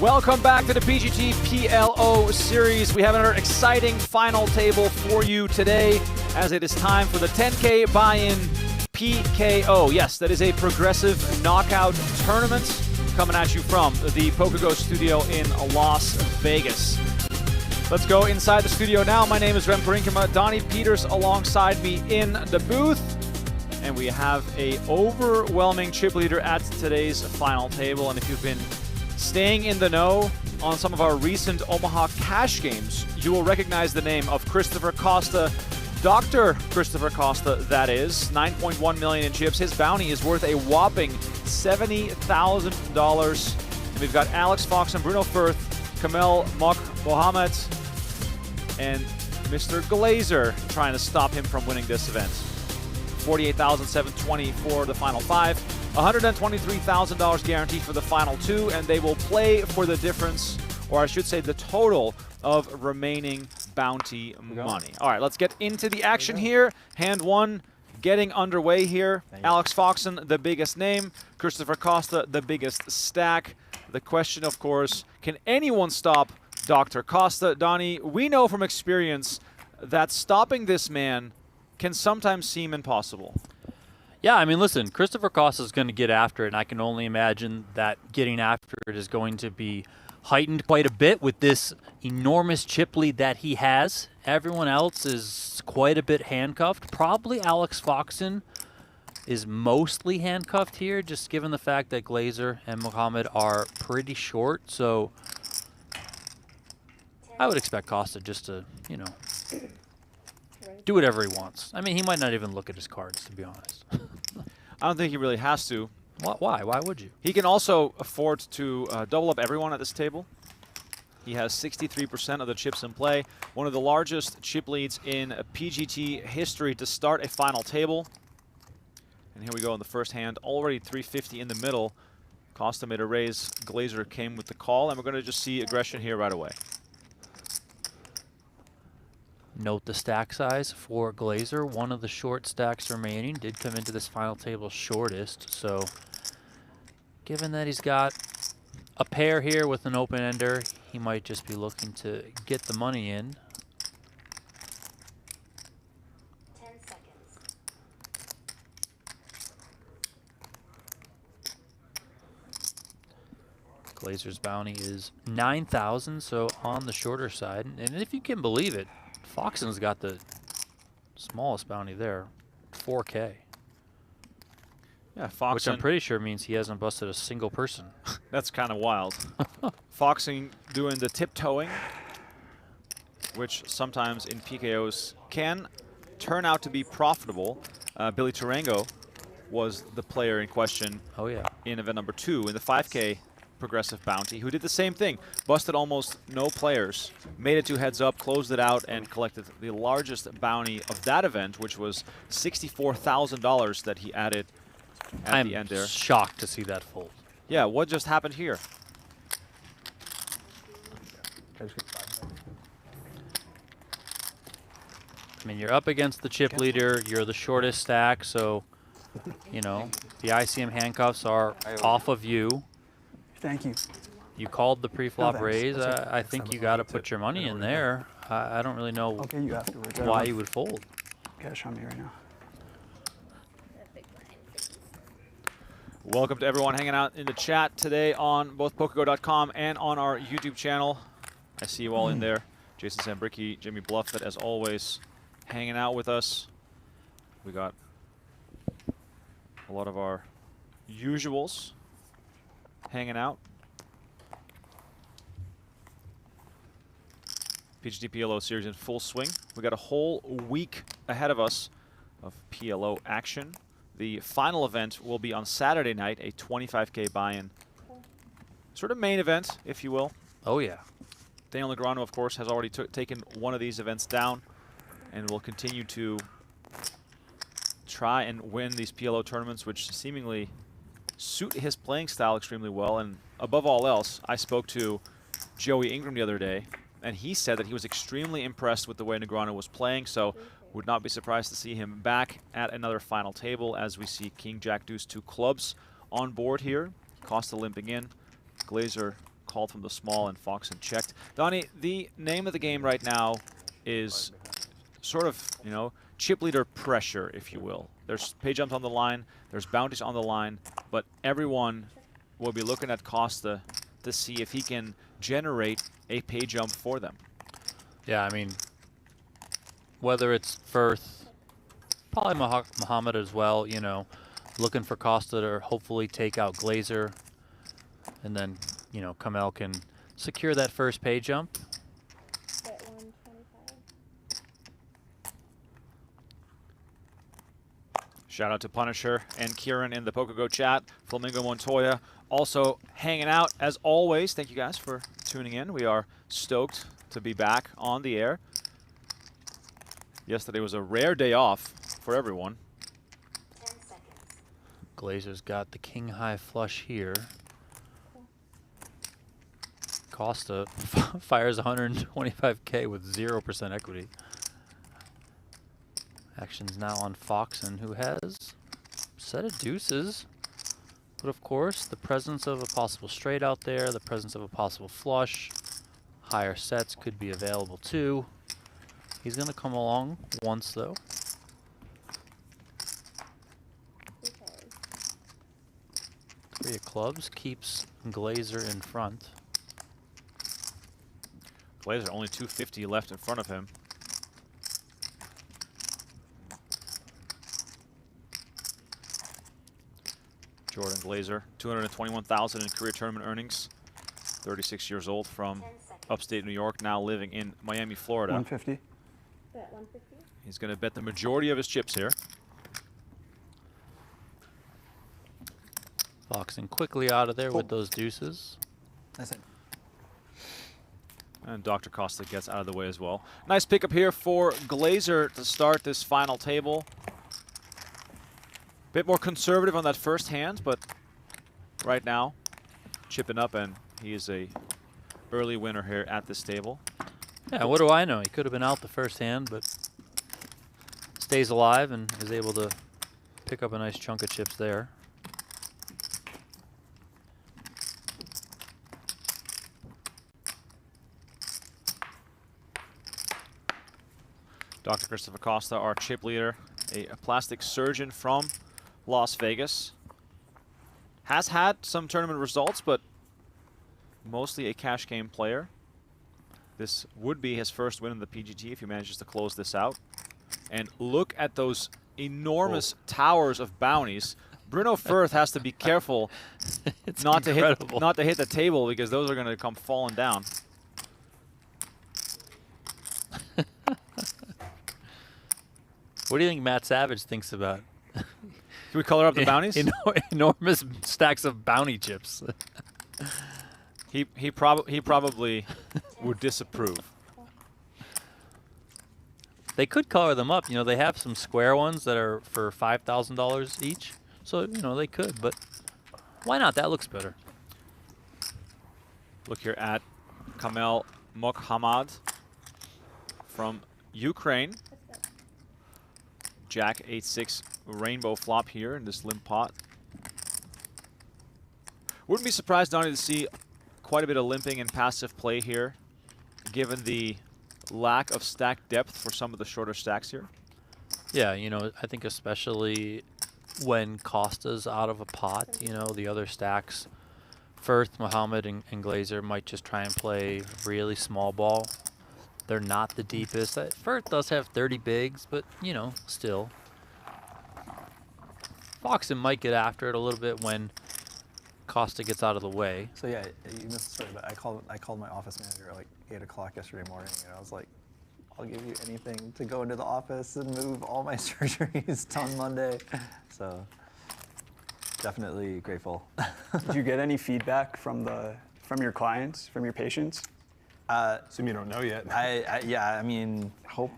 Welcome back to the PGT PLO series. We have another exciting final table for you today as it is time for the 10K buy-in PKO. Yes, that is a progressive knockout tournament coming at you from the PokerGO studio in Las Vegas. Let's go inside the studio now. My name is Remko Rinkema. Donnie Peters alongside me in the booth. And we have a overwhelming chip leader at today's final table. And if you've been staying in the know on some of our recent Omaha cash games, you will recognize the name of Christopher Costa, Dr. Christopher Costa, that is. 9.1 million in chips. His bounty is worth a whopping $70,000. And we've got Alex Foxen, Bruno Furth, Kamal Mokhammad, and Mr. Glazer trying to stop him from winning this event. 48,720 for the final five. $123,000 guaranteed for the final two, and they will play for the difference, or I should say the total of remaining bounty money. All right, let's get into the action here. Hand one getting underway here. Alex Foxen, the biggest name. Christopher Costa, the biggest stack. The question, of course, can anyone stop Dr. Costa? Donnie, we know from experience that stopping this man can sometimes seem impossible. Yeah, I mean, listen, Christopher Costa is going to get after it, and I can only imagine that getting after it is going to be heightened quite a bit with this enormous chip lead that he has. Everyone else is quite a bit handcuffed. Probably Alex Foxen is mostly handcuffed here, just given the fact that Glazer and Mokhammad are pretty short. So I would expect Costa just to, you know, do whatever he wants. I mean, he might not even look at his cards, to be honest. I don't think he really has to. Why? Why would you? He can also afford to double up everyone at this table. He has 63% of the chips in play. One of the largest chip leads in PGT history to start a final table. And here we go in the first hand. Already 350 in the middle. Costa made a raise. Glazer came with the call, and we're going to just see aggression here right away. Note the stack size for Glazer. One of the short stacks remaining did come into this final table shortest. So given that he's got a pair here with an open ender, he might just be looking to get the money in. 10 seconds. Glazer's bounty is 9,000, so on the shorter side. And if you can believe it, Foxen's got the smallest bounty there, 4K. Yeah, Foxen. Which I'm pretty sure means he hasn't busted a single person. That's kind of wild. Foxen doing the tiptoeing, which sometimes in PKOs can turn out to be profitable. Billy Tarango was the player in question in event number 2 in the 5K progressive bounty, who did the same thing. Busted almost no players, made it to heads up, closed it out, and collected the largest bounty of that event, which was $64,000 that he added at the end there. I'm shocked to see that fold. Yeah, what just happened here? I mean, you're up against the chip leader, you're the shortest stack, so, you know, the ICM handcuffs are off of you. Thank you. You called the pre-flop No, raise. I think you got to put your money in there. I don't really know why you would fold. Cash on me right now. Welcome to everyone hanging out in the chat today on both PokerGO.com and on our YouTube channel. I see you all in there. Jason Sambricki, Jimmy Bluffett, as always, hanging out with us. We got a lot of our usuals hanging out. PGT PLO series in full swing. We got a whole week ahead of us of PLO action. The final event will be on Saturday night, a 25K buy-in. Sort of main event, if you will. Oh, yeah. Daniel Negreanu, of course, has already taken one of these events down and will continue to try and win these PLO tournaments, which seemingly suit his playing style extremely well. And above all else, I spoke to Joey Ingram the other day, and he said that he was extremely impressed with the way Negreanu was playing, so would not be surprised to see him back at another final table as we see King, Jack, Deuce, 2 clubs on board here. Costa limping in, Glazer called from the small, and Foxen checked. Donnie, the name of the game right now is sort of, you know, chip leader pressure, if you will. There's pay jumps on the line, there's bounties on the line, but everyone will be looking at Costa to see if he can generate a pay jump for them. Yeah, I mean, whether it's Furth, probably Mokhammad as well, you know, looking for Costa to hopefully take out Glazer, and then, you know, Kamel can secure that first pay jump. Bet 125. Shout out to Punisher and Kieran in the PokerGO chat. Flamingo Montoya also hanging out as always. Thank you guys for tuning in. We are stoked to be back on the air. Yesterday was a rare day off for everyone. 10 seconds. Glazer's got the king high flush here. Costa fires 125K with 0% equity. Action's now on Foxen, who has a set of deuces. But of course, the presence of a possible straight out there, the presence of a possible flush, higher sets could be available too. He's going to come along once though. Okay. Three of clubs keeps Glazer in front. Glazer only 250 left in front of him. Jordan Glazer, 221,000 in career tournament earnings. 36 years old from 10 seconds. upstate New York, now living in Miami, Florida. 150. Bet 150. He's going to bet the majority of his chips here. Foxen quickly out of there with those deuces. That's it. And Dr. Costa gets out of the way as well. Nice pickup here for Glazer to start this final table. Bit more conservative on that first hand, but right now, chipping up, and he is a early winner here at this table. Yeah, what do I know? He could have been out the first hand, but stays alive and is able to pick up a nice chunk of chips there. Dr. Christopher Costa, our chip leader, a plastic surgeon from Las Vegas. Has had some tournament results, but mostly a cash game player. This would be his first win in the PGT if he manages to close this out. And look at those enormous towers of bounties. Bruno Furth has to be careful not to hit the table, because those are going to come falling down. What do you think Matt Savage thinks about? Can we color up the bounties? Enormous stacks of bounty chips. He probably would disapprove. They could color them up. You know, they have some square ones that are for $5,000 each. So, you know, they could, but why not? That looks better. Look here at Kamal Mokhammad from Ukraine. Jack 8-6 rainbow flop here in this limp pot. Wouldn't be surprised, Donnie, to see quite a bit of limping and passive play here, given the lack of stack depth for some of the shorter stacks here. Yeah, you know, I think especially when Costa's out of a pot, you know, the other stacks, Furth, Mokhammad, and Glazer might just try and play really small ball. They're not the deepest. Furth does have 30 bigs, but, you know, still. Foxen might get after it a little bit when Costa gets out of the way. So yeah, you missed the story, but I called my office manager at like 8 o'clock yesterday morning, and I was like, I'll give you anything to go into the office and move all my surgeries on Monday. So definitely grateful. Did you get any feedback from your clients, from your patients? So you don't know yet. Yeah, I mean, hope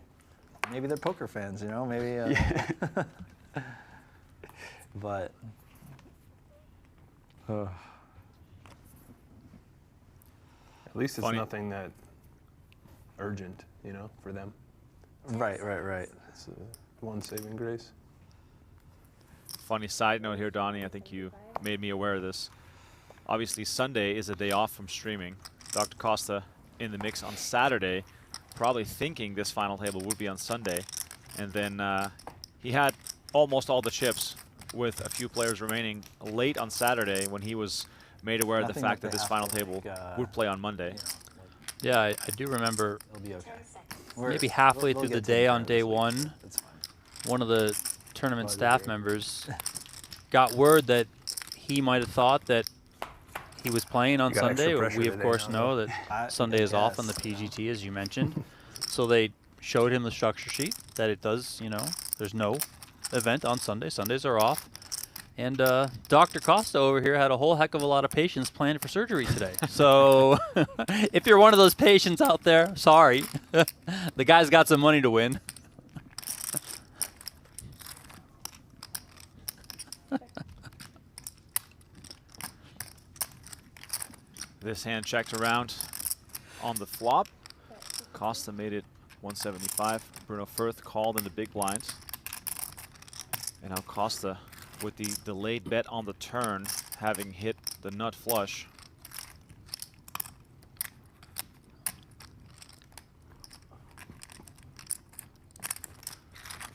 maybe they're poker fans, you know, maybe. Yeah. But At least it's Funny. nothing that urgent, you know, for them. right. It's one saving grace. Funny side note here, Donnie, I think you made me aware of this. obviously Sunday is a day off from streaming. Dr. Costa in the mix on Saturday, probably thinking this final table would be on Sunday. And then he had almost all the chips with a few players remaining late on Saturday when he was made aware of the Nothing fact that that they this have final to, table like, would play on Monday. Yeah, I do remember It'll be okay. maybe halfway We'll through the get taken day care on of day this week. one, It's fine. one of the tournament Glad staff you're here. members got word that he might have thought that he was playing on You got extra Sunday. pressure We, of today, course, huh? know that I Sunday is off on the guess, you know. PGT, as you mentioned. So they showed him the structure sheet that it does, you know, there's no event on Sunday. Sundays are off. And Dr. Costa over here had a whole heck of a lot of patients planned for surgery today. So if you're one of those patients out there, sorry. The guy's got some money to win. This hand checked around on the flop. Costa made it 175. Bruno Furth called in the big blind. And now Costa with the delayed bet on the turn, having hit the nut flush.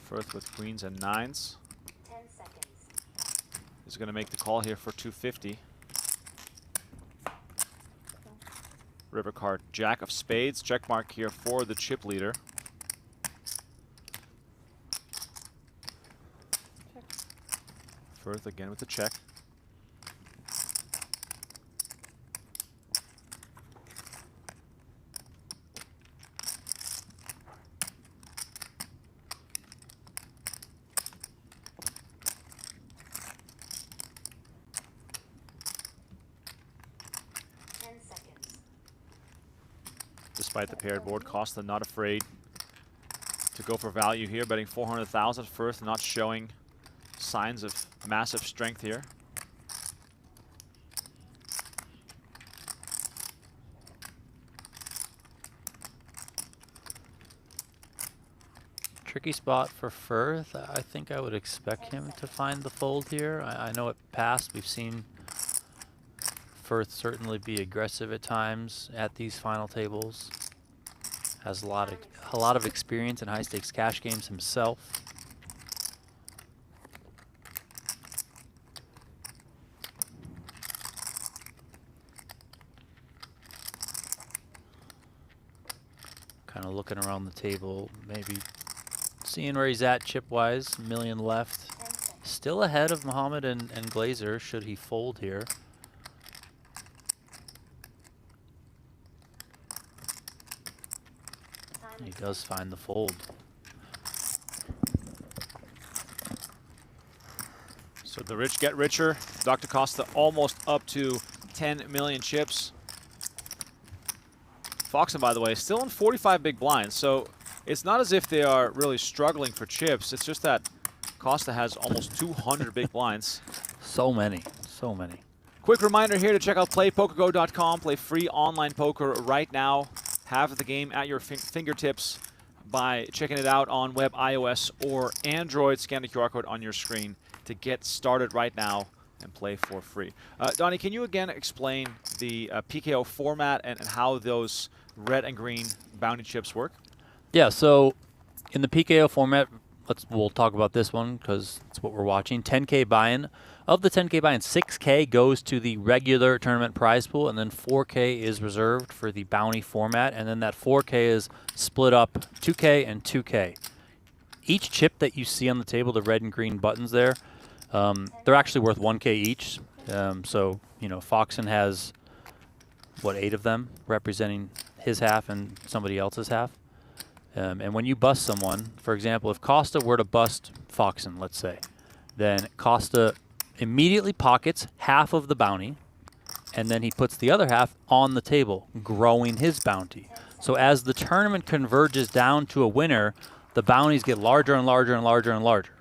Furth with queens and nines. 10 seconds. Is going to make the call here for 250. River card, jack of spades, check mark here for the chip leader. Furth again with the check. Despite the paired board, Costa not afraid to go for value here, betting 400,000. Furth not showing signs of massive strength here. Tricky spot for Furth. I think I would expect him to find the fold here. I know at past we've seen Furth certainly be aggressive at times at these final tables. Has a lot of experience in high stakes cash games himself. Kind of looking around the table, maybe seeing where he's at chip-wise. Million left. Still ahead of Mokhammad and Glazer, should he fold here. He does find the fold. So the rich get richer. Dr. Costa almost up to 10 million chips. Foxen, by the way, still in 45 big blinds, so it's not as if they are really struggling for chips. It's just that Costa has almost 200 big blinds. So many, so many. Quick reminder here to check out playpokergo.com. Play free online poker right now. Have the game at your fingertips by checking it out on web, iOS, or Android. Scan the QR code on your screen to get started right now and play for free. Donnie, can you again explain the PKO format and how those red and green bounty chips work? Yeah, so in the PKO format, we'll talk about this one because it's what we're watching. 10K buy-in. Of the 10K buy-in, 6K goes to the regular tournament prize pool, and then 4K is reserved for the bounty format, and then that 4K is split up 2K and 2K. Each chip that you see on the table, the red and green buttons there, they're actually worth 1K each. So, you know, Foxen has, what, 8 of them representing his half and somebody else's half. And when you bust someone, for example, if Costa were to bust Foxen, let's say, then Costa immediately pockets half of the bounty, and then he puts the other half on the table, growing his bounty. So as the tournament converges down to a winner, the bounties get larger and larger and larger and larger.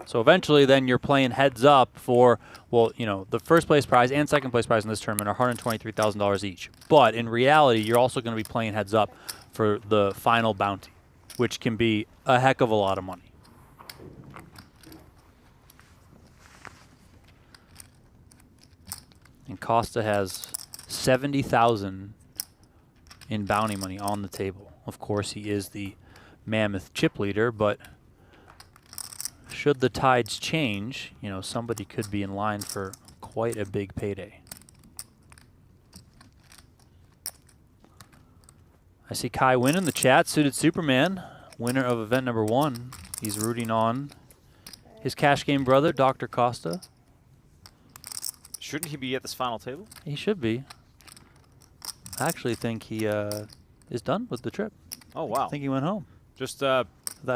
So eventually then you're playing heads up for, well, you know, the first place prize and second place prize in this tournament are $123,000 each. But in reality, you're also going to be playing heads up for the final bounty, which can be a heck of a lot of money. And Costa has 70,000 in bounty money on the table. Of course, he is the mammoth chip leader, but should the tides change, you know, somebody could be in line for quite a big payday. I see Kai Wynn in the chat, Suited Superman, winner of event number 1. He's rooting on his cash game brother, Dr. Costa. Shouldn't he be at this final table? He should be. I actually think he is done with the trip. Oh, wow. I think he went home. Just I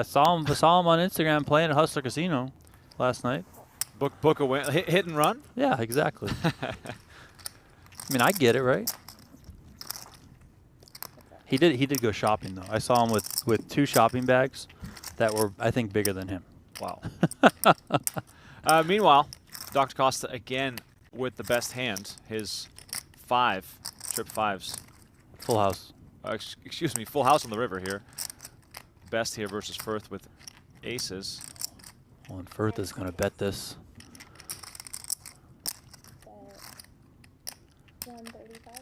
saw him on Instagram playing at Hustler Casino last night. book a win, hit and run? Yeah, exactly. I mean, I get it, right? He did go shopping though. I saw him with 2 shopping bags that were, I think, bigger than him. Wow. Meanwhile, Dr. Costa again with the best hand. His 5 trip 5s. Full house. Excuse me, full house on the river here. Best here versus Furth with aces. Well, and Furth is going to bet this. Bet 135.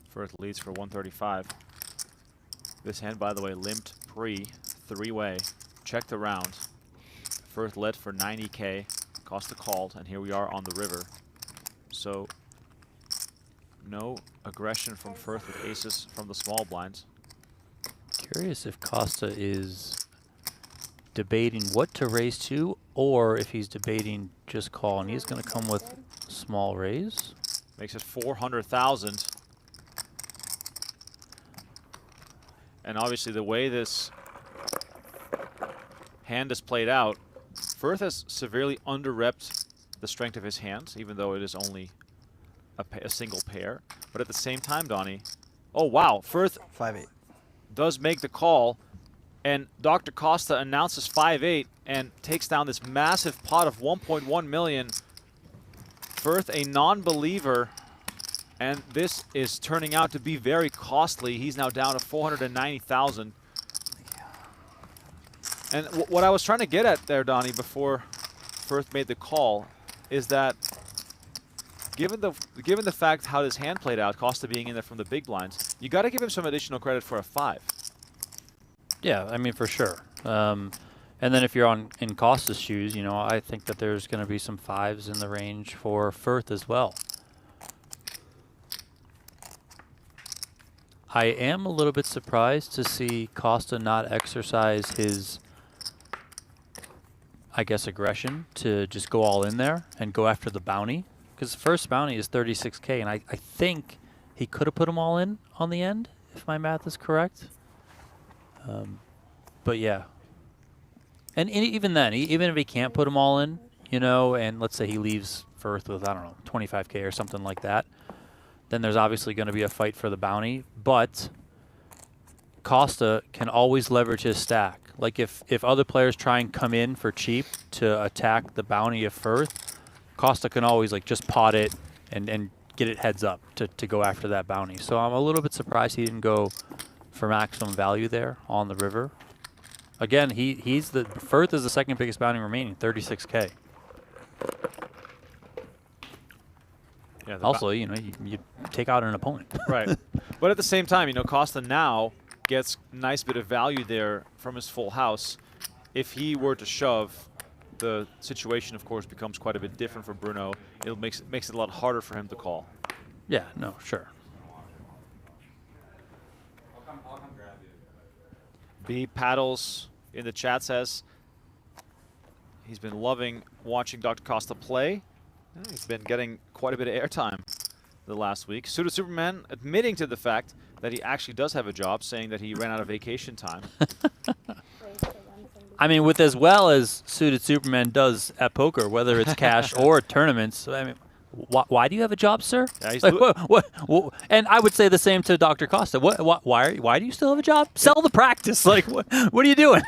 Furth leads for 135. This hand, by the way, limped pre 3-way. Checked the round. Furth led for 90K. Costa called, and here we are on the river. So no aggression from Furth with aces from the small blinds. Curious if Costa is debating what to raise to, or if he's debating just call, and he's going to come with small raise. Makes it 400,000. And obviously the way this hand is played out, Furth has severely under-repped the strength of his hands, even though it is only a single pair. But at the same time, Donnie, oh wow, Furth 5-8. does make the call, and Dr. Costa announces 5-8 and takes down this massive pot of 1.1 million. Furth, a non-believer, and this is turning out to be very costly. He's now down to 490,000. And what I was trying to get at there, Donnie, before Furth made the call, is that given the fact how this hand played out, Costa being in there from the big blinds, you got to give him some additional credit for a 5. Yeah, I mean, for sure. And then if you're in Costa's shoes, you know, I think that there's going to be some 5s in the range for Furth as well. I am a little bit surprised to see Costa not exercise his, I guess, aggression to just go all in there and go after the bounty. Because the first bounty is 36K, and I think he could have put them all in on the end, if my math is correct. But yeah. And even then, even if he can't put them all in, you know, and let's say he leaves Furth with, I don't know, 25K or something like that, then there's obviously going to be a fight for the bounty. But Costa can always leverage his stack. Like if other players try and come in for cheap to attack the bounty of Furth, Costa can always like just pot it and get it heads up to go after that bounty. So I'm a little bit surprised he didn't go for maximum value there on the river. Again, Furth is the second biggest bounty remaining, 36K. Yeah, also, you know, you take out an opponent. Right. But at the same time, you know, Costa now gets a nice bit of value there from his full house. If he were to shove, the situation, of course, becomes quite a bit different for Bruno. It makes it a lot harder for him to call. Yeah, no, sure. B Paddles in the chat says he's been loving watching Dr. Costa play. He's been getting quite a bit of airtime the last week. Suited Superman admitting to the fact that he actually does have a job, saying that he ran out of vacation time. I mean, with as well as Suited Superman does at poker, whether it's cash or tournaments, I mean, why do you have a job, sir? Yeah, he's like, what? And I would say the same to Dr. Costa. Why do you still have a job? Sell the practice. Like, what are you doing?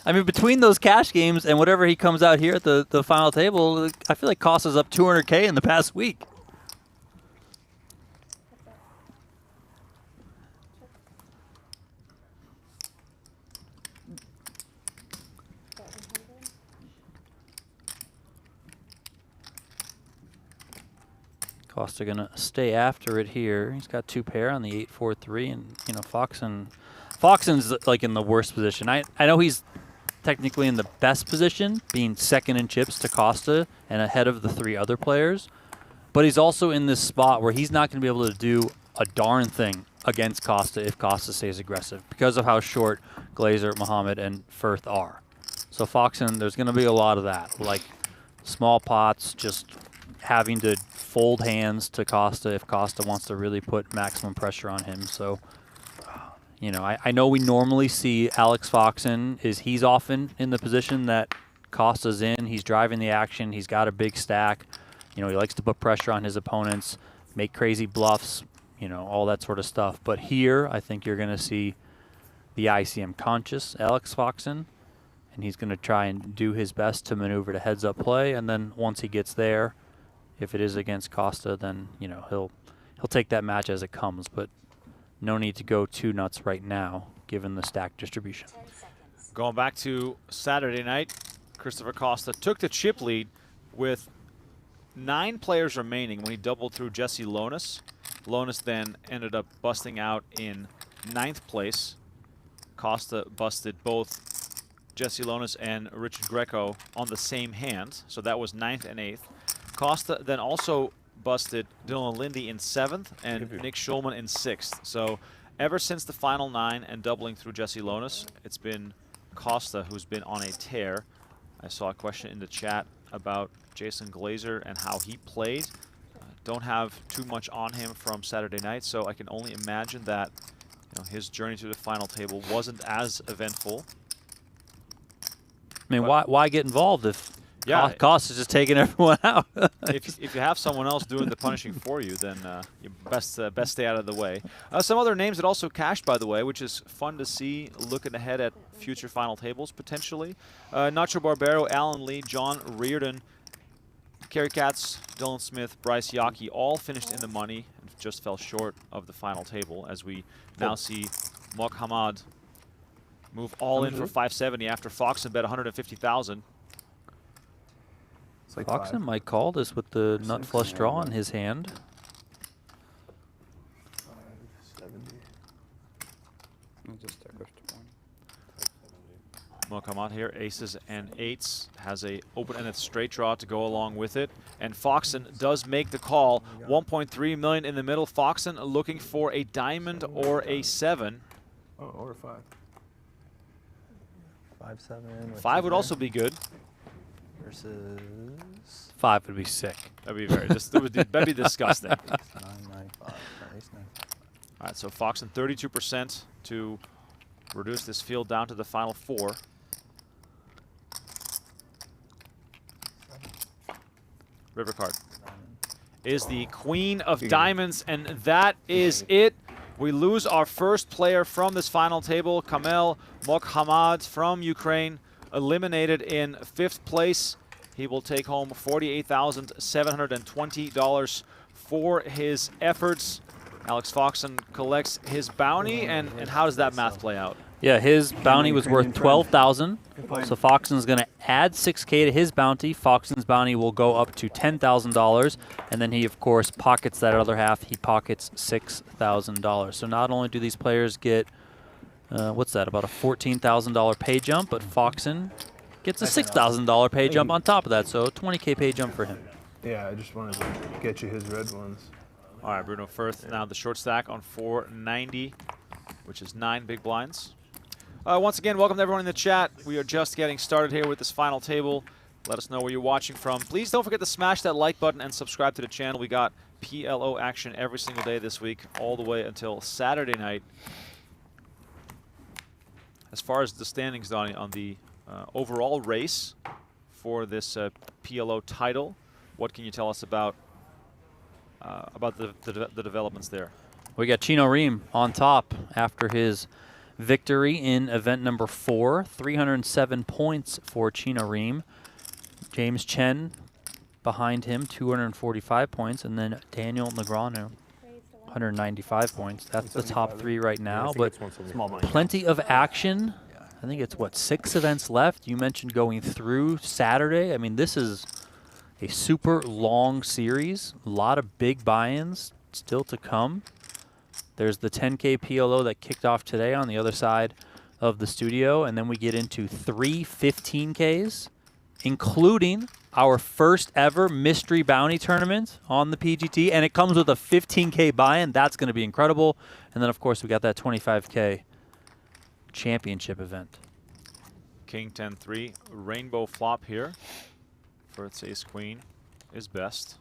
I mean, between those cash games and whatever he comes out here at the final table, I feel like Costa's up 200K in the past week. Costa gonna stay after it here. He's got 2 pair on the 8-4-3, and you know Foxen's like in the worst position. I know he's technically in the best position, being second in chips to Costa and ahead of the 3 other players, but he's also in this spot where he's not going to be able to do a darn thing against Costa if Costa stays aggressive because of how short Glazer, Mokhammad, and Furth are. So Foxen, there's going to be a lot of that, like small pots, just having to fold hands to Costa if Costa wants to really put maximum pressure on him. So, you know, I know we normally see Alex Foxen he's often in the position that Costa's in. He's driving the action. He's got a big stack. You know, he likes to put pressure on his opponents, make crazy bluffs, you know, all that sort of stuff. But here, I think you're going to see the ICM conscious Alex Foxen, and he's going to try and do his best to maneuver to heads-up play. And then once he gets there, if it is against Costa, then, you know, he'll take that match as it comes. But no need to go too nuts right now, given the stack distribution. Going back to Saturday night, Christopher Costa took the chip lead with 9 players remaining when he doubled through Jesse Lonis. Lonis then ended up busting out in 9th place. Costa busted both Jesse Lonis and Richard Greco on the same hand, so that was 9th and 8th. Costa then also busted Dylan Lindy in 7th and Nick Schulman in 6th. So ever since the final 9 and doubling through Jesse Lonis, it's been Costa who's been on a tear. I saw a question in the chat about Jason Glazer and how he played. Don't have too much on him from Saturday night, so I can only imagine that, you know, his journey to the final table wasn't as eventful. I mean, why get involved if Costa's just taking everyone out? if you have someone else doing the punishing for you, then you best stay out of the way. Some other names that also cashed, by the way, which is fun to see looking ahead at future final tables potentially. Nacho Barbero, Alan Lee, John Reardon, Kerry Katz, Dylan Smith, Bryce Yockey all finished in the money and just fell short of the final table, as we now see Mokhammad move all in for 570 after Foxen bet 150,000. Like Foxen might call this with the nut flush draw in his hand. 570. Mokhammad here, aces and 8s, has a open-ended straight draw to go along with it, and Foxen does make the call. 1.3 million in the middle. Foxen looking for a diamond or a 7. Oh, or 5. 5-7. 5 would also be good. Versus 5 would be sick. That'd be that'd be disgusting. 9-9-5. Ace 9. All right, so Foxen 32% to reduce this field down to the final 4. River card is the queen of diamonds, and that is it. We lose our first player from this final table. Kamel Mokhammad from Ukraine, eliminated in 5th place. He will take home $48,720 for his efforts. Alex Foxen collects his bounty, and how does that math play out? Yeah, his bounty was worth $12,000. So Foxen's going to add $6K to his bounty. Foxen's bounty will go up to $10,000, and then he, of course, pockets that other half. He pockets $6,000. So not only do these players get, what's that, about a $14,000 pay jump, but Foxen gets a $6,000 pay jump on top of that. So $20K pay jump for him. Yeah, I just wanted to get you his red ones. All right, Bruno Furth now the short stack on 490, which is 9 big blinds. Once again, welcome to everyone in the chat. We are just getting started here with this final table. Let us know where you're watching from. Please don't forget to smash that like button and subscribe to the channel. We got PLO action every single day this week, all the way until Saturday night. As far as the standings, Donnie, on the overall race for this PLO title, what can you tell us about the developments there? We got Chino Ream on top after his victory in event number 4. 307 points for Chino Ream. James Chen behind him, 245 points, and then Daniel Negreanu, 195 points. That's the top 3 right now, but plenty of action. I think it's, what, 6 events left? You mentioned going through Saturday. I mean, this is a super long series. A lot of big buy-ins still to come. There's the 10K PLO that kicked off today on the other side of the studio, and then we get into 3 15Ks, including our first ever mystery bounty tournament on the PGT, and it comes with a 15K buy-in. That's going to be incredible. And then, of course, we got that 25K championship event. King 10-3, rainbow flop here. Furth's ace queen is best.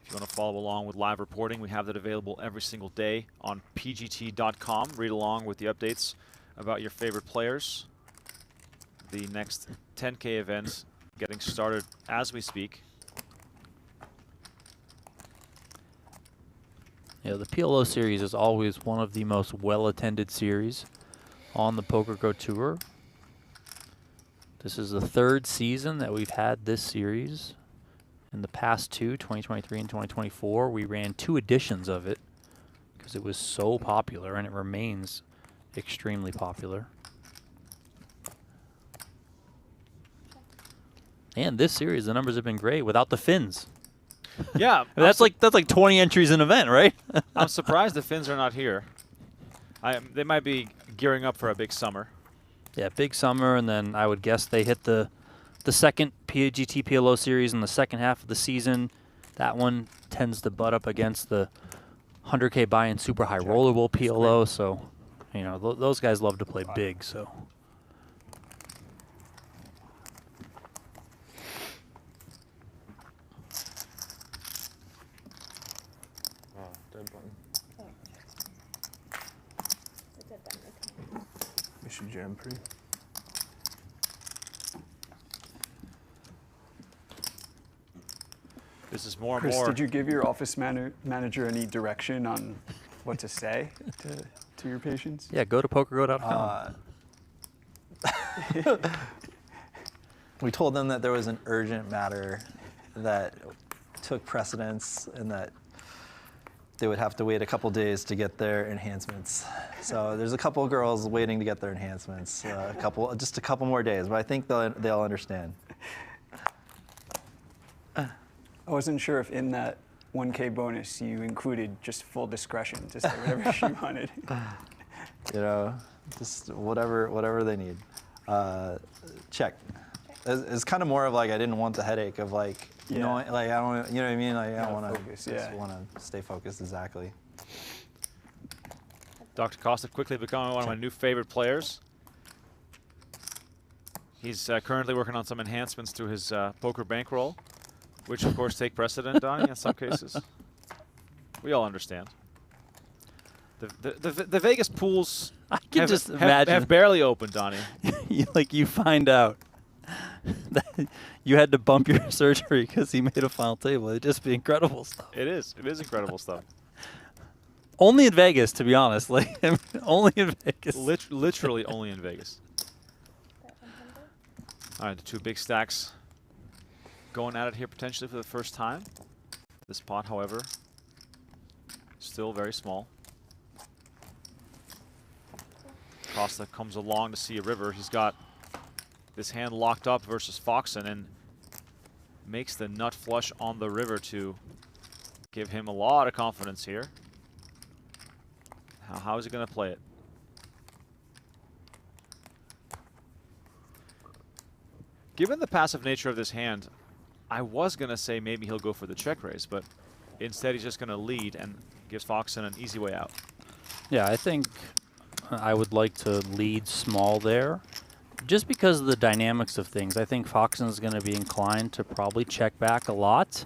If you want to follow along with live reporting, we have that available every single day on pgt.com. Read along with the updates about your favorite players. The next 10K event getting started as we speak. Yeah, the PLO series is always one of the most well-attended series on the PokerGO Tour. This is the 3rd season that we've had this series. In the past 2, 2023 and 2024, we ran 2 editions of it because it was so popular, and it remains extremely popular. And this series, the numbers have been great without the fins. Yeah, that's like 20 entries an event, right? I'm surprised the Finns are not here. They might be gearing up for a big summer. Yeah, big summer, and then I would guess they hit the second PGT PLO series in the second half of the season. That one tends to butt up against the 100K buy-in super high rollable PLO, so you know those guys love to play big. So. Dead button. It's a dead button. We should jam pre. This is more and Chris, more. did you give your office manager any direction on what to say to your patients? Yeah, go to PokerGO.com. We told them that there was an urgent matter that took precedence and that they would have to wait a couple days to get their enhancements. So there's a couple of girls waiting to get their enhancements. Just a couple more days, but I think they'll understand. I wasn't sure if in that 1K bonus you included just full discretion to say whatever she wanted. You know, just whatever they need. Check. It's kind of more of like I didn't want the headache of like, you know, like I don't, you know what I mean? Like I don't want to focus, just want to stay focused exactly. Dr. Costa quickly becoming one of my new favorite players. He's currently working on some enhancements to his poker bankroll, which of course take precedent, Donnie, in some cases. We all understand. The Vegas pools I can just imagine have barely opened, Donnie. you find out that you had to bump your surgery because he made a final table. It'd just be incredible stuff. It is incredible stuff. Only in Vegas, to be honest. Like only in Vegas. Literally only in Vegas. That 100. All right, the 2 big stacks going at it here potentially for the first time. This pot, however, still very small. Costa comes along to see a river. He's got this hand locked up versus Foxen and makes the nut flush on the river to give him a lot of confidence here. How is he going to play it? Given the passive nature of this hand, I was going to say maybe he'll go for the check raise, but instead he's just going to lead and gives Foxen an easy way out. Yeah, I think I would like to lead small there. Just because of the dynamics of things, I think Foxen is going to be inclined to probably check back a lot.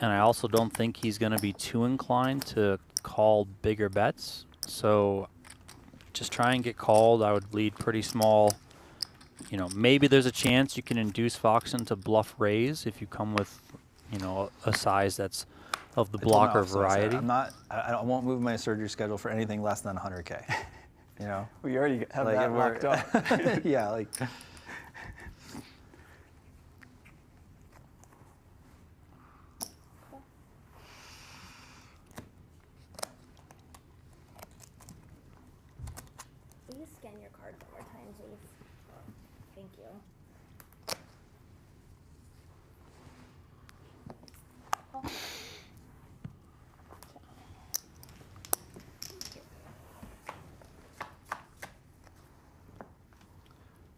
And I also don't think he's going to be too inclined to call bigger bets. So just try and get called. I would lead pretty small. You know, maybe there's a chance you can induce Foxen to bluff raise if you come with, you know, a size that's of the blocker variety. I won't move my surgery schedule for anything less than 100K. You know? We already have Like, that locked up. Yeah, like. Will you scan your card one more time, please? Thank you.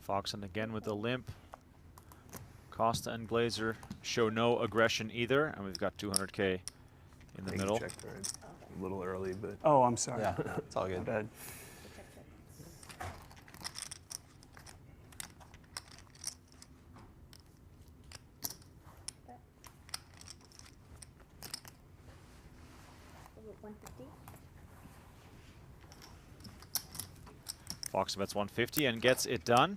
Foxen again with the limp. Costa and Glazer show no aggression either, and we've got 200K in the Think middle. checked already. A little early, but Oh, I'm sorry. Yeah, it's all My good. bad. Bet. Over 150. Foxen bets 150 and gets it done.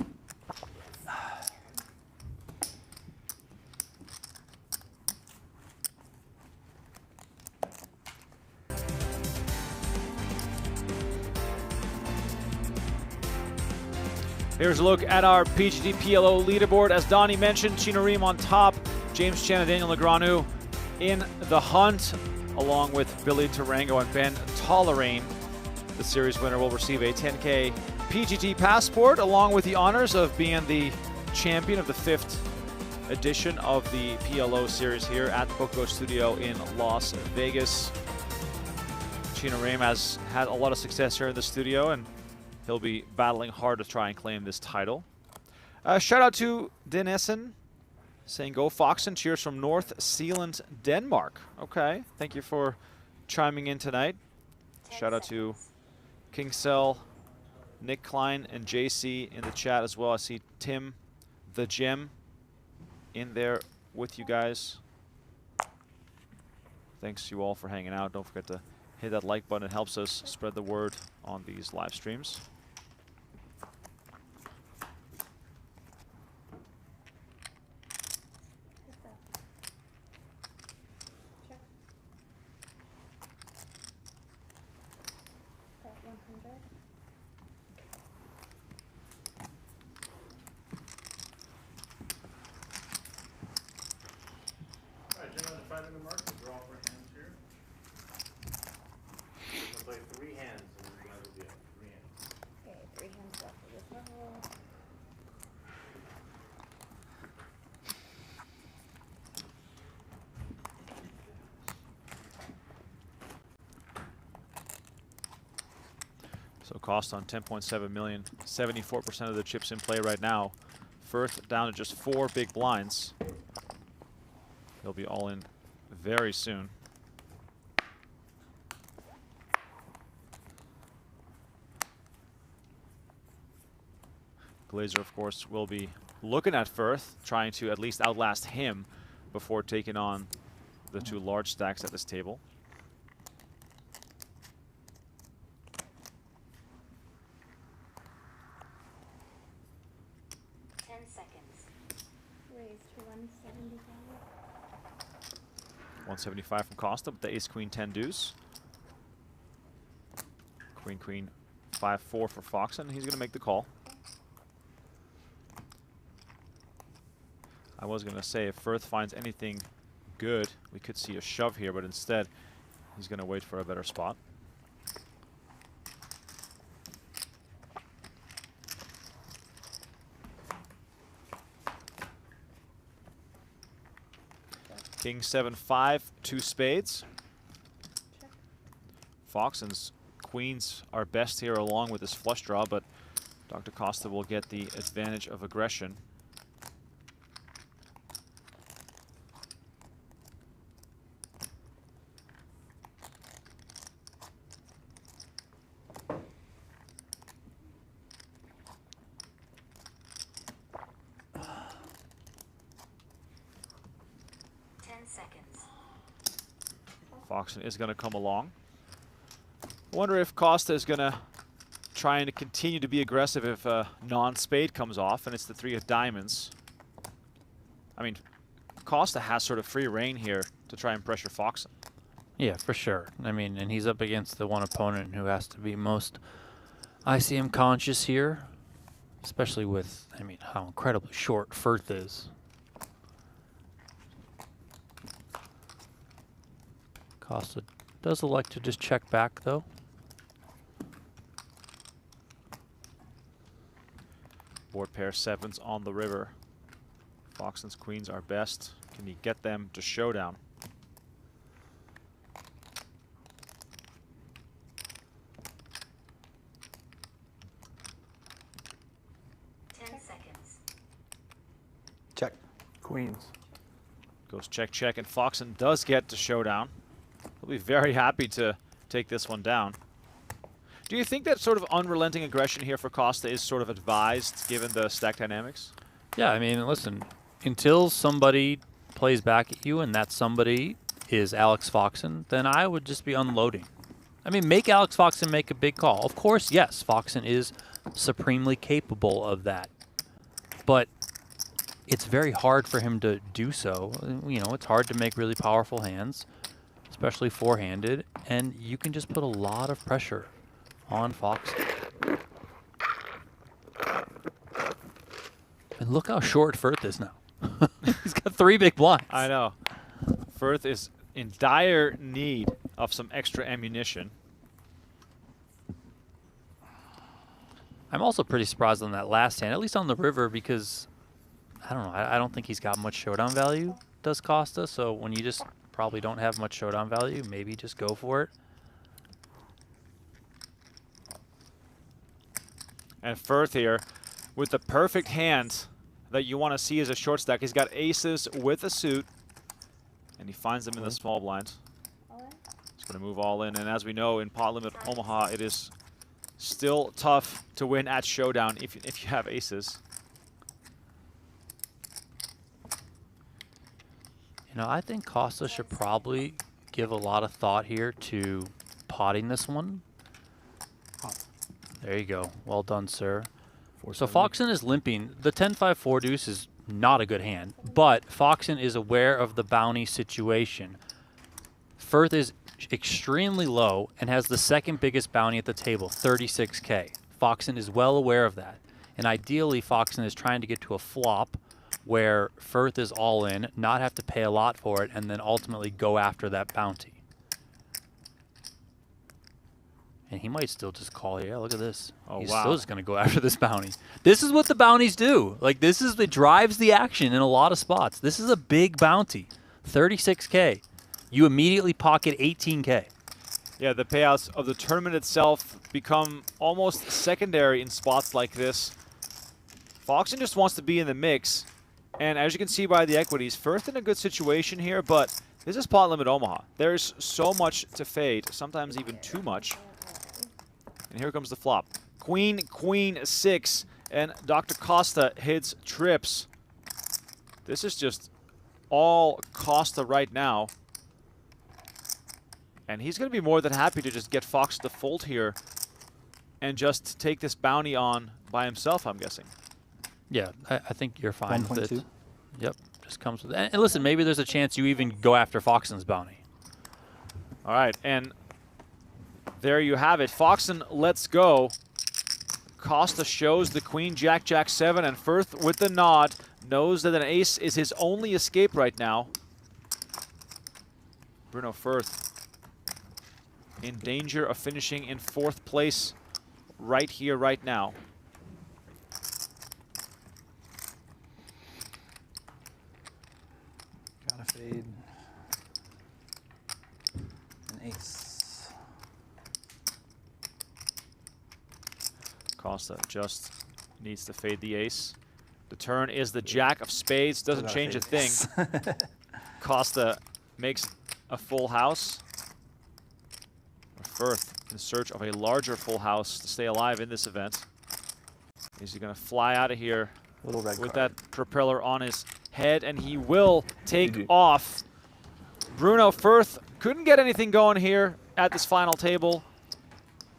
Here's a look at our PGT PLO leaderboard. As Donnie mentioned, Chino Reem on top, James Chen and Daniel Negreanu in the hunt, along with Billy Tarango and Ben Tolerane. The series winner will receive a 10K PGT passport, along with the honors of being the champion of the 5th edition of the PLO series here at the PokerGO studio in Las Vegas. Chino Reem has had a lot of success here in the studio, and he'll be battling hard to try and claim this title. Shout out to Denison saying go Foxen. Cheers from North Zealand, Denmark. Okay, thank you for chiming in tonight. 10 Shout out to seconds. King Cell, Nick Klein, and JC in the chat as well. I see Tim the Gem in there with you guys. Thanks you all for hanging out. Don't forget to hit that like button. It helps us spread the word on these live streams. What's that? Check. Bet 100. All right, gentlemen, the 5-minute mark, draw for hands here. We'll play 3 hands, and we're gonna do 3 hands. Okay, 3 hands left for this level. So Costa on 10.7 million, 74% of the chips in play right now. Furth down to just 4 big blinds. He'll be all in very soon. Glazer, of course, will be looking at Furth, trying to at least outlast him before taking on the 2 large stacks at this table. Raise to 175. 175 from Costa with the ace-queen 10 deuce. Queen-queen 5-4 for Foxen. He's going to make the call. I was going to say if Furth finds anything good, we could see a shove here, but instead he's going to wait for a better spot. King 7-5, 2 spades. Check. Foxen's queens are best here along with his flush draw, but Dr. Costa will get the advantage of aggression. Foxen is going to come along. I wonder if Costa is going to try and continue to be aggressive if a non-spade comes off and it's the 3 of diamonds. I mean, Costa has sort of free reign here to try and pressure Foxen. Yeah, for sure. I mean, and he's up against the one opponent who has to be most ICM conscious here, especially with, I mean, how incredibly short Furth is. Costa does elect to just check back, though. Board pair 7s on the river. Foxen's queens are best. Can he get them to showdown? Queens. Goes check, check, and Foxen does get to showdown. He'll be very happy to take this one down. Do you think that sort of unrelenting aggression here for Costa is sort of advised given the stack dynamics? Yeah, I mean, listen, until somebody plays back at you and that somebody is Alex Foxen, then I would just be unloading. I mean, make Alex Foxen make a big call. Of course, yes, Foxen is supremely capable of that. But it's very hard for him to do so. You know, it's hard to make really powerful hands, especially four-handed, and you can just put a lot of pressure on Foxen. And look how short Furth is now. He's got 3 big blinds. I know. Furth is in dire need of some extra ammunition. I'm also pretty surprised on that last hand, at least on the river, because I don't know. I don't think he's got much showdown value, does Costa. So when you just probably don't have much showdown value, maybe just go for it. And Furth here with the perfect hand that you want to see as a short stack. He's got aces with a suit, and he finds them in the small blind. All in? He's going to move all in, and as we know, in Pot Limit Omaha, it is still tough to win at showdown if you have aces. You know, I think Costa should probably give a lot of thought here to potting this one. There you go. Well done, sir. So Foxen is limping. The 10-5-4 deuce is not a good hand, but Foxen is aware of the bounty situation. Furth is extremely low and has the second biggest bounty at the table, 36K. Foxen is well aware of that. And ideally, Foxen is trying to get to a flop where Furth is all in, not have to pay a lot for it, and then ultimately go after that bounty. And he might still just call here. Look at this. Oh, He's wow. still just going to go after this bounty. This is what the bounties do. Like, this is what drives the action in a lot of spots. This is a big bounty. 36K. You immediately pocket 18K. Yeah, the payouts of the tournament itself become almost secondary in spots like this. Foxen just wants to be in the mix. And as you can see by the equities, Furth in a good situation here, but this is Pot Limit Omaha. There's so much to fade, sometimes even too much. And here comes the flop. Queen, Queen, 6, and Dr. Costa hits trips. This is just all Costa right now. And he's going to be more than happy to just get Fox to fold here and just take this bounty on by himself, I'm guessing. Yeah, I think you're fine with it. 1.2. Yep, just comes with it. And listen, maybe there's a chance you even go after Foxen's bounty. All right, and there you have it. Foxen lets go. Costa shows the queen, jack, jack 7, and Furth with the nod knows that an ace is his only escape right now. Bruno Furth in danger of finishing in 4th place right here, right now. Gotta fade an ace. Costa just needs to fade the ace. The turn is the jack of spades. Doesn't Gotta change a fade thing. the ace. Costa makes a full house. Furth in search of a larger full house to stay alive in this event. Is he going to fly out of here Little red with card. that propeller on his head? And he will take off. Bruno Furth couldn't get anything going here at this final table.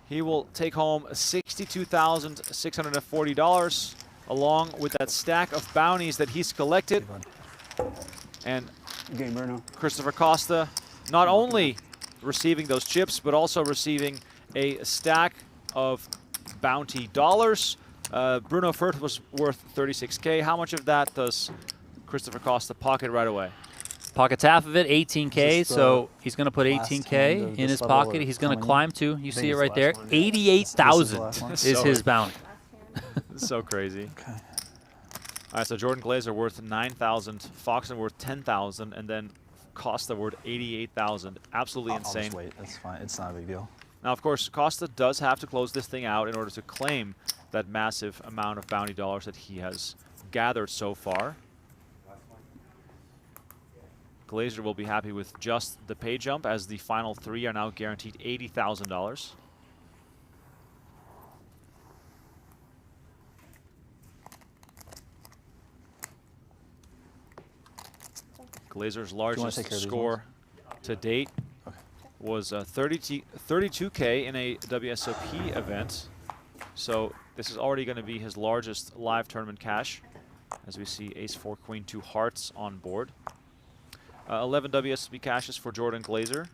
He will take home $62,640 along with that stack of bounties that he's collected. And Game, Bruno. Christopher Costa not only receiving those chips, but also receiving a stack of bounty dollars. Bruno Furth was worth 36K. How much of that does Christopher Costa pocket right away? Pockets half of it, 18K, Is this so he's going to put last 18K hand of in this his level pocket. or He's going to coming in? climb to, you see it it's right the there, last one. 88,000 last one? is So his bounty. Last hand. So crazy. Okay. All right, so Jordan Glazer worth 9,000, Foxen worth 10,000, and then Costa worth 88,000. Absolutely I'll insane. just wait. It's fine. It's not a big deal. Now, of course, Costa does have to close this thing out in order to claim that massive amount of bounty dollars that he has gathered so far. Glazer will be happy with just the pay jump, as the final 3 are now guaranteed $80,000. Glazer's largest take care of these score to date was 32K in a WSOP event. So this is already going to be his largest live tournament cash, as we see ace 4 queen 2 hearts on board. 11 WSOP cashes for Jordan Glazer.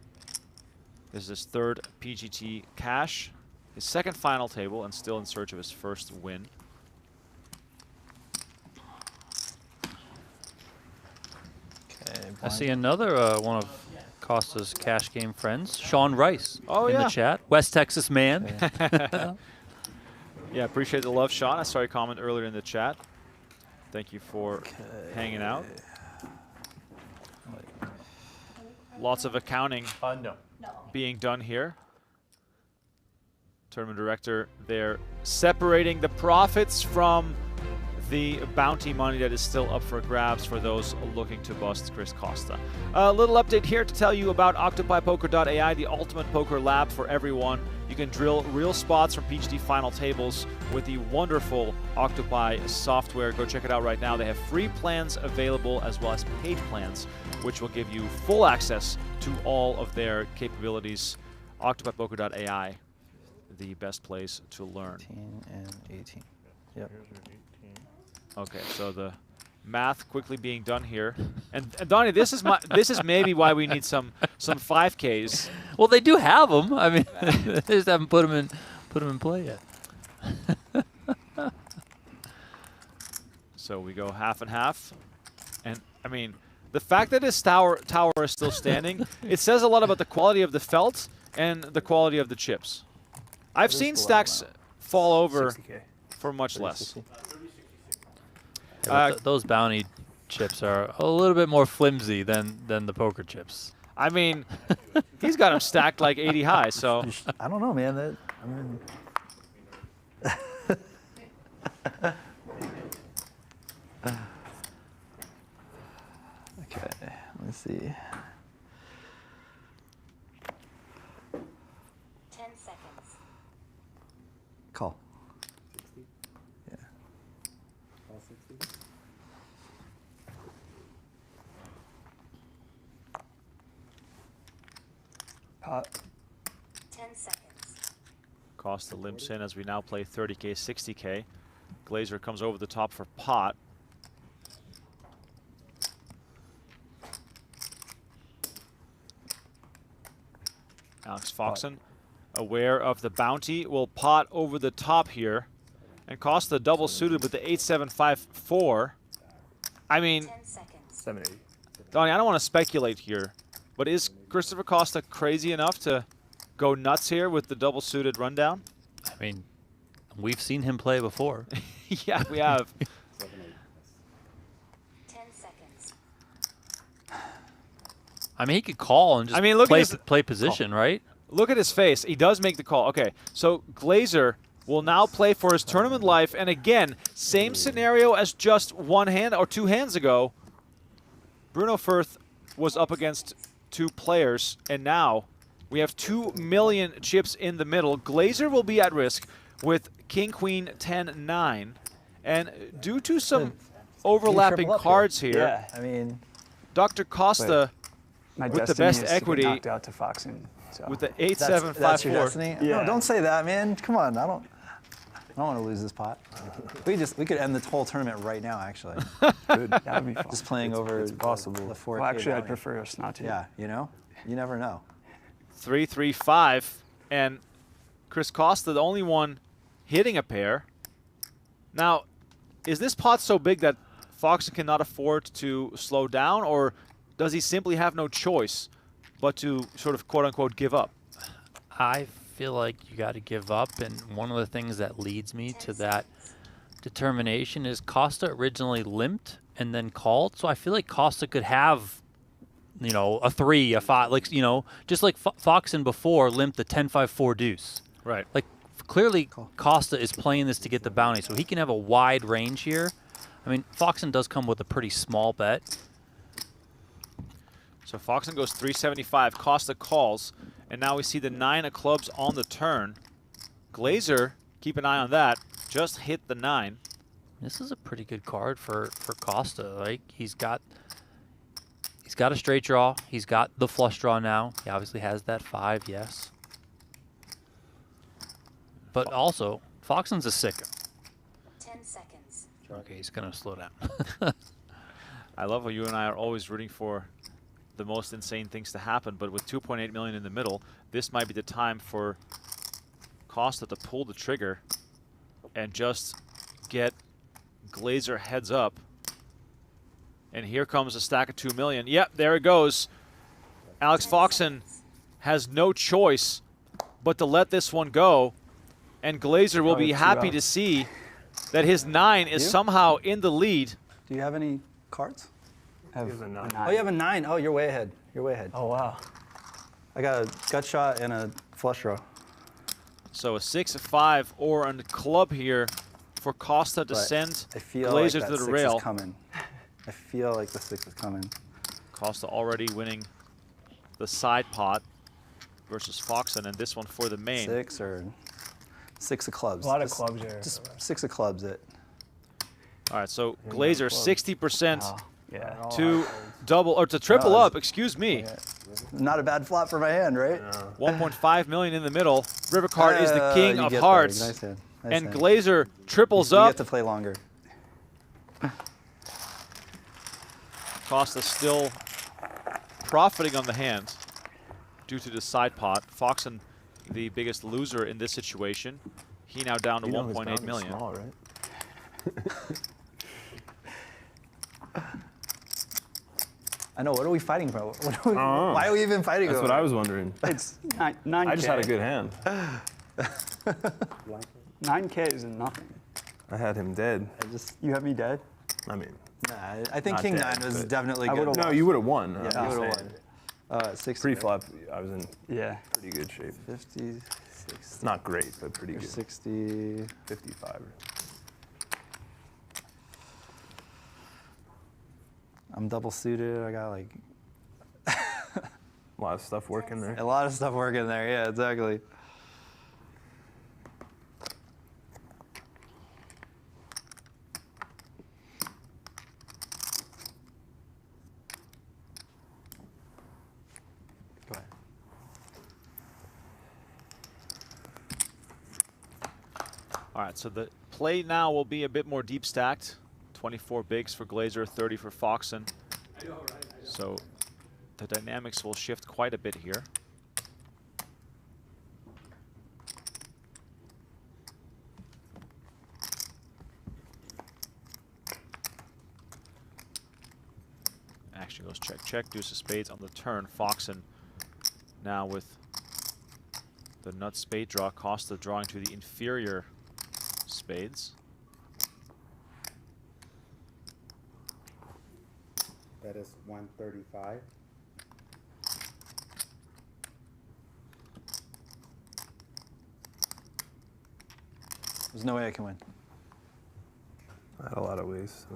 This is his 3rd PGT cash, his 2nd final table, and still in search of his 1st win. I see another one of Costa's cash game friends, Sean Rice, Oh, in yeah. the chat. West Texas man. Yeah, appreciate the love, Sean. I saw your comment earlier in the chat. Thank you for hanging out. Lots of accounting No. being done here. Tournament director there separating the profits from the bounty money that is still up for grabs for those looking to bust Chris Costa. A little update here to tell you about OccupyPoker.ai, the ultimate poker lab for everyone. You can drill real spots from PGT final tables with the wonderful Octopi software. Go check it out right now. They have free plans available as well as paid plans, which will give you full access to all of their capabilities. OccupyPoker.ai, the best place to learn. 18 and 18. Yep. Okay, so the math quickly being done here, and Donnie, this is maybe why we need some 5Ks. Well, they do have them. I mean, they just haven't put them in play yet. So we go half and half, and I mean, the fact that this tower is still standing, it says a lot about the quality of the felt and the quality of the chips. I've seen stacks fall over 60K. for much less. Yeah, but those bounty chips are a little bit more flimsy than the poker chips. I mean, he's got them stacked like 80 high, so. I don't know, man. I mean, okay, let's see. 10 seconds. Call. Yeah. Pot. 10 seconds. Costa limps in as we now play 30K, 60K. Glazer comes over the top for pot. Alex Foxen, aware of the bounty, will pot over the top here. And Costa double suited with the 8-7-5-4. I mean, 10 seconds. 780. Donnie, I don't want to speculate here, but is Christopher Costa crazy enough to go nuts here with the double suited rundown? I mean, we've seen him play before. Yeah, we have. 10 seconds. I mean, he could call and just look at his play position, right? Look at his face. He does make the call. Okay, so Glazer will now play for his tournament life. And again, same scenario as just one hand or two hands ago. Bruno Furth was up against two players, and now we have 2 million chips in the middle. Glazer will be at risk with King, Queen, 10, 9. And due to some overlapping triple up cards here, Yeah, I mean, Dr. Costa My with the destiny best is to equity, get knocked out to Foxen. So. with the that's your 8-7-5-4. destiny. Yeah. No, don't say that, man. Come on, I don't want to lose this pot. We could end the whole tournament right now, actually. Good. That would be fun. Just playing over it's possible. the 4K Well, actually, I'd bounty. prefer us not to. Yeah, you know, you never know. 3-3-5, and Chris Costa, the only one hitting a pair. Now, is this pot so big that Foxen cannot afford to slow down, or does he simply have no choice but to sort of quote-unquote give up? I feel like you got to give up, and one of the things that leads me to that determination is Costa originally limped and then called, so I feel like Costa could have, you know, a 3, a 5, like, you know, just like Foxen before limped the 10-5-4 deuce. Right. Like, clearly Costa is playing this to get the bounty, so he can have a wide range here. I mean, Foxen does come with a pretty small bet. So Foxen goes 375. Costa calls. And now we see the 9 of clubs on the turn. Glazer, keep an eye on that. Just hit the 9. This is a pretty good card for Costa. Like he's got a straight draw. He's got the flush draw now. He obviously has that 5, yes. But also, Foxen's a sicko. 10 seconds. Okay, he's gonna slow down. I love how you and I are always rooting for the most insane things to happen, but with 2.8 million in the middle, this might be the time for Costa to pull the trigger and just get Glazer heads up. And here comes a stack of 2 million. Yep, there it goes. Alex Foxen has no choice but to let this one go, and Glazer will be happy to see that his 9 is somehow in the lead. Do you have any cards? I have He has a 9. Oh, you have a 9. Oh, you're way ahead. You're way ahead. Oh, wow. I got a gut shot and a flush draw. So a 6, a 5, or a club here for Costa to But send I feel Glazer like to that the 6 rail. is coming. I feel like the 6 is coming. Costa already winning the side pot versus Foxen, and this one for the main. 6 or 6 of clubs. A lot of Just- clubs there. Just 6 of clubs. It. All right, so Glazer 60% Oh, yeah. to double or to triple No, up. Excuse me. Yeah. Not a bad flop for my hand, right? 1.5 million in the middle. River card is the king You of get there. hearts, Nice hand. Nice and hand. Glazer triples You up. get to play longer. Costa still profiting on the hand due to the side pot. Foxen, the biggest loser in this situation. He now down to You know his 1.8 bounty's million. Small, right? I know. What are we fighting for? What are we, know. why are we even fighting? That's over what I it? was wondering. It's 9K. I just had a good hand. 9K is nothing. I had him dead. You have me dead? I mean, Nah, I think Not King dead, 9 was but definitely I good. would've no, you would have won. Yeah, I'm you just would have saying. won. 60. Pre-flop, I was in Yeah. pretty good shape. 50, 60, Not great, but pretty or good. 60. 55. I'm double suited. I got like A lot of stuff working there. a lot of stuff working there. Yeah, exactly. Go ahead. All right, so the play now will be a bit more deep stacked. 24 bigs for Glazer, 30 for Foxen. So the dynamics will shift quite a bit here. Action goes check, check, deuce of spades on the turn. Foxen now with the nut spade draw. Costa drawing to the inferior spades. That is 135. There's no way I can win. I had a lot of ways.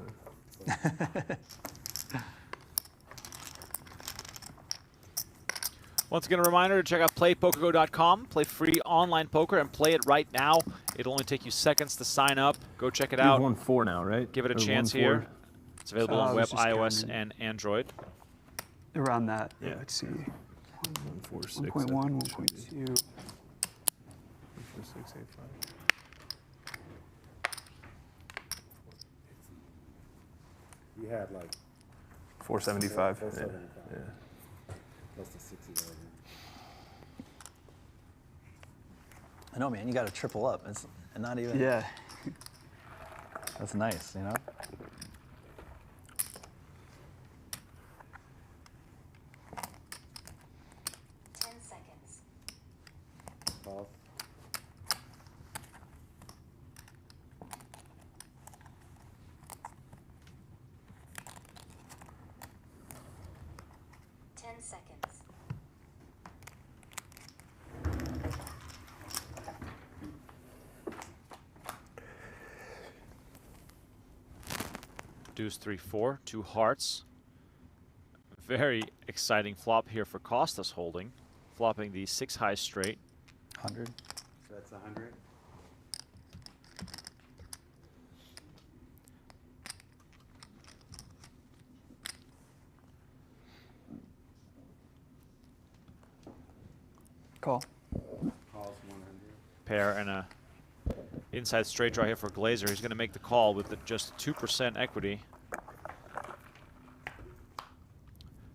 Once again, a reminder to check out playpokergo.com. Play free online poker and play it right now. It'll only take you seconds to sign up. Go check it out. You've won 4 now, right? Give it a Or chance 1-4? here. It's available So I on was web, just iOS, counting. and Android. Around that. Yeah. Let's see. 1, 4, 6. 1.1, 1.2. 4, 6, 8, 5. You had like 475. 475. Yeah. close to 60 right I know, man. You got to triple up. It's not even. Yeah. That's nice, you know. Seconds. now. 10 seconds. Deuce 3-4, 2 hearts. Very exciting flop here for Costa's holding, flopping the 6 high straight. 100. So that's 100. Call. Calls 100. Pair and a inside straight draw here for Glazer. He's going to make the call with just 2% equity.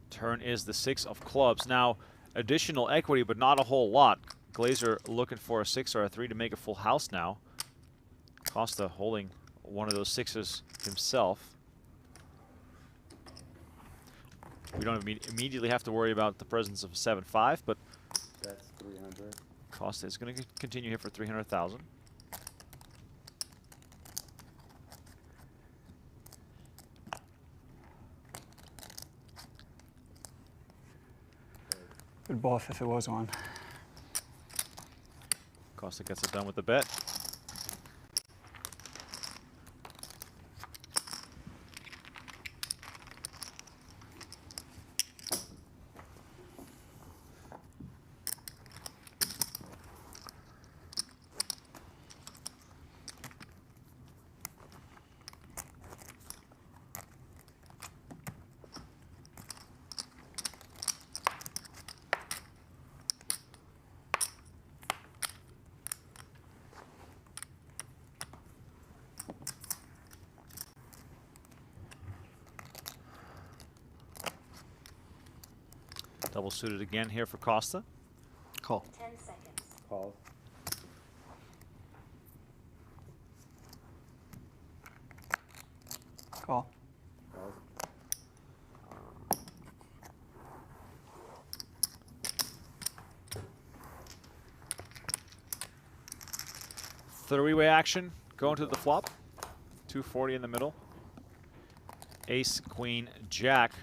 Turn is the 6 of clubs. Now, additional equity, but not a whole lot. Glazer looking for a 6 or a 3 to make a full house now. Costa holding one of those 6s himself. We don't immediately have to worry about the presence of a 7-5, but That's 300. Costa is going to continue here for 300,000. Good bluff if it was one. Costa gets it done with the bet. Double suited again here for Costa. Call. 10 seconds. Calls. Call. Calls. Three-way action going to the flop. 240 in the middle. Ace, Queen, Jack.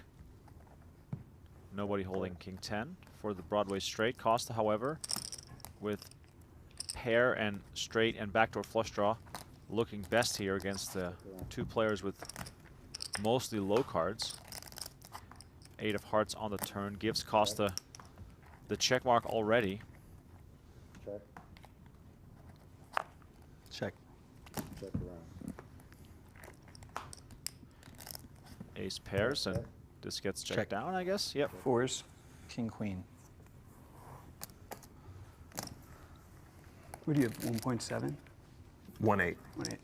Nobody holding King 10 for the Broadway straight. Costa, however, with pair and straight and backdoor flush draw, looking best here against the 2 players with mostly low cards. 8 of hearts on the turn gives Costa the check mark already. Check. Check. Check around. Ace pairs, and this gets checked Check. down, I guess. Yep. Fours. King, queen. What do you have? 1.7? 1.8. 1.8.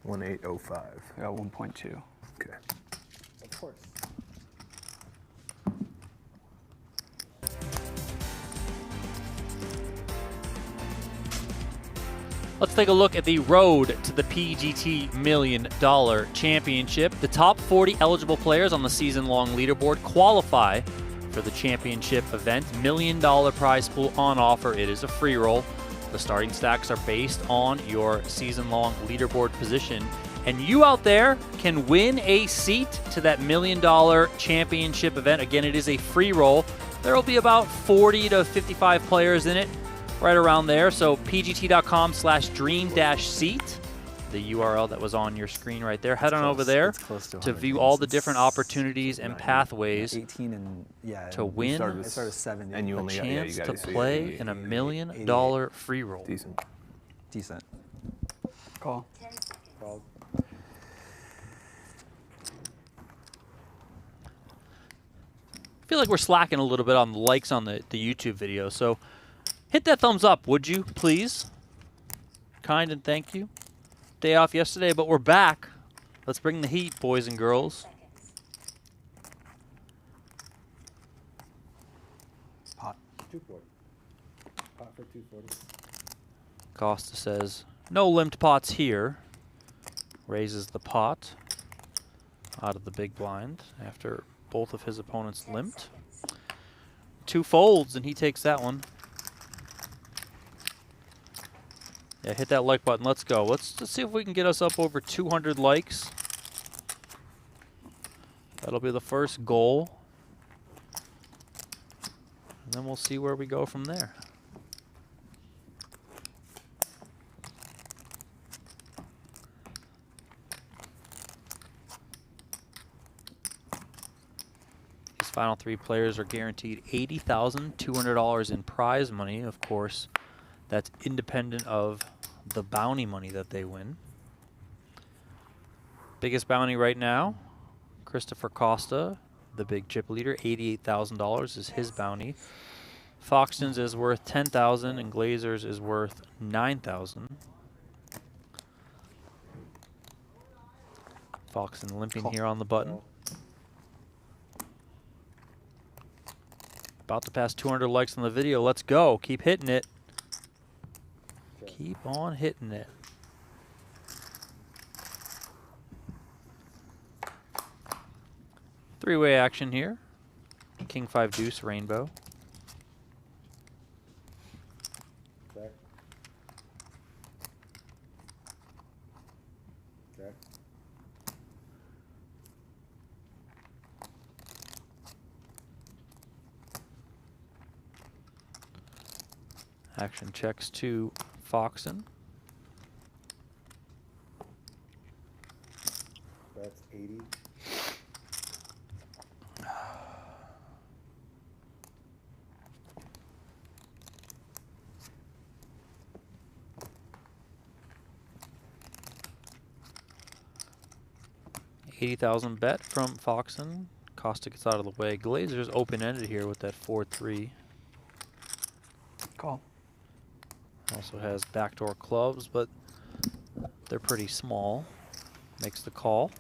1.805. I got 1.2. Okay. Of course. Let's take a look at the road to the PGT $1 Million Championship. The top 40 eligible players on the season-long leaderboard qualify for the championship event. $1 million prize pool on offer. It is a free roll. The starting stacks are based on your season-long leaderboard position. And you out there can win a seat to that $1 Million Championship event. Again, it is a free roll. There will be about 40 to 55 players in it, right around there. So pgt.com/dream-seat, the URL that was on your screen right there. Head on over there to view all the different opportunities and pathways 18 and yeah. to we win started, I started 7. And you a only got, chance you to got play in a $1 million free roll. Decent. Decent. Call. 10 seconds. Calls. I feel like we're slacking a little bit on the likes on the YouTube video, so hit that thumbs up, would you, please? Kind and thank you. Day off yesterday, but we're back. Let's bring the heat, boys and girls. Seconds. Pot. 240. Pot for 240. Costa says, no limped pots here. Raises the pot out of the big blind after both of his opponents 10 limped. seconds. 2 folds, and he takes that one. Yeah, hit that like button. Let's go. Let's see if we can get us up over 200 likes. That'll be the first goal. And then we'll see where we go from there. Final 3 players are guaranteed $80,200 in prize money. Of course, that's independent of the bounty money that they win. Biggest bounty right now, Christopher Costa, the big chip leader, $88,000 is his bounty. Foxen's is worth $10,000 and Glazer's is worth $9,000. Foxen limping here on the button. About to pass 200 likes on the video. Let's go. Keep hitting it. Keep on hitting it. Three-way action here. King 5 deuce rainbow. Check. Check. Action checks to Foxen. That's 80. $80,000 bet from Foxen. Costa gets out of the way. Glazer's open-ended here with that 4-3. Call. Also has backdoor clubs, but they're pretty small. Makes the call.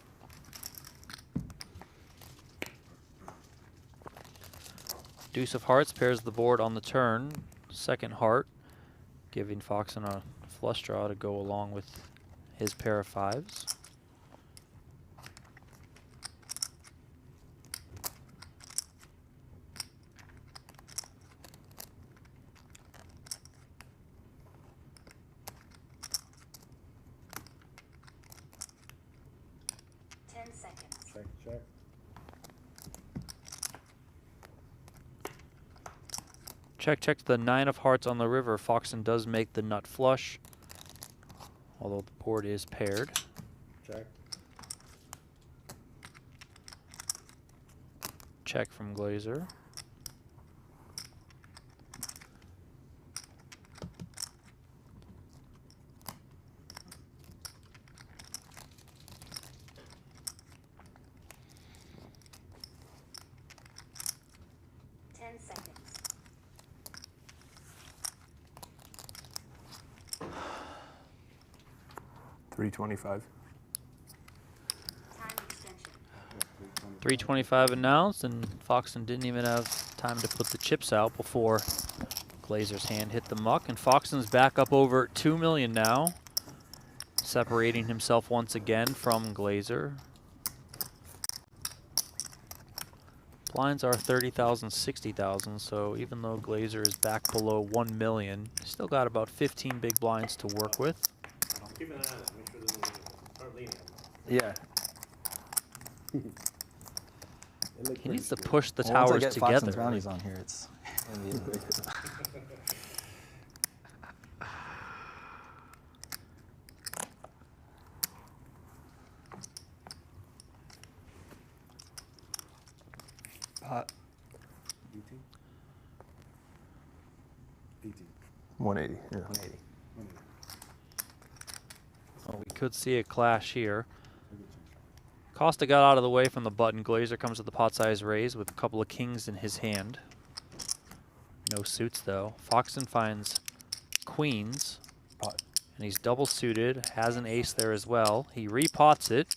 Deuce of hearts pairs the board on the turn. Second heart, giving Foxen a flush draw to go along with his pair of fives. Check, check. Check, check the 9 of hearts on the river. Foxen does make the nut flush, although the board is paired. Check. Check from Glazer. $325. Time extension. 325 announced, and Foxen didn't even have time to put the chips out before Glazer's hand hit the muck. And Foxen's back up over $2 million now, separating himself once again from Glazer. Blinds are 30,000, 60,000, so even though Glazer is back below 1 million, still got about 15 big blinds to work with. Keep an eye on it. Make sure there's no leaning. Yeah. He needs to push the Well, once I towers get together. Foxen's bounties on here, it's gonna be Pot. 18. 18. 180. Yeah. 180. Well, we could see a clash here. Costa got out of the way from the button. Glazer comes to the pot size raise with a couple of kings in his hand. No suits though. Foxen finds queens, Pot. and he's double suited. Has an ace there as well. He repots it.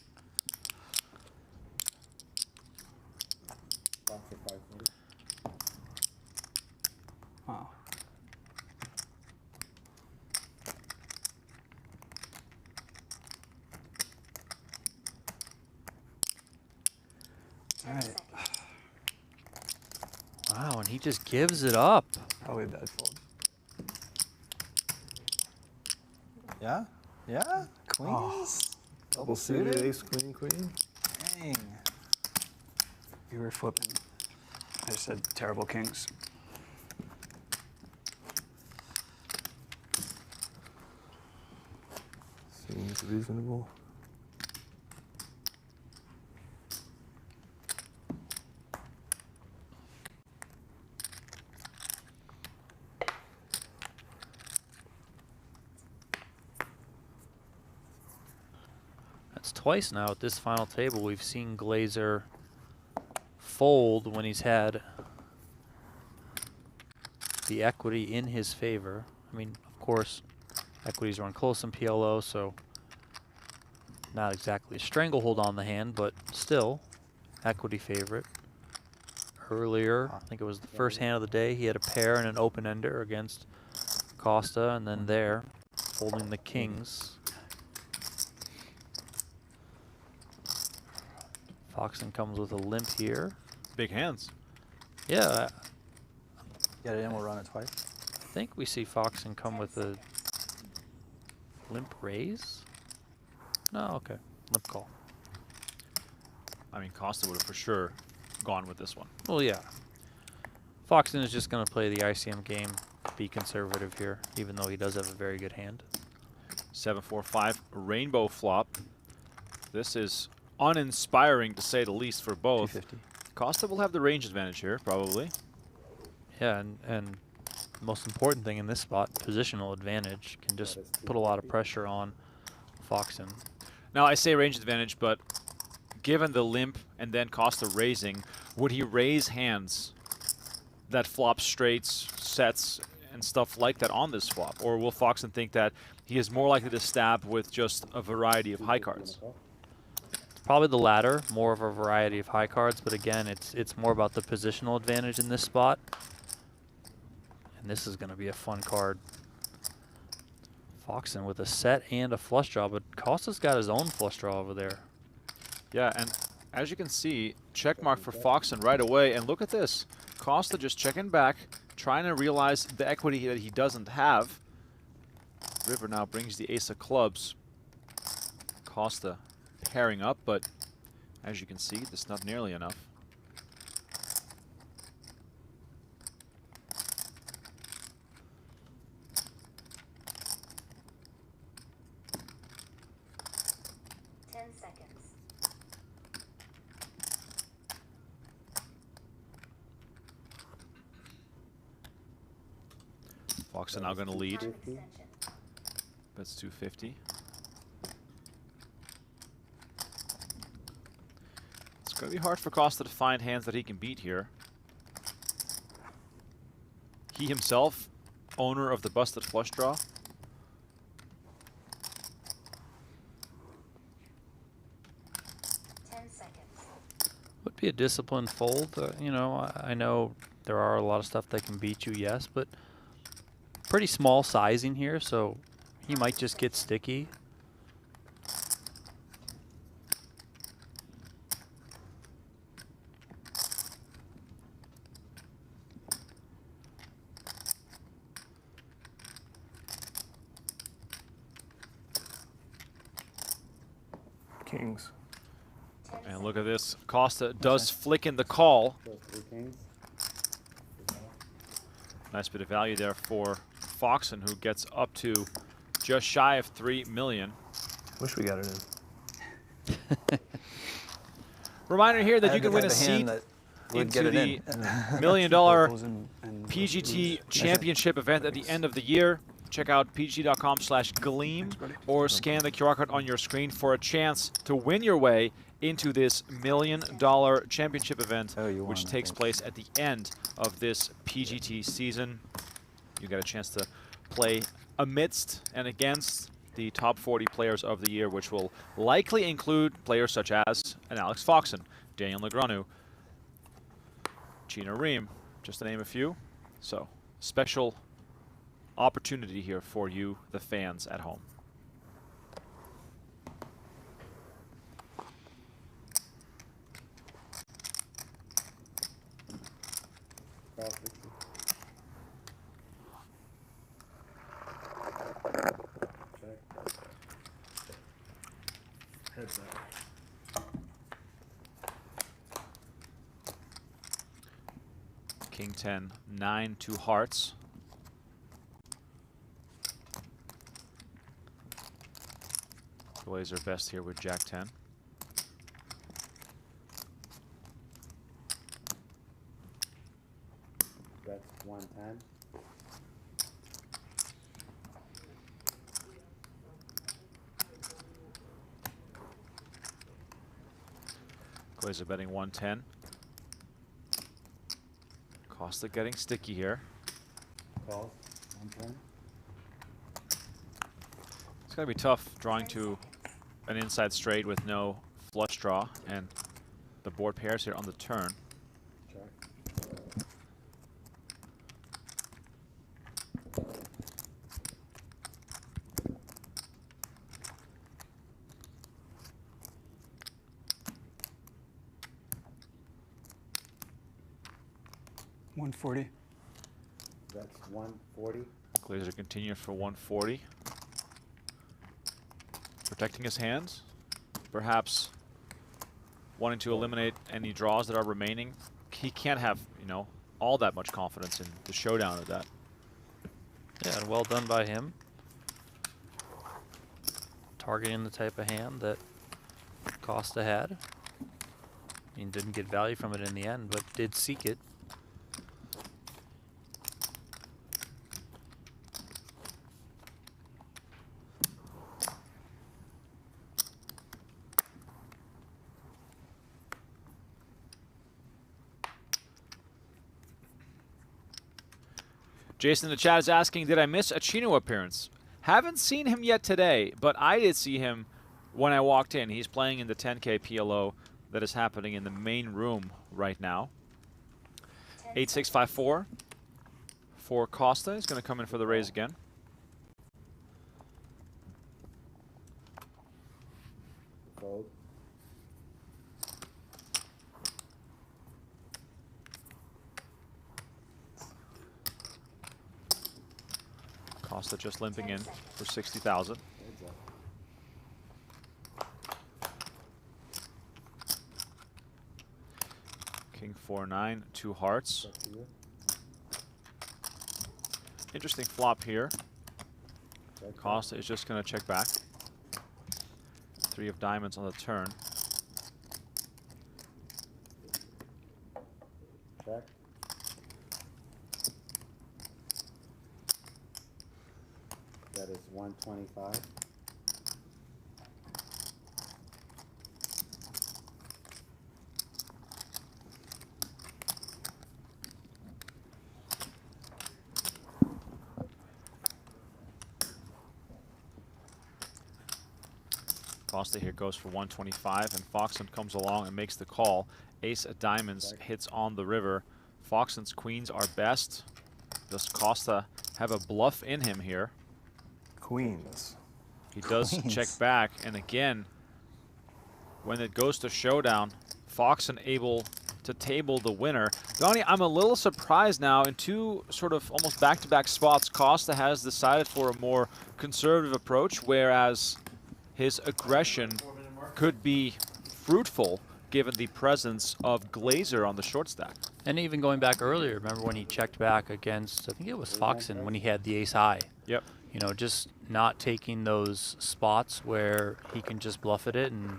Pot for 540. Wow. All right. Wow, and he just gives it up. Probably a bad fold. Yeah? Yeah? Queens? Double suited, ace, queen, queen. Dang. You were flipping. I said terrible kings. Seems reasonable. That's twice now at this final table we've seen Glazer fold when he's had the equity in his favor. I mean, of course, equities run close in PLO, so not exactly a stranglehold on the hand, but still equity favorite. Earlier, I think it was the first hand of the day, he had a pair and an open-ender against Costa, and then there, holding the kings. Foxen comes with a limp here. Big hands. Yeah, Get it in, we'll run it twice. I think we see Foxen come with a limp raise. No, okay, limp call. I mean, Costa would have for sure gone with this one. Well, yeah. Foxen is just going to play the ICM game, be conservative here, even though he does have a very good hand. 7-4-5 rainbow flop. This is uninspiring to say the least for both. 250. Costa will have the range advantage here, probably. Yeah, and the most important thing in this spot, positional advantage, can just put a lot of pressure on Foxen. Now, I say range advantage, but given the limp and then Costa raising, would he raise hands that flop straights, sets, and stuff like that on this flop? Or will Foxen think that he is more likely to stab with just a variety of high cards? Probably the latter, more of a variety of high cards, but again, it's more about the positional advantage in this spot. And this is going to be a fun card. Foxen with a set and a flush draw, but Costa's got his own flush draw over there. Yeah, and as you can see, check mark for Foxen right away. And look at this. Costa just checking back, trying to realize the equity that he doesn't have. River now brings the ace of clubs. Costa pairing up, but as you can see, that's not nearly enough. Foxen now going to lead. That's 250. It's going to be hard for Costa to find hands that he can beat here. He himself, owner of the busted flush draw. Would be a disciplined fold. You know, I know there are a lot of stuff that can beat you, yes, but pretty small sizing here, so he might just get sticky. Kings. And look at this. Costa does flick in the call. Nice bit of value there for Foxen, who gets up to just shy of 3 million. Wish we got it in. Reminder here that I you had can to win a have hand seat that would into get the it in. $1 million And PGT Championship event at the end of the year. Check out pgt.com/gleam or scan the QR code on your screen for a chance to win your way into this $1 million championship event, which takes place at the end of this PGT season. You got a chance to play amidst and against the top 40 players of the year, which will likely include players such as an Alex Foxen, Daniel Negreanu, Gina Ream, just to name a few. So, special opportunity here for you, the fans at home. Heads up. King 10, 9, 2 hearts. Glazer best here with Jack 10. That's 110. Glazer betting 110. Costa getting sticky here. Calls. 110. It's going to be tough drawing to an inside straight with no flush draw, and the board pairs here on the turn. Check. $140. That's 140. Glazer continues for 140. Protecting his hands, perhaps wanting to eliminate any draws that are remaining. He can't have, you know, all that much confidence in the showdown of that. Yeah, and well done by him. Targeting the type of hand that Costa had. He didn't get value from it in the end, but did seek it. Jason in the chat is asking, did I miss a Chino appearance? Haven't seen him yet today, but I did see him when I walked in. He's playing in the 10K PLO that is happening in the main room right now. 8654 for Costa. He's going to come in for the raise again. Fold. Costa just limping in for 60,000. Heads up. King 4-9, 2 hearts. Up to you. Interesting flop here. Check. Costa is just going to check back. 3 of diamonds on the turn. Check. That is 125. Costa here goes for 125, and Foxen comes along and makes the call. Ace of diamonds hits on the river. Foxen's queens are best. Does Costa have a bluff in him here? Queens. He does check back, and again, when it goes to showdown, Foxen able to table the winner. Donnie, I'm a little surprised now. In 2 sort of almost back-to-back spots, Costa has decided for a more conservative approach, whereas his aggression could be fruitful given the presence of Glazer on the short stack. And even going back earlier, remember when he checked back against, I think it was Foxen, when he had the ace high. Yep. You know, just not taking those spots where he can just bluff at it and,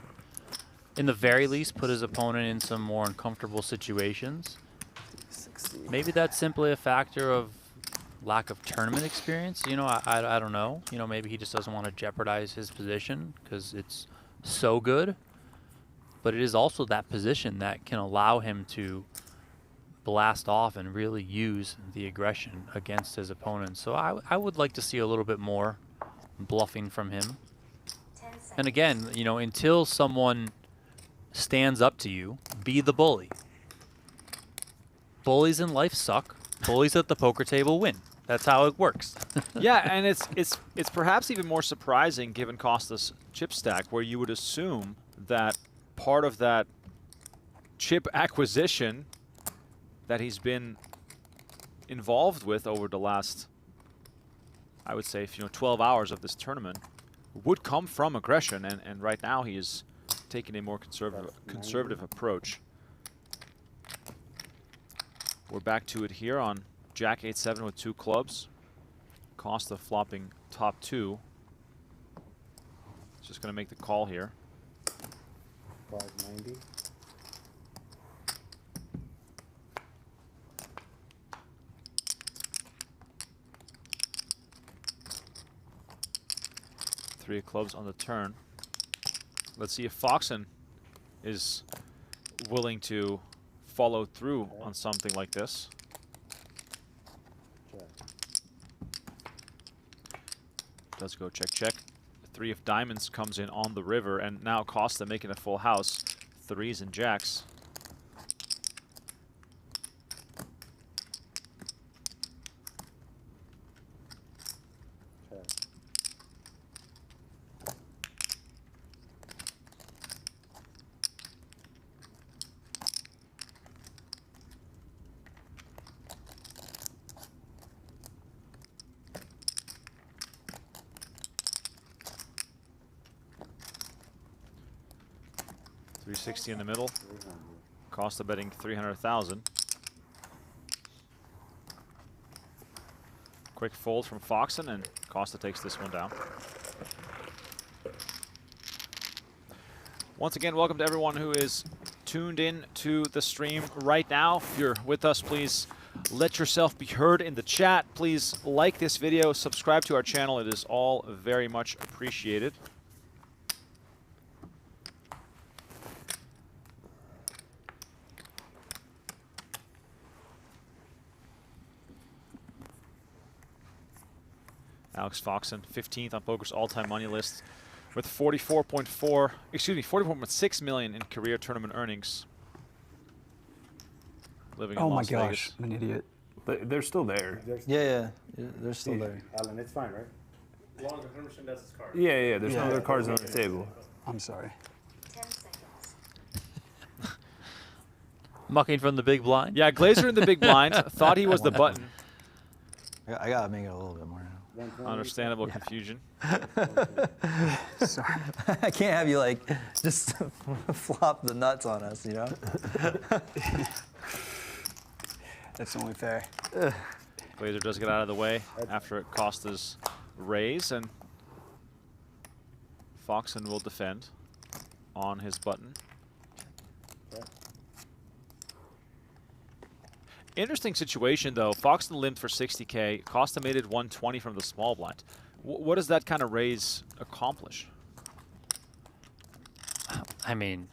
in the very least, put his opponent in some more uncomfortable situations. 60. Maybe that's simply a factor of lack of tournament experience. You know, I don't know. You know, maybe he just doesn't want to jeopardize his position because it's so good. But it is also that position that can allow him to blast off and really use the aggression against his opponent. So I would like to see a little bit more bluffing from him. 10 seconds. And again, you know, until someone stands up to you, be the bully. Bullies in life suck. Bullies at the poker table win. That's how it works. Yeah, and it's perhaps even more surprising given Costa's chip stack, where you would assume that part of that chip acquisition that he's been involved with over the last, I would say, 12 hours of this tournament would come from aggression, and right now he is taking a more conservative approach. We're back to it here on Jack 8-7 with 2 clubs. Costa flopping top 2. He's just going to make the call here. 590. Three of clubs on the turn. Let's see if Foxen is willing to follow through on something like this. Check. Does go check, check. Three of diamonds comes in on the river, and now Costa making a full house. Threes and jacks. Check. $360 in the middle. 300. Costa betting 300,000. Quick fold from Foxen, and Costa takes this one down. Once again, welcome to everyone who is tuned in to the stream right now. If you're with us, please let yourself be heard in the chat. Please like this video, subscribe to our channel. It is all very much appreciated. Alex Foxen, 15th on Poker's all-time money list with 44.6 million in career tournament earnings. Living in Oh my Las gosh, Vegas. I'm an idiot. But they're still there. Yeah, they're still there. Alan, it's fine, right? As long as the 100% does his card. Yeah, there's no Yeah. other cards on the table. I'm sorry. 10 seconds. Mucking from the big blind. Yeah, Glazer in the big blind thought he was the button. I gotta make it a little bit more now. 120. Understandable confusion. Sorry. I can't have you like just flop the nuts on us, you know? That's only fair. Glazer does get out of the way after Costa's raise, and Foxen will defend on his button. Check. Interesting situation though. Foxen limped for 60K. Costa made it 120 from the small blind. What does that kind of raise accomplish? I mean,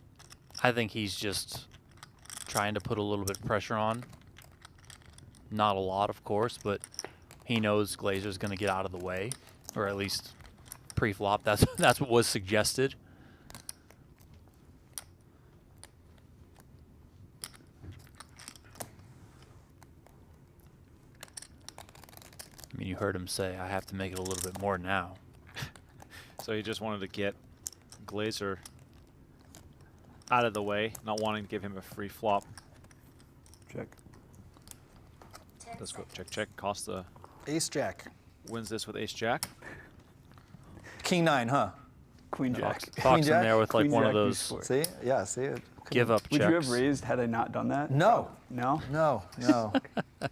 I think he's just trying to put a little bit of pressure on. Not a lot, of course, but he knows Glazer's going to get out of the way, or at least pre-flop. That's what was suggested. I mean, you heard him say, I have to make it a little bit more now. So he just wanted to get Glazer out of the way, not wanting to give him a free flop. Check. 10 Let's go seconds. check, check. Costa Ace Jack. wins this with Ace Jack. King 9, huh? Queen Jack. Fox in Jack? there with like Queen one Jack of those before. See? Yeah, see it. give up Would checks. you have raised had I not done that? No. No? No.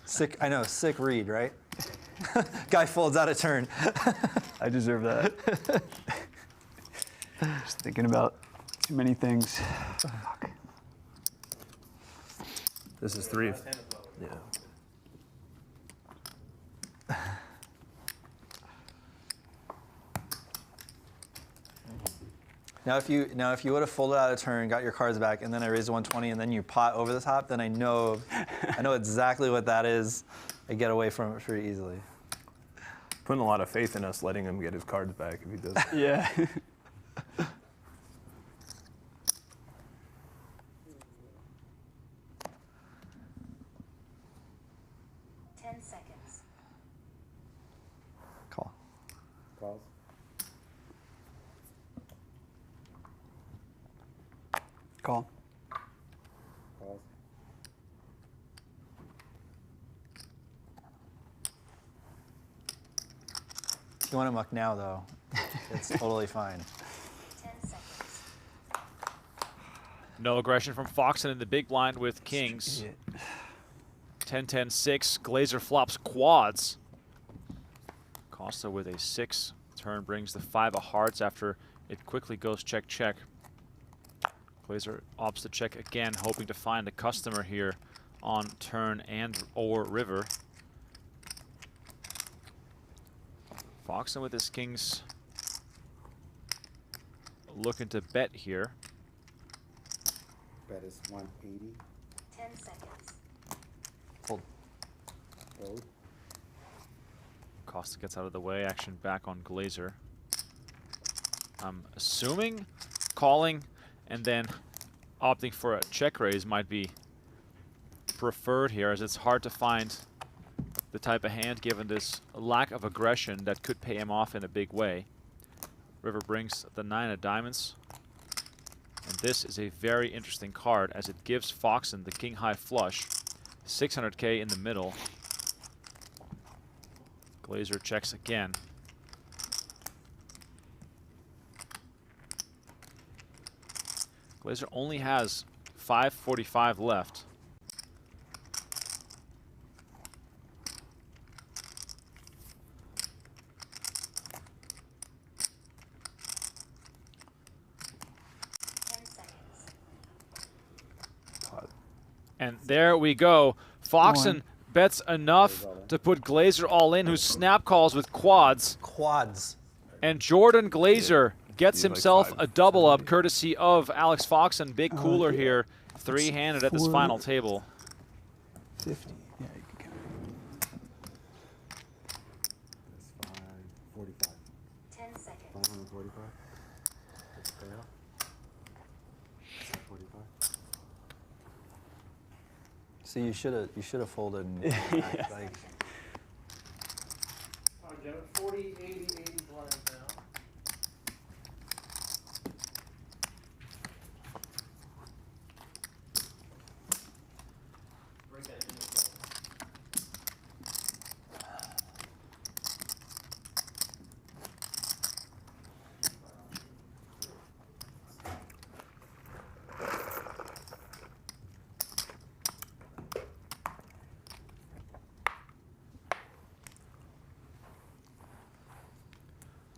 Sick, I know, sick read, right? Guy folds out of turn. I deserve that. Just thinking about too many things. Fuck. This is 3 of. Yeah. Now if you would have folded out of turn, got your cards back, and then I raised a 120, and then you pot over the top, then I know exactly what that is. I get away from it pretty easily. Putting a lot of faith in us letting him get his cards back if he does. Yeah. 10 seconds. Call. Calls. Call. Calls. If you want to muck now, though, it's totally fine. 10 seconds. No aggression from Foxen in the big blind with kings. Idiot. 10-10-6. Glazer flops quads. Costa with a 6. Turn brings the 5 of hearts after it quickly goes check, check. Glazer opts to check again, hoping to find a customer here on turn and or river. Foxen with his kings looking to bet here. Bet is 180. 10 seconds. Fold. Fold. Costa gets out of the way. Action back on Glazer. I'm assuming calling and then opting for a check raise might be preferred here, as it's hard to find the type of hand given this lack of aggression that could pay him off in a big way. River brings the 9 of diamonds. And this is a very interesting card as it gives Foxen the king high flush. 600K in the middle. Glazer checks again. Glazer only has 545 left. And there we go. Foxen bets enough to put Glazer all in, who snap calls with quads. Quads. And Jordan Glazer gets himself a double up courtesy of Alex Foxen. Big cooler here, three-handed at this final table. 50. Yeah, you can count. That's 545. 10 seconds. 545. That's the payout. 545. See, you should have folded. And like, All right, gentlemen, 40, 80, 80 blinds now. Break that in the zone.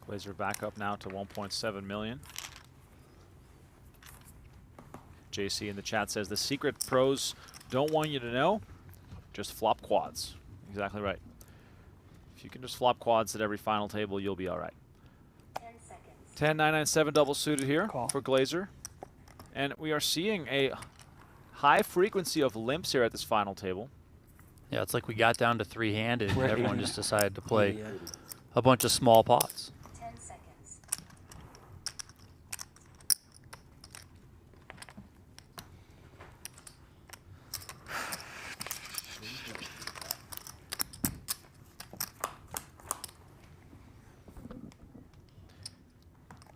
Glazer back up now to 1.7 million. JC in the chat says the secret pros don't want you to know, just flop quads. Exactly right. If you can just flop quads at every final table, you'll be all right. 10 seconds. 10-9-9-7 double suited here Call. for Glazer. And we are seeing a high frequency of limps here at this final table. Yeah, it's like we got down to three-handed and We're everyone 80. just decided to play yeah. a bunch of small pots. 10 seconds.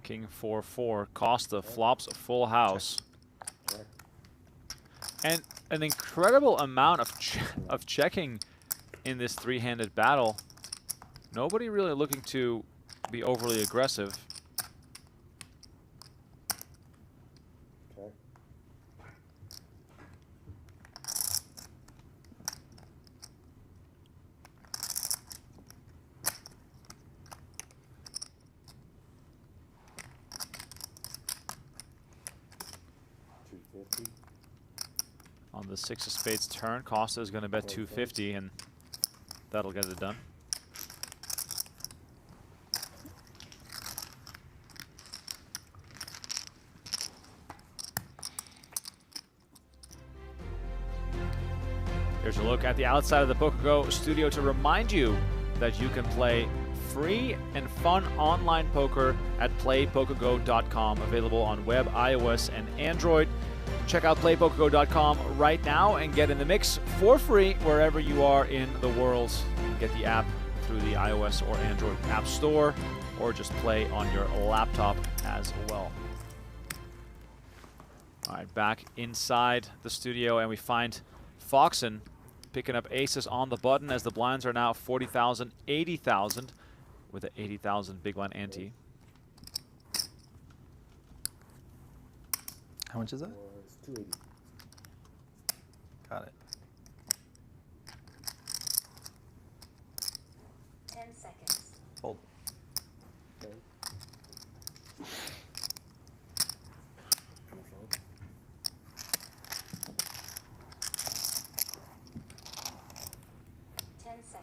King 4-4. Costa flops a full house. Check. And an incredible amount of checking in this three-handed battle. Nobody really looking to be overly aggressive. Check. $250. On the 6 of spades turn, Costa is going to bet 250, and that'll get it done. Here's a look at the outside of the PokerGO studio to remind you that you can play free and fun online poker at playpokergo.com, available on web, iOS, and Android. Check out playpokergo.com right now and get in the mix for free wherever you are in the world. Get the app through the iOS or Android App Store, or just play on your laptop as well. All right, back inside the studio, and we find Foxen picking up aces on the button as the blinds are now 40,000, 80,000 with an 80,000 big blind ante. How much is that? Was 280. Got it. 10 seconds. Fold. Okay. And a fold. Seconds.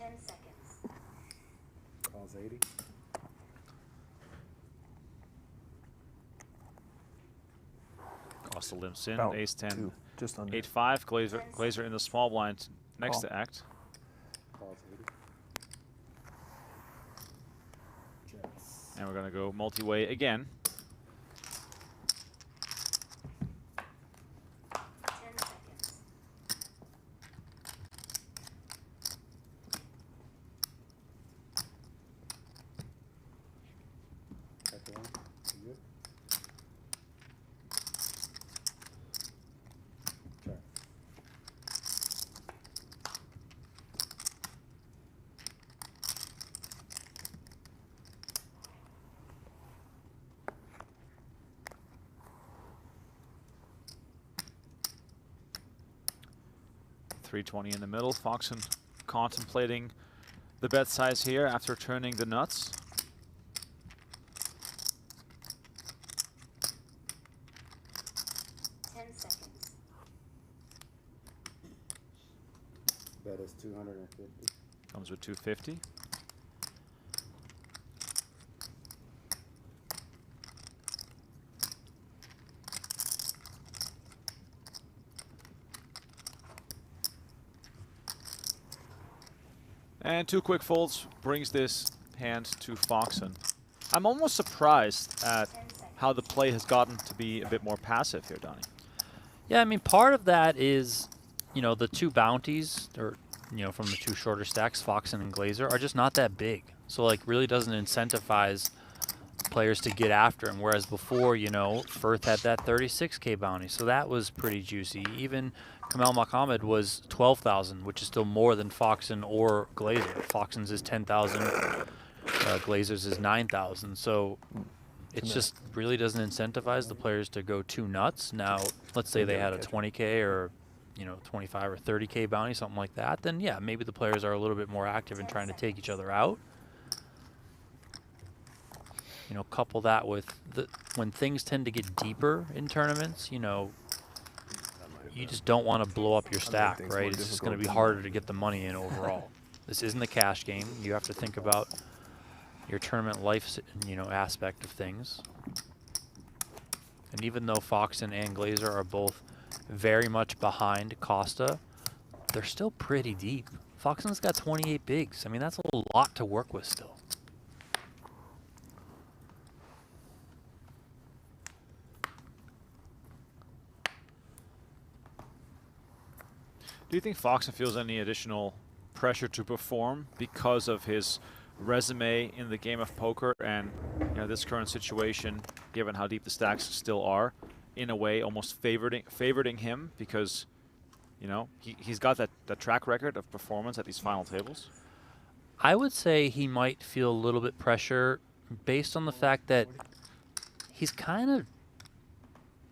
10 seconds. Calls 80. Costa limps in. About Ace 10. 2, just under. 8-5. Glazer in the small blind next Call. to act. Calls 80. Checks. And we're going to go multi-way again. 10 seconds. Check one. You good? Check. $320 in the middle. Foxen contemplating the bet size here after turning the nuts. Bet is 250. Comes with 250. And 2 quick folds brings this hand to Foxen. I'm almost surprised at how the play has gotten to be a bit more passive here, Donnie. Yeah, I mean, part of that is, you know, the 2 bounties, or, you know, from the 2 shorter stacks, Foxen and Glazer, are just not that big. So, like, really doesn't incentivize players to get after him. Whereas before, you know, Furth had that 36K bounty, so that was pretty juicy. Even Kamal Mokhammad was 12,000, which is still more than Foxen or Glazer. Foxen's is 10,000, Glazer's is 9,000. So it's just really doesn't incentivize the players to go too nuts. Now, let's say they had a 20K or, you know, 25 or 30K bounty, something like that, then yeah, maybe the players are a little bit more active in trying to take each other out. You know, couple that with when things tend to get deeper in tournaments, you know, you just don't want to blow up your stack, right? It's just going to be harder to get the money in overall. This isn't a cash game. You have to think about your tournament life, you know, aspect of things. And even though Foxen and Glazer are both very much behind Costa, they're still pretty deep. Foxen's got 28 bigs. I mean, that's a lot to work with still. Do you think Foxen feels any additional pressure to perform because of his resume in the game of poker and, you know, this current situation, given how deep the stacks still are, in a way almost favoriting him because, you know, he's got that track record of performance at these final tables? I would say he might feel a little bit pressure based on the fact that he's kind of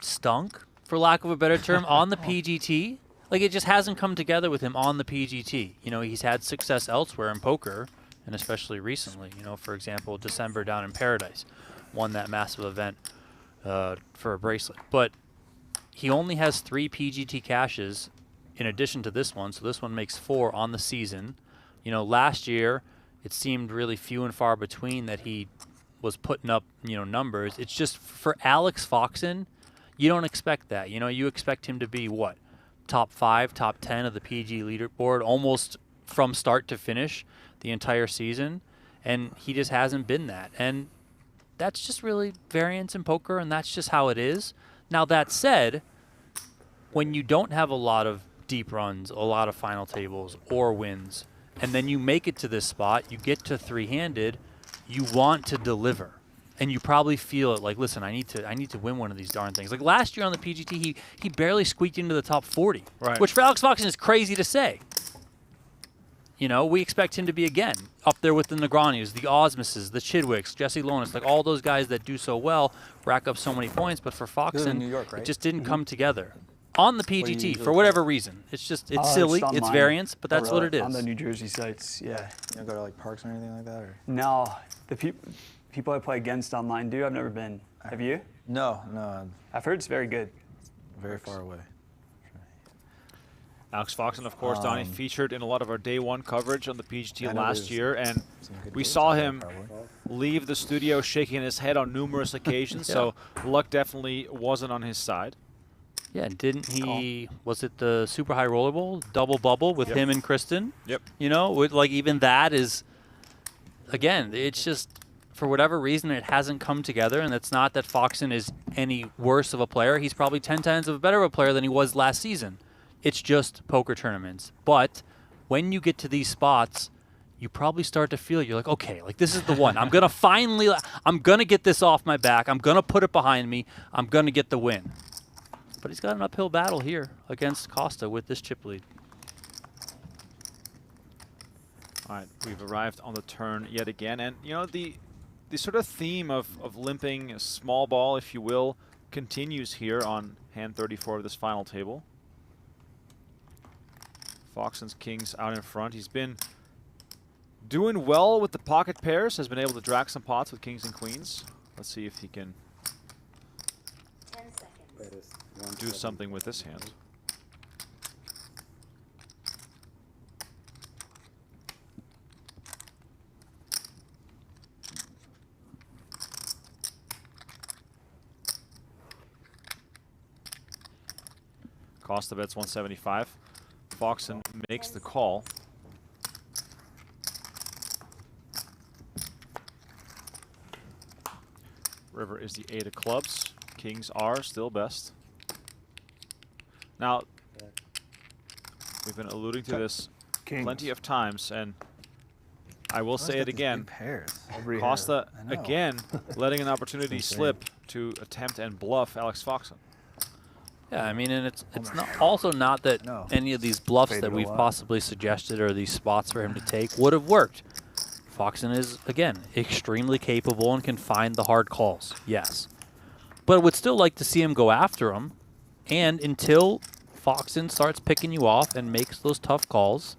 stunk, for lack of a better term, on the PGT. Like, it just hasn't come together with him on the PGT. You know, he's had success elsewhere in poker, and especially recently. You know, for example, December down in Paradise, won that massive event for a bracelet. But he only has 3 PGT cashes in addition to this one, so this one makes 4 on the season. You know, last year, it seemed really few and far between that he was putting up, you know, numbers. It's just, for Alex Foxen, you don't expect that. You know, you expect him to be, what, top 5, top 10 of the PG leaderboard almost from start to finish the entire season, and he just hasn't been that. And that's just really variance in poker, and that's just how it is. Now, that said, when you don't have a lot of deep runs, a lot of final tables or wins, and then you make it to this spot, you get to 3-handed, you want to deliver. And you probably feel it like, listen, I need to win one of these darn things. Like last year on the PGT, he barely squeaked into the top 40, right, which for Alex Foxen is crazy to say. You know, we expect him to be, again, up there with the Negranis, the Osmuses, the Chidwicks, Jesse Lonis, like all those guys that do so well, rack up so many points. But for Foxen, New York, right? it just didn't come together on the PGT for whatever reason. It's just, it's silly, it's online. variance, but that's what it is. On the New Jersey sites, yeah. You don't go to like parks or anything like that, or? No, the people I play against online do. I've never been. Have you? No, no, I'm I've heard it's very good. very far away. Alex Foxen, of course, Donnie, featured in a lot of our day one coverage on the PGT I know last there's year, and some good we games saw out there, him probably. leave the studio shaking his head on numerous occasions, so luck definitely wasn't on his side. Yeah, didn't he? Was it the super high roller bowl double bubble with him and Kristen? Yep. You know, with like even that is, again, it's just for whatever reason it hasn't come together, and it's not that Foxen is any worse of a player. He's probably 10 times of a better of a player than he was last season. It's just poker tournaments. But when you get to these spots, you probably start to feel you're like, okay, like this is the one. I'm gonna get this off my back. I'm gonna put it behind me. I'm gonna get the win. But he's got an uphill battle here against Costa with this chip lead. All right, we've arrived on the turn yet again, and you know the sort of theme of limping a small ball, if you will, continues here on hand 34 of this final table. Foxen's kings out in front. He's been doing well with the pocket pairs, has been able to drag some pots with kings and queens. Let's see if he can 10 seconds. Bet is do 170. something with this hand. Costa bets 175. Foxen makes the call. River is the 8 of clubs. Kings are still best. Now, we've been alluding to this plenty of times, and I will say it again. Pairs. Costa, I know. again, letting an opportunity slip to attempt and bluff Alex Foxen. Yeah, I mean, and it's not also not that No. any of these bluffs Faded that a we've lot. possibly suggested or these spots for him to take would have worked. Foxen is, again, extremely capable and can find the hard calls, yes. But I would still like to see him go after him, and until Foxen starts picking you off and makes those tough calls,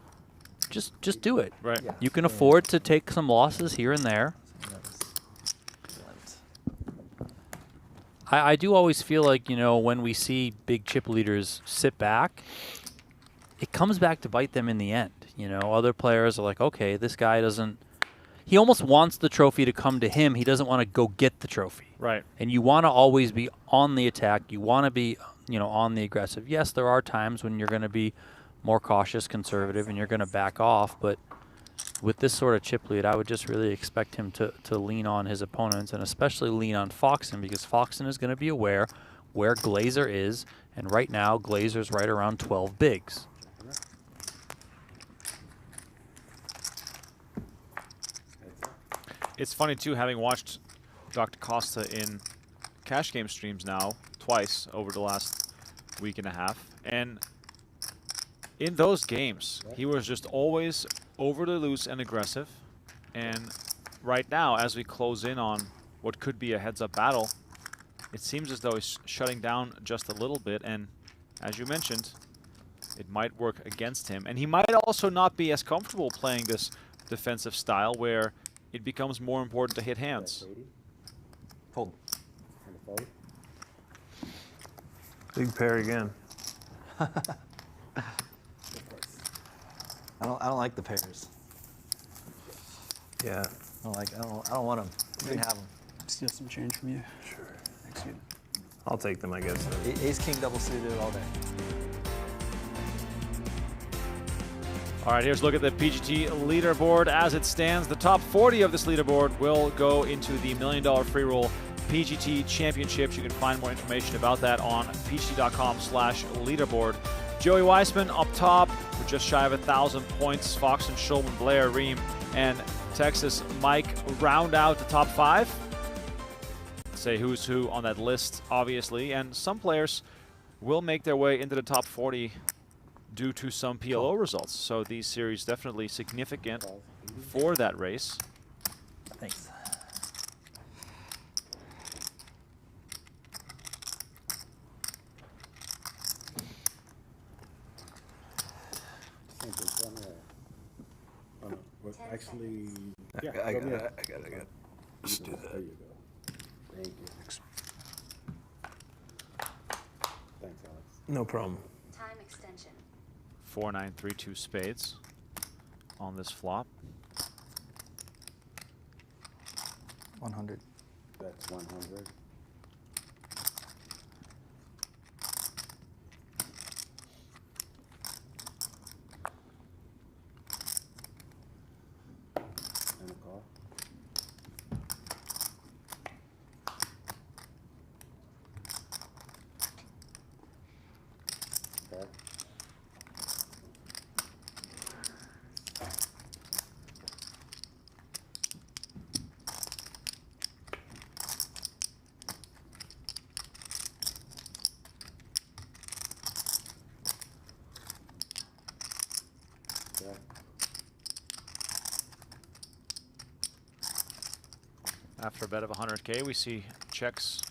just do it. Right. Yeah. You can afford to take some losses here and there. I do always feel like, you know, when we see big chip leaders sit back, it comes back to bite them in the end. You know, other players are like, okay, this guy doesn't, he almost wants the trophy to come to him. He doesn't want to go get the trophy. Right. And you want to always be on the attack. You want to be, you know, on the aggressive. Yes, there are times when you're going to be more cautious, conservative, and you're going to back off, but with this sort of chip lead, I would just really expect him to lean on his opponents and especially lean on Foxen, because Foxen is going to be aware where Glazer is, and right now Glazer's right around 12 bigs. It's funny, too, having watched Dr. Costa in cash game streams now twice over the last week and a half, and in those games, he was just always overly loose and aggressive. And right now, as we close in on what could be a heads-up battle, it seems as though he's shutting down just a little bit. And as you mentioned, it might work against him. And he might also not be as comfortable playing this defensive style where it becomes more important to hit hands. 80. Fold. And a fold. Big pair again. I don't like the pairs. Yeah. I don't want them. You can have them. Steal some change from you. Sure. Thanks, dude. I'll take them, I guess. Ace king double suited all day. All right, here's a look at the PGT leaderboard as it stands. The top 40 of this leaderboard will go into the $1 million free roll PGT Championships. You can find more information about that on pgt.com/leaderboard. Joey Weissman up top with just shy of 1,000 points. Foxen, Shulman, Blair, Reem, and Texas Mike round out the top 5. Say who's who on that list, obviously. And some players will make their way into the top 40 due to some PLO results. So these series definitely significant for that race. Thanks. Same thing. Tell me that. Oh no. Well, 10 actually, I yeah. got tell me it. that. I got it. Let's do There that. you go. Thank you. Thanks, Alex. No problem. Time extension. 4, 9, 3, 2 spades on this flop. 100. That's 100. And a call. Okay. Okay. After a bet of 100K, we see checks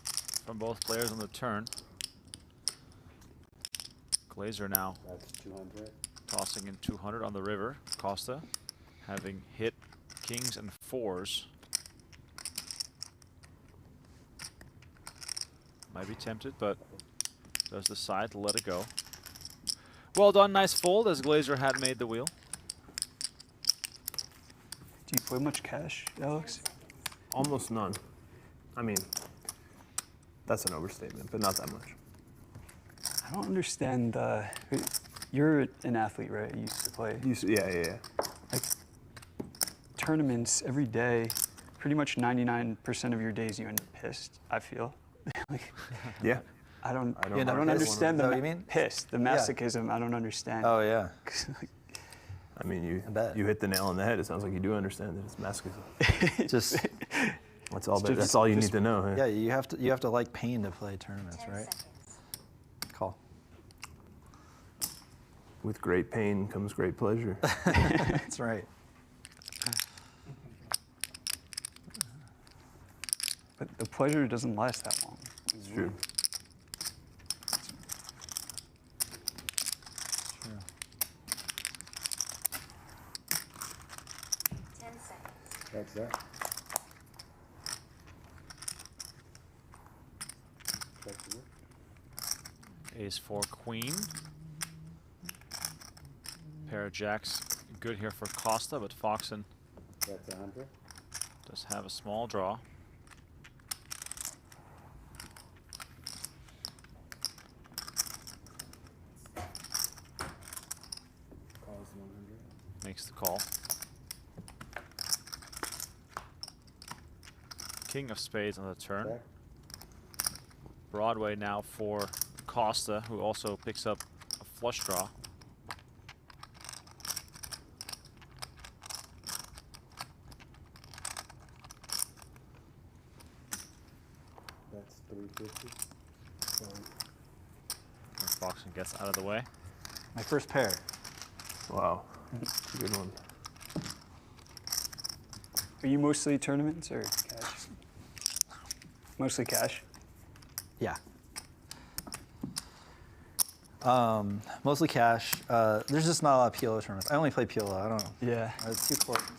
from both players on the turn. Glazer now That's 200. tossing in 200 on the river. Costa having hit kings and fours. Might be tempted, but does decide to let it go. Well done, nice fold as Glazer had made the wheel. Do you play much cash, Alex? Almost none. I mean, that's an overstatement, but not that much. I don't understand. You're an athlete, right? You used to play Yeah. like tournaments every day. Pretty much 99% of your days you end up pissed. I feel. Like, Yeah. I don't Yeah, no, understand is that the what you mean? pissed, the masochism. I don't understand. Oh yeah. I mean, I bet. you hit the nail on the head. It sounds like you do understand that it's masochism. Just That's all. Just- That's all you just- need to know. Huh? yeah, you have to like pain to play tournaments, 10 right? seconds. Call. With great pain comes great pleasure. That's right. But the pleasure doesn't last that long. It's true. True. 10 seconds. That's that. Check here. Ace 4 queen. Pair of jacks good here for Costa, but Foxen That's 100. does have a small draw. Calls 100. Makes the call. King of spades on the turn. Check. Broadway now for Costa, who also picks up a flush draw. That's 350. And Foxen gets out of the way. My first pair. Wow. That's a good one. Are you mostly tournaments or cash? Mostly cash. Yeah. Mostly cash. There's just not a lot of PLO tournaments. I only play PLO. I don't know. Yeah.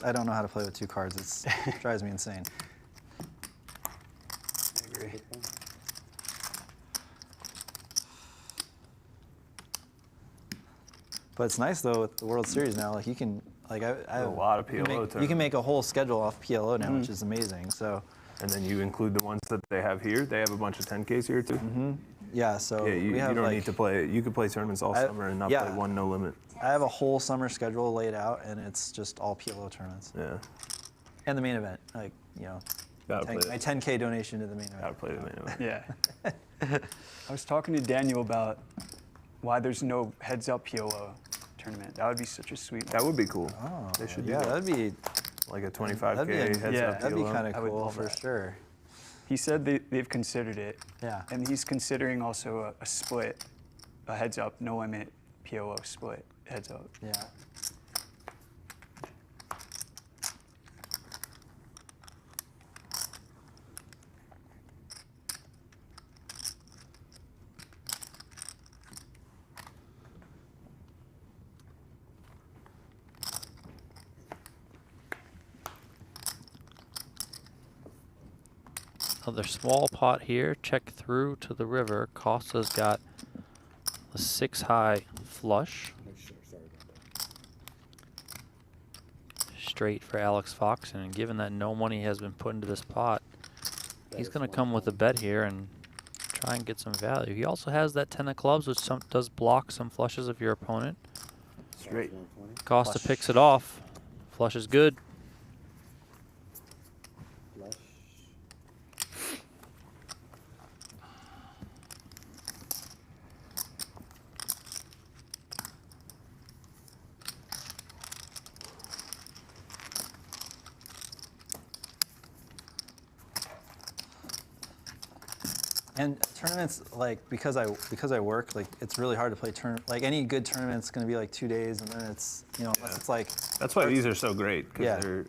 I don't know how to play with 2 cards. It drives me insane. I agree. This one. But it's nice though with the World Series now. Like you can like I A lot of you can PLO make- tournaments. You can make a whole schedule off PLO now, which is amazing. So And then you include the ones that they have here. They have a bunch of 10Ks here too. yeah, so Yeah, you we have don't like, need to play. You could play tournaments all I- summer and not yeah. play one no limit. I have a whole summer schedule laid out, and it's just all PLO tournaments. Yeah. And the main event, like Gotta play my it. 10K donation to the main event. Gotta play the main event. Yeah. I was talking to Daniel about why there's no heads-up PLO tournament. That would be such a sweet. That would be cool. Oh, They should do yeah, that. that'd be Like a that'd 25K be heads yeah, up that'd be PLO. kind of I would cool love for that. sure. He said they've considered it. Yeah. And he's considering also a split, a heads-up, no limit PLO split heads-up. Yeah. Another small pot here. Check through to the river. Costa's got a 6 high flush. Make sure, sorry. straight for Alex Foxen, and given that no money has been put into this pot, he's going to come with a bet here and try and get some value. He also has that 10 of clubs, which does block some flushes of your opponent. Straight. Costa picks it off. Flush is good. Flush. And tournaments, like because I work, like it's really hard to play like any good tournament's gonna be like 2 days, and then it's unless it's like That's why these are so great. 'Cause Yeah. they're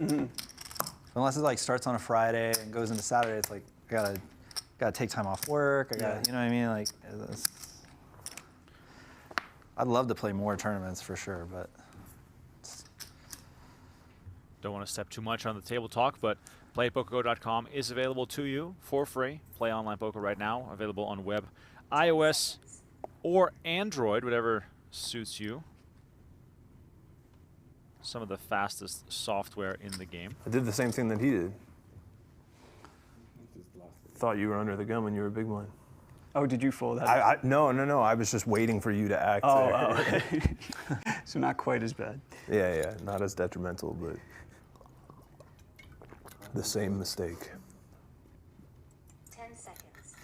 unless it like starts on a Friday and goes into Saturday, it's like I gotta take time off work. I gotta, you know what I mean? Like I'd love to play more tournaments for sure, but Don't want to step too much on the table talk, but playpokergo.com is available to you for free. Play online poker right now, available on web, iOS, or Android, whatever suits you. Some of the fastest software in the game. I did the same thing that he did. Just lost it. Thought you were under the gun when you were big blind. Oh, did you fold that? No. I was just waiting for you to act. Oh, there. okay. So not quite as bad. Yeah. Not as detrimental, but the same mistake. 10 seconds.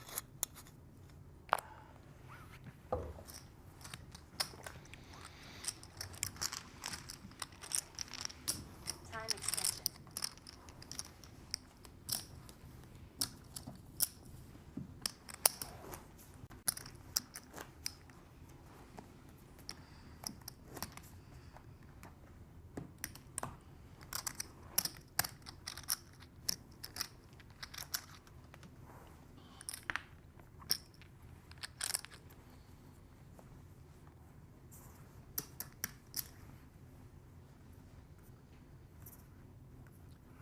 Time extension.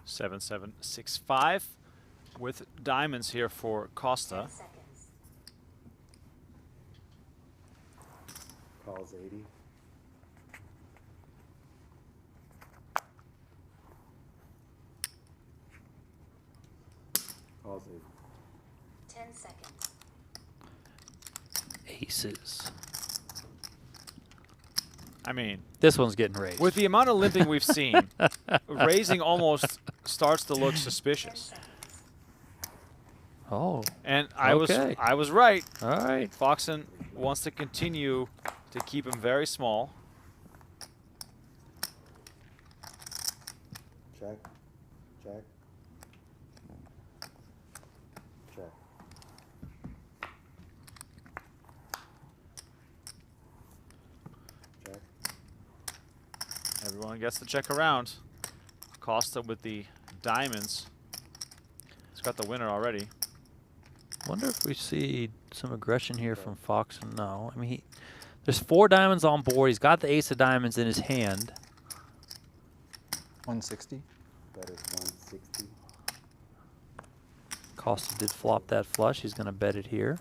Seven, 7, 6, 5 with diamonds here for Costa. 10 seconds. Calls 80. Calls 80. 10 seconds. Aces. I mean, This one's getting raised. with the amount of limping we've seen, raising almost starts to look 10 suspicious. seconds. Oh, And I Okay. was right. all right. Foxen wants to continue to keep him very small. Check. Check. Check. Check. Everyone gets to check around. Costa with the diamonds. He's got the winner already. Wonder if we see some aggression here from Foxen. No, I mean, there's 4 diamonds on board. He's got the ace of diamonds in his hand. 160. That is 160. Costa did flop that flush. He's going to bet it here.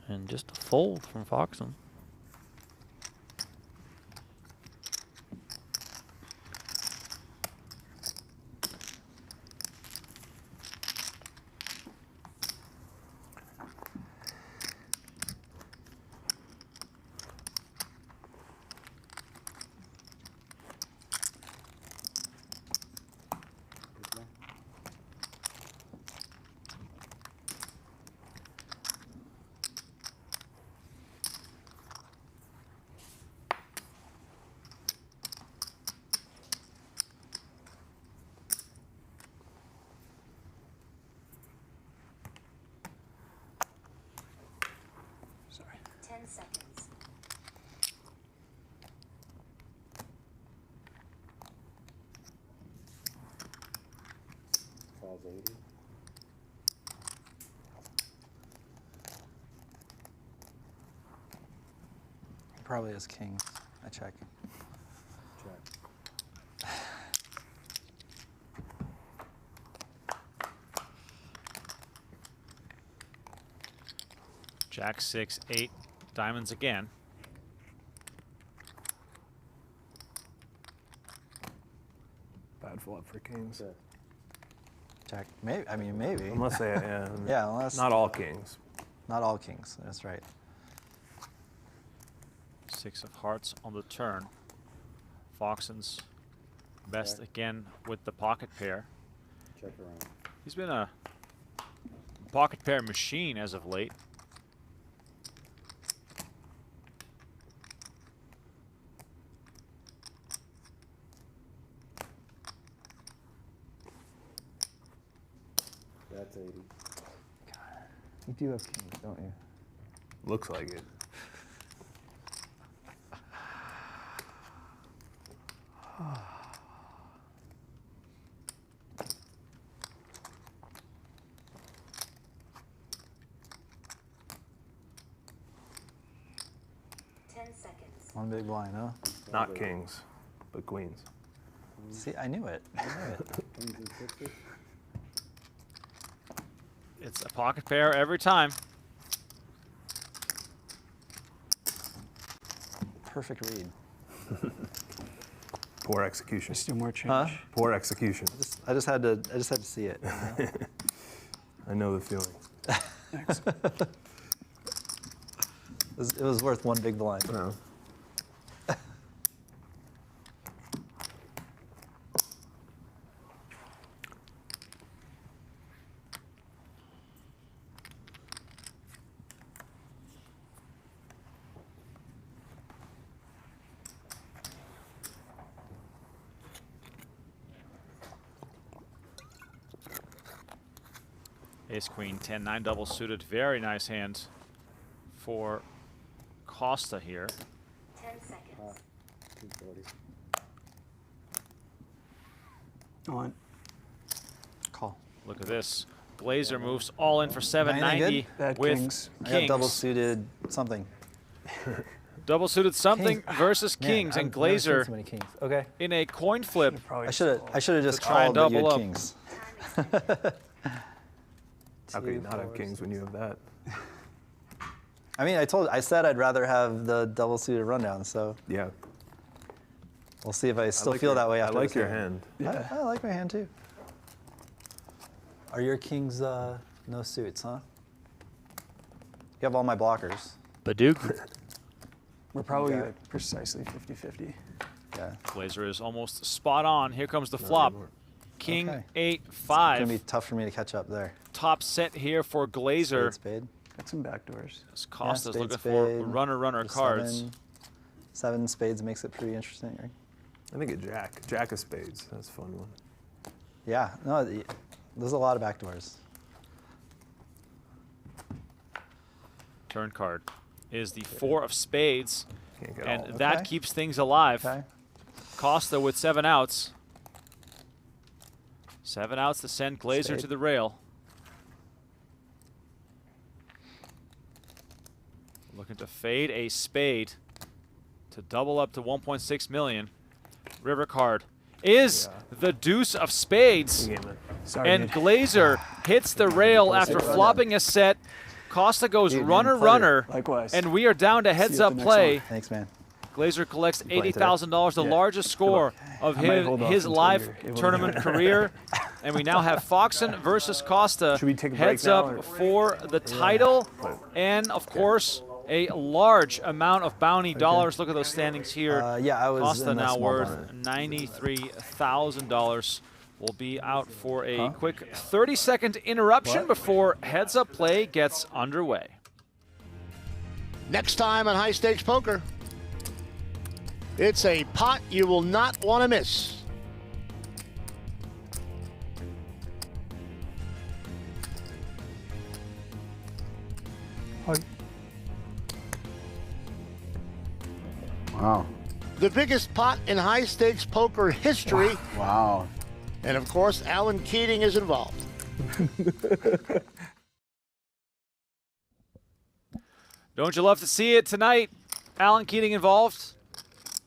And just a fold from Foxen. Good luck. Sorry. 10 seconds. Calls 80. He probably has kings. I check. Check. Jack 6, 8, diamonds again. bad flop for kings. Check. Check. Maybe. I mean, maybe. Unless they, yeah. Yeah, unless Not all kings. Not all kings. That's right. 6 of hearts on the turn. Foxen's best Check. again with the pocket pair. Check around. He's been a pocket pair machine as of late. That's 80. You do have kings, don't you? Looks like it. One big blind, huh? Not kings, but queens. See, I knew it. I knew it. Queens and sixes. It's a pocket pair every time. Perfect read. Poor execution. Still more change. Huh? Poor execution. I just had to see it. You know? I know the feeling. Thanks. It was worth one big blind. No. Ace queen 10 9 double suited. Very nice hand for Costa here. 10 seconds. 240. On. Call. Look at this. Glazer moves all in for 790 Anything Bad with kings. I got double kings. suited something. Double suited something King. versus Man, kings, and I've never seen Glazer so many kings. Okay. in a coin flip. Probably I should have just try and called that you double had up. kings. Time extension. How could you Two, not have four, kings when you have that? I mean, I said I'd rather have the double suited rundown, so Yeah. we'll see if I still like feel your- that way I after like this your hand. hand. I like my hand too. Are your kings no suits, huh? You have all my blockers. Baduk. We're probably Okay. precisely 50-50. Yeah. Glazer is almost spot on. Here comes the flop. anymore. King Okay. 8 It's 5. gonna be tough for me to catch up there. Top set here for Glazer. Spade. Got some backdoors. As Costa's spade, looking for spade. runner There's cards. Seven spades makes it pretty interesting, right? I think a jack. Jack of spades. That's a fun one. Yeah. No, there's a lot of backdoors. Turn card is the 4 of spades, Can't get and all. that Okay. keeps things alive. Okay. Costa with 7 outs. 7 outs to send Glazer Spade. to the rail. Looking to fade a spade to double up to 1.6 million. River card is the deuce of spades. Good game, man. Sorry, And dude. Glazer hits the rail after Glazer. flopping a set. Costa goes Dude, man, runner, pleasure. runner. Likewise. And we are down to See you heads at up the next play. one. Thanks, man. Glazer collects playing today? $80,000, the Yeah. largest score of I might hold off his until live you're able to- tournament career. And we now have Foxen versus Costa. Should we take a break heads now, up or- for the title. And, of course, a large amount of bounty dollars. Look at those standings here. Yeah, I was Costa in the now small worth blind. $93,000. Will be out for a quick 30-second interruption before heads up play gets underway. Next time on High Stakes Poker, it's a pot you will not want to miss. Wow. The biggest pot in high stakes poker history, Wow. and of course, Alan Keating is involved. Don't you love to see it tonight? Alan Keating involved.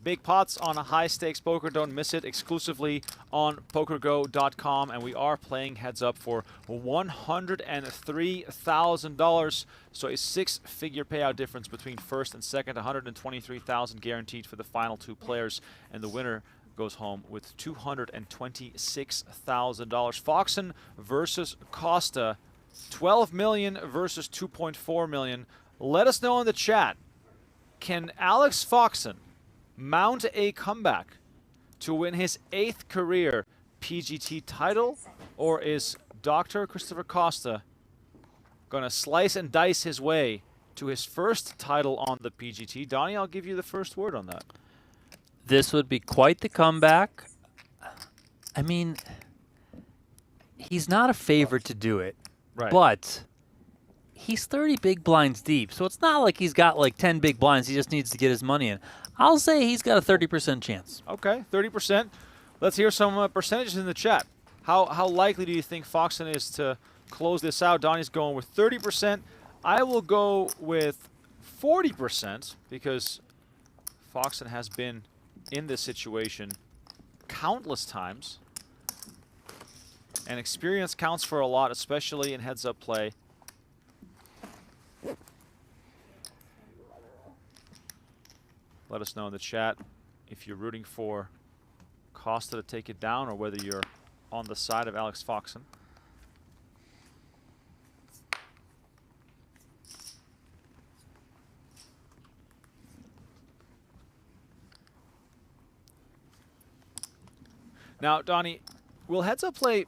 Big pots on a high stakes poker. Don't miss it exclusively on PokerGo.com. And we are playing heads up for $103,000. So a 6-figure payout difference between first and second. $123,000 guaranteed for the final 2 players. And the winner goes home with $226,000. Foxen versus Costa, 12 million versus 2.4 million. Let us know in the chat, can Alex Foxen mount a comeback to win his 8th career PGT title, or is Dr. Christopher Costa going to slice and dice his way to his first title on the PGT? Donnie, I'll give you the first word on that. This would be quite the comeback. I mean, he's not a favorite to do it, Right. but he's 30 big blinds deep, so it's not like he's got like 10 big blinds. He just needs to get his money in. I'll say he's got a 30% chance. Okay, 30%. Let's hear some percentages in the chat. How likely do you think Foxen is to close this out? Donnie's going with 30%. I will go with 40% because Foxen has been in this situation countless times. And experience counts for a lot, especially in heads-up play. Let us know in the chat if you're rooting for Costa to take it down or whether you're on the side of Alex Foxen. Now, Donnie, will heads-up play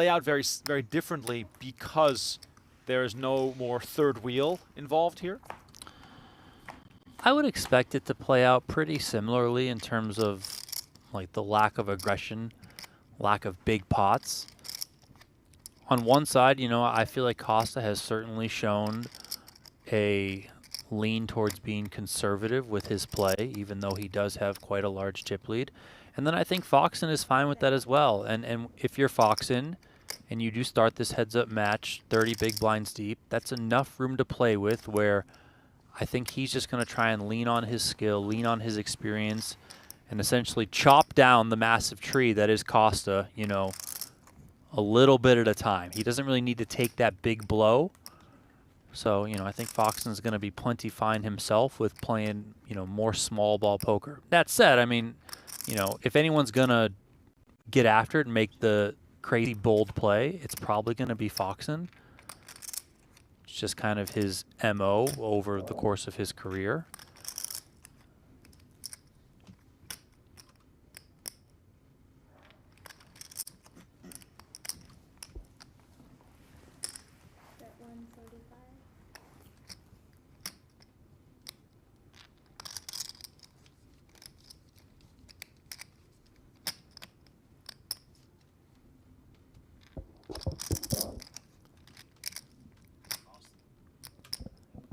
out very differently because there is no more third wheel involved here? I would expect it to play out pretty similarly in terms of like the lack of aggression, lack of big pots. On one side, you know, I feel like Costa has certainly shown a lean towards being conservative with his play, even though he does have quite a large chip lead. And then I think Foxen is fine with that as well. And if you're Foxen and you do start this heads-up match 30 big blinds deep, that's enough room to play with where I think he's just going to try and lean on his skill, lean on his experience, and essentially chop down the massive tree that is Costa, you know, a little bit at a time. He doesn't really need to take that big blow. So, you know, I think Foxen's going to be plenty fine himself with playing, you know, more small ball poker. That said, I mean, you know, if anyone's going to get after it and make the crazy bold play, it's probably going to be Foxen. It's just kind of his MO over the course of his career. At 145.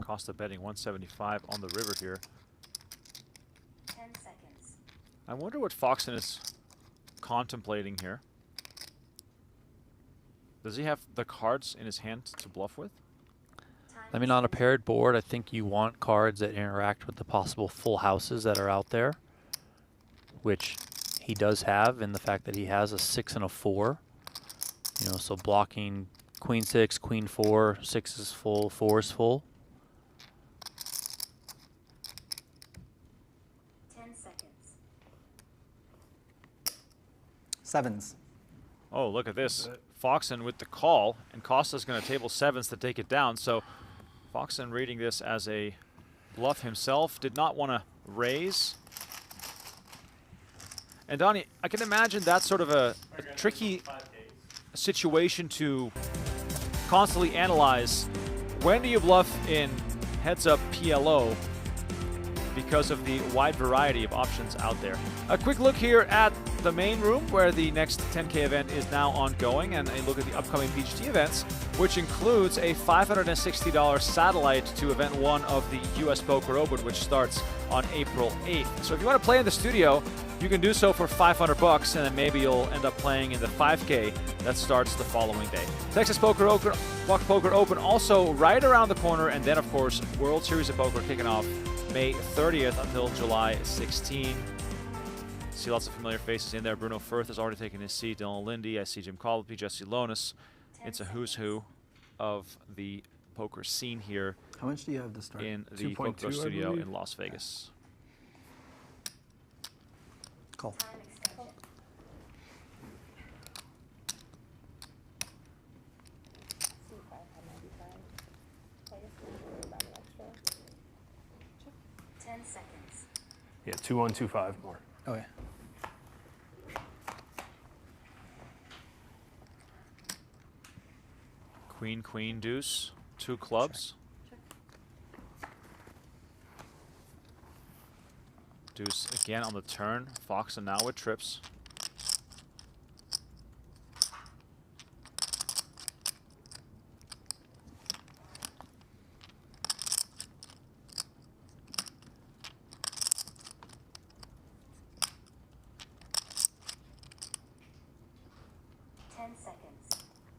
Costa betting 175 on the river here. 10 seconds. I wonder what Foxen is contemplating here. Does he have the cards in his hand to bluff with? I mean, on a paired board, I think you want cards that interact with the possible full houses that are out there, which he does have in the fact that he has a 6 and a 4. You know, so blocking queen 6, queen 4, 6 is full, 4 is full. 10 seconds. Sevens. Oh, look at this. Foxen with the call, and Costa's going to table sevens to take it down. So Foxen reading this as a bluff himself. Did not want to raise. And Donnie, I can imagine that's sort of a tricky situation to constantly analyze. When do you bluff in heads-up PLO because of the wide variety of options out there? A quick look here at the main room where the next 10K event is now ongoing, and a look at the upcoming PGT events, which includes a $560 satellite to event 1 of the US Poker Open, which starts on April 8th. So if you want to play in the studio, you can do so for $500, and then maybe you'll end up playing in the 5K that starts the following day. Texas Poker Open also right around the corner, and then of course World Series of Poker kicking off May 30th until July 16. See lots of familiar faces in there. Bruno Furth has already taken his seat. Dylan Lindy, I see Jim Colby, Jesse Lonis. It's a who's who of the poker scene here How much do you have to start? in the 2.2, PokerGO I studio believe. in Las Vegas. Call. Time extension. C5 10 seconds. Yeah, 2-1-2-5 more. Okay. Queen, queen, deuce, 2 clubs. Deuce again on the turn. Foxen now with trips.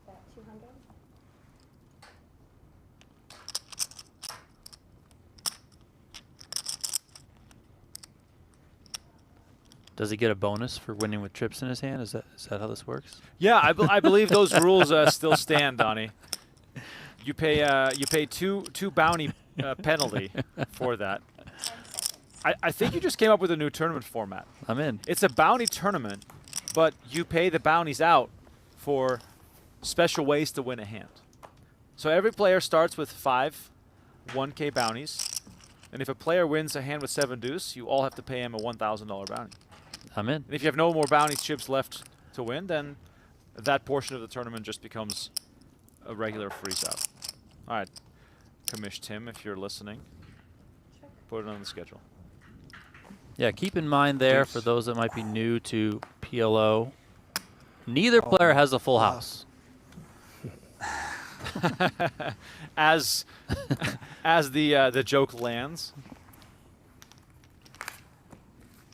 About 200. Does he get a bonus for winning with trips in his hand? Is that how this works? Yeah, I believe those rules still stand, Donnie. You pay two bounty penalty for that. I think you just came up with a new tournament format. I'm in. It's a bounty tournament, but you pay the bounties out for special ways to win a hand. So every player starts with 5 1K bounties, and if a player wins a hand with 7 deuce, you all have to pay him a $1,000 bounty. I'm in. And if you have no more bounty chips left to win, then that portion of the tournament just becomes a regular freeze out. All right, Commish Tim, if you're listening, put it on the schedule. Yeah, keep in mind there for those that might be new to PLO, neither player has a full house. as the joke lands.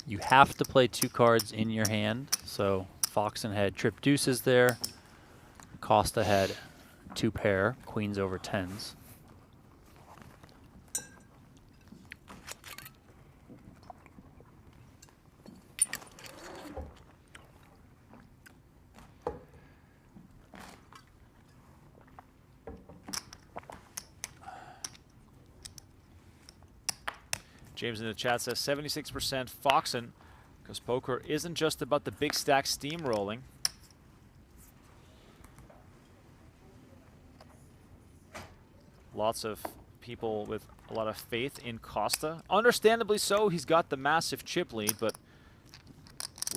You have to play 2 cards in your hand. So Foxen had trip deuces there. Costa had 2 pair, queens over 10s. James in the chat says 76% Foxen, because poker isn't just about the big stack steamrolling. Lots of people with a lot of faith in Costa. Understandably so, he's got the massive chip lead, but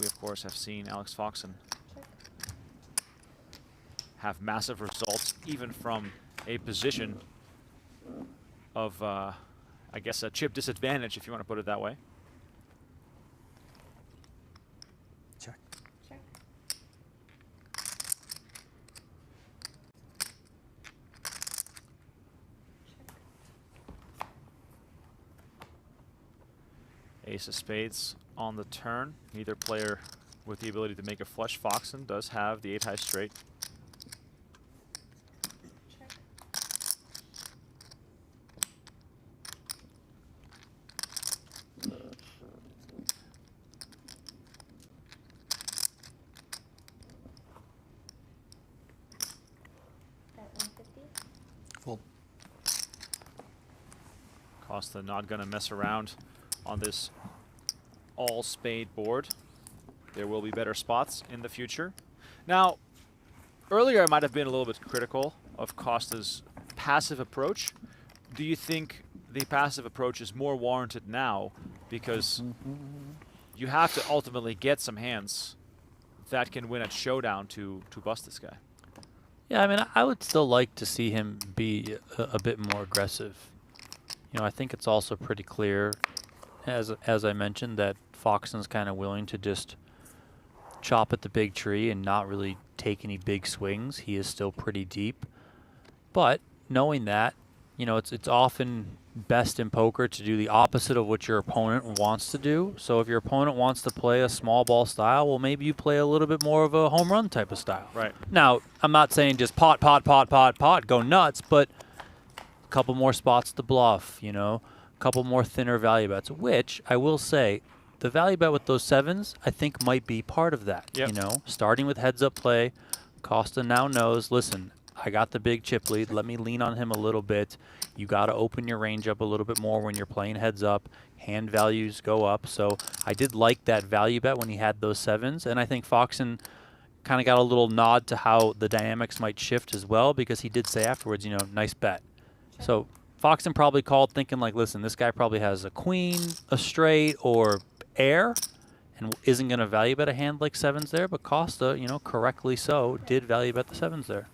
we of course have seen Alex Foxen have massive results even from a position of I guess a chip disadvantage, if you want to put it that way. Check. Check. Ace of spades on the turn. Neither player with the ability to make a flush. Foxen does have the 8-high straight. Check. At 150. Fold. Costa not going to mess around on this all spade board. There will be better spots in the future. Now, earlier I might have been a little bit critical of Costa's passive approach. Do you think the passive approach is more warranted now because you have to ultimately get some hands that can win at showdown to bust this guy? Yeah, I mean, I would still like to see him be a bit more aggressive. You know, I think it's also pretty clear, as I mentioned, that Foxen's kind of willing to just chop at the big tree and not really take any big swings. He is still pretty deep. But knowing that, you know, it's often best in poker to do the opposite of what your opponent wants to do. So if your opponent wants to play a small ball style, well, maybe you play a little bit more of a home run type of style. Right. Now, I'm not saying just pot, go nuts, but a couple more spots to bluff, you know, a couple more thinner value bets, which I will say, the value bet with those 7s, I think might be part of that. Yep. You know, starting with heads up play, Costa now knows, listen, I got the big chip lead. Let me lean on him a little bit. you got to open your range up a little bit more when you're playing heads up. Hand values go up. So I did like that value bet when he had those sevens. And I think Foxen kind of got a little nod to how the dynamics might shift as well, because he did say afterwards, you know, nice bet. So Foxen probably called thinking like, listen, this guy probably has a queen, a straight, or air, and isn't going to value bet a hand like sevens there. But Costa, you know, correctly so, did value bet the sevens there.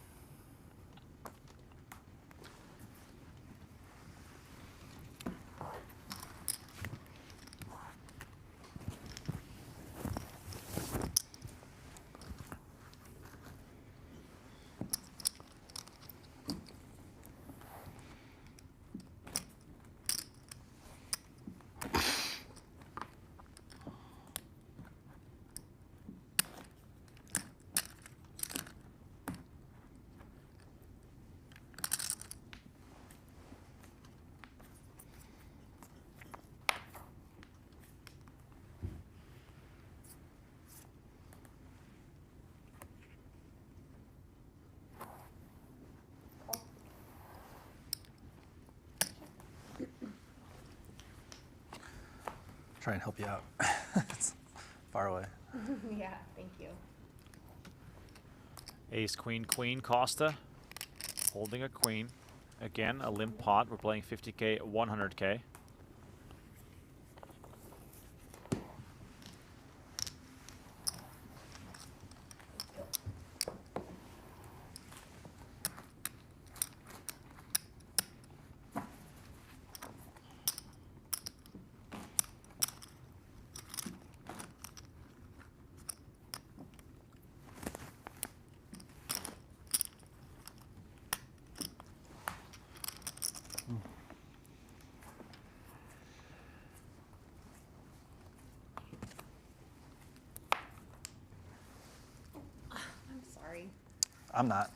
Try and help you out. It's far away. Yeah, thank you. Ace, queen, queen. Costa holding a queen. Again, a limp pot. We're playing 50K, 100K. I'm sorry. I'm not.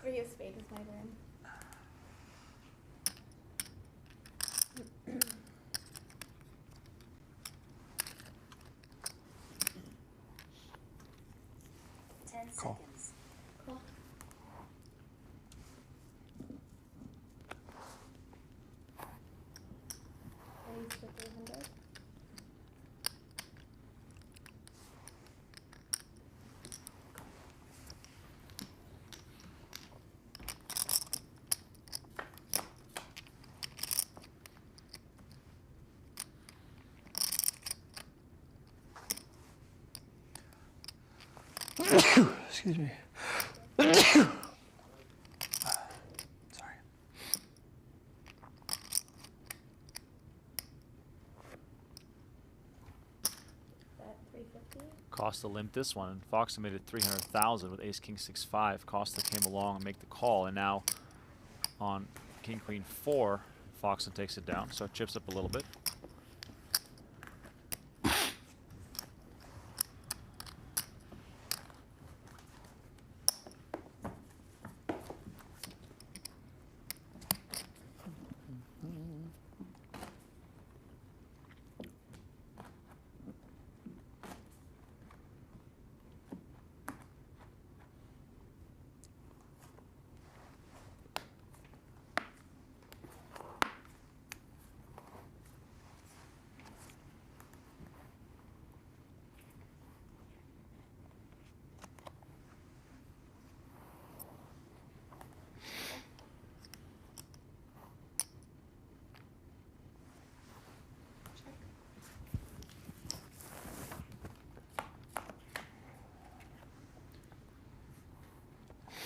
Three of spades is my turn. Ten Call. seconds. Cool. Raise to 300. Excuse me. Sorry. Bet 350. Costa limped this one, and Foxen made it 300,000 with ace, king, 6-5. Costa came along and make the call, and now on king, queen, 4, Foxen takes it down, so it chips up a little bit.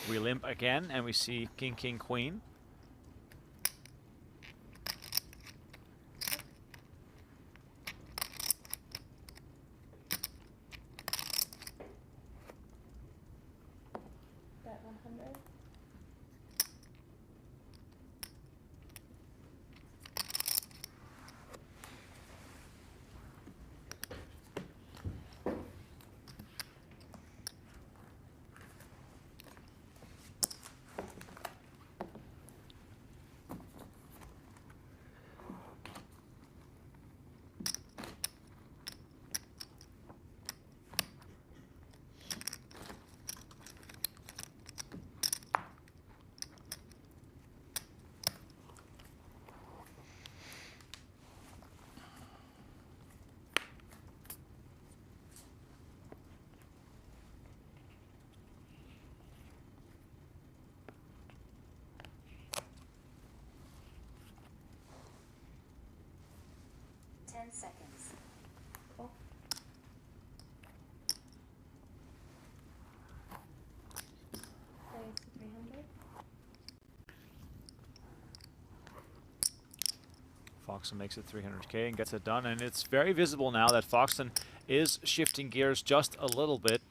We limp again, and we see king, king, queen. Bet 100. 10 seconds. Cool. Raise to 300. Foxen makes it 300K and gets it done, and it's very visible now that Foxen is shifting gears just a little bit,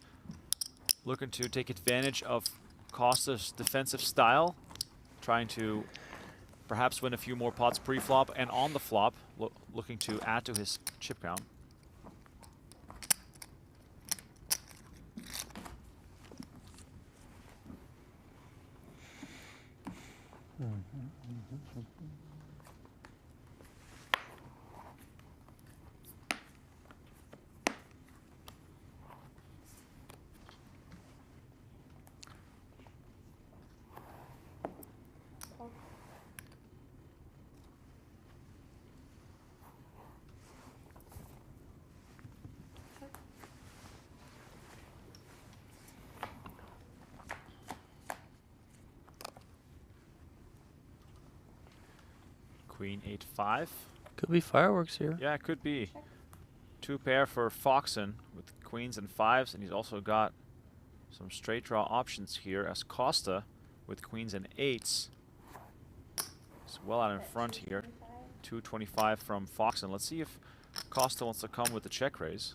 looking to take advantage of Costa's defensive style, trying to perhaps win a few more pots pre-flop and on the flop, looking to add to his chip count. Cool. Check. Queen 8-5. Could be fireworks here. Yeah, it could be. Check. 2 pair for Foxen with queens and 5s, and he's also got some straight draw options here as Costa with queens and 8s. He's well out in Bet front here. 225. 225 from Foxen. Let's see if Costa wants to come with the check raise.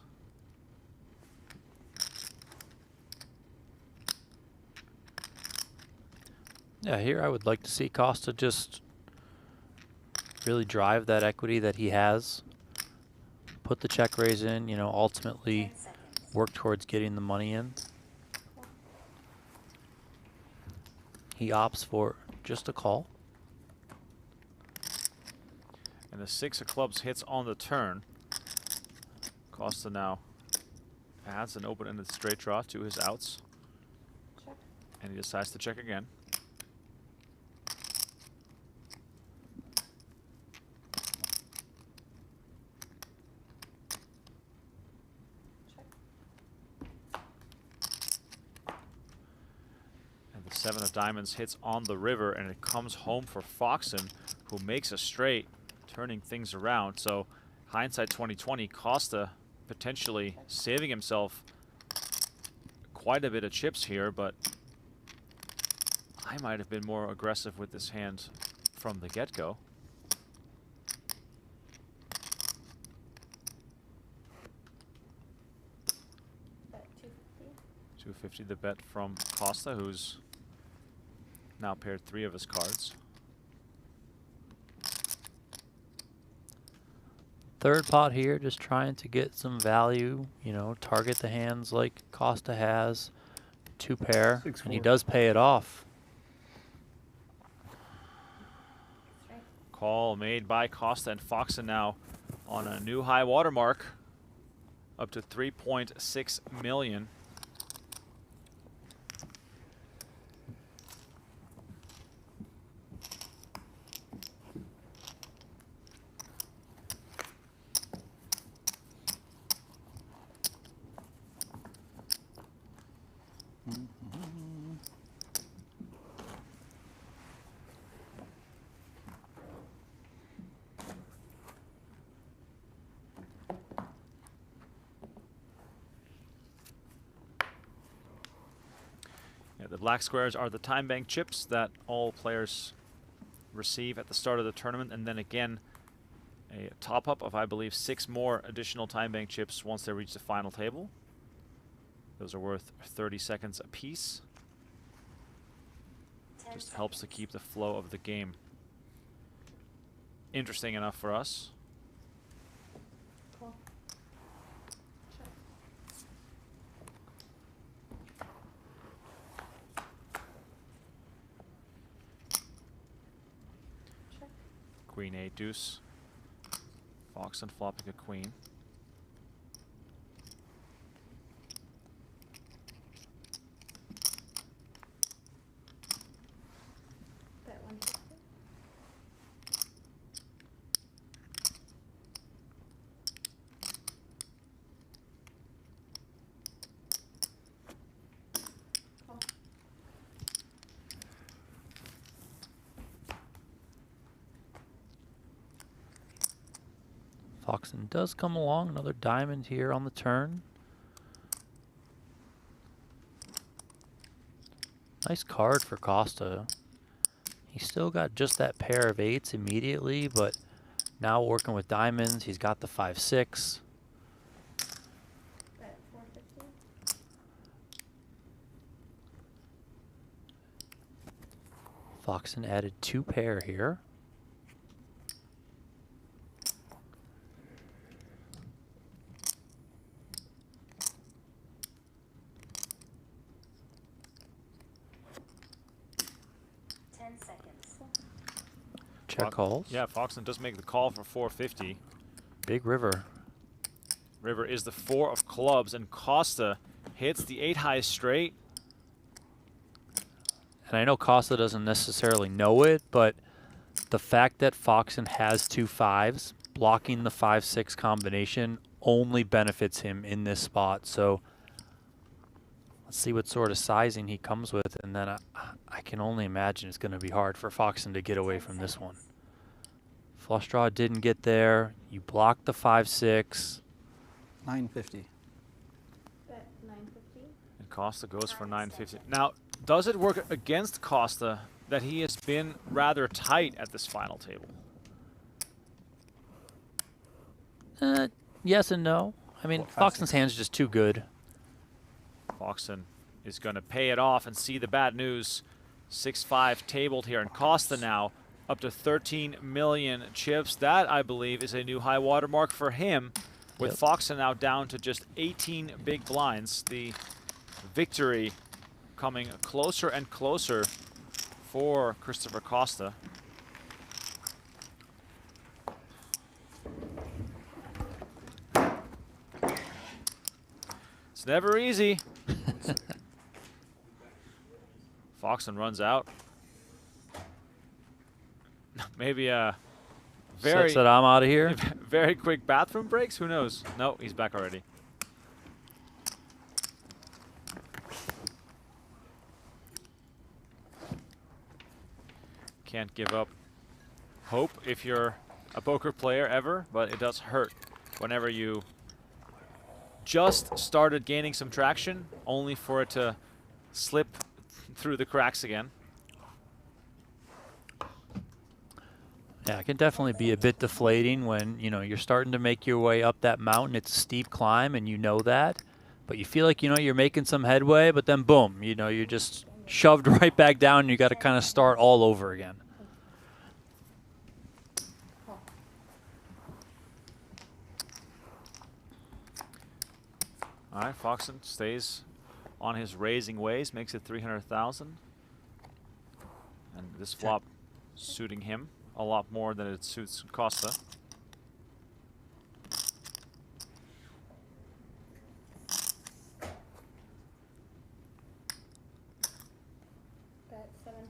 Yeah, here I would like to see Costa just really drive that equity that he has. Put the check raise in, you know, ultimately 10 seconds. work towards getting the money in. He opts for just a call. And the 6 of clubs hits on the turn. Costa now adds an open-ended straight draw to his outs. Check. And he decides to check again. Check. And the 7 of diamonds hits on the river, and it comes home for Foxen, who makes a straight, turning things around. So hindsight 2020, Costa potentially saving himself quite a bit of chips here, but I might have been more aggressive with this hand from the get-go. Bet 250. 250 the bet from Costa, who's now paired 3 of his cards. Third pot here, just trying to get some value, you know, target the hands like Costa has. 2 pair, and he 6-4. does pay it off. Straight. Call made by Costa, and Foxen now on a new high water mark, up to 3.6 million. Yeah, the black squares are the time bank chips that all players receive at the start of the tournament, and then again a top-up of, I believe, 6 more additional time bank chips once they reach the final table. Those are worth 30 seconds apiece. 10 Just helps to seconds. keep the flow of the game interesting enough for us. Cool. Check. Check. Queen 8 deuce. Foxen flopping a queen. Bet 150. Cool. Foxen does come along. Another diamond here on the turn. Nice card for Costa. He's still got just that pair of 8s immediately, but now working with diamonds, he's got the 5-6. Bet 450. Foxen added 2 pair here. Check calls. Yeah, Foxen does make the call for 450. Big river. River is the 4 of clubs, and Costa hits the 8 high straight. And I know Costa doesn't necessarily know it, but the fact that Foxen has 2 5s, blocking the 5-6 combination only benefits him in this spot. So let's see what sort of sizing he comes with, and then I can only imagine it's going to be hard for Foxen to get away from this one. Flush draw didn't get there. You blocked the 5-6. 950. Bet 950. And Costa goes for 950. Now, does it work against Costa that he has been rather tight at this final table? Yes and no. I mean, Well, Foxen's hand's just too good. Foxen is going to pay it off and see the bad news. 6-5 tabled here, and Costa now up to 13 million chips. That, I believe, is a new high water mark for him, with Yep. Foxen now down to just 18 big blinds. The victory coming closer and closer for Christopher Costa. It's never easy. Foxen runs out. Maybe a very Said I'm out of here. very quick bathroom breaks. Who knows? No, he's back already. Can't give up hope if you're a poker player ever, but it does hurt whenever you just started gaining some traction, only for it to slip through the cracks again. Yeah, it can definitely be a bit deflating when, you know, you're starting to make your way up that mountain. It's a steep climb, and you know that. But you feel like, you know, you're making some headway, but then boom, you know, you're just shoved right back down, and you got to kind of start all over again. All right, Foxen stays on his raising ways, makes it 300,000. And this flop suiting him a lot more than it suits Costa. Bet 700.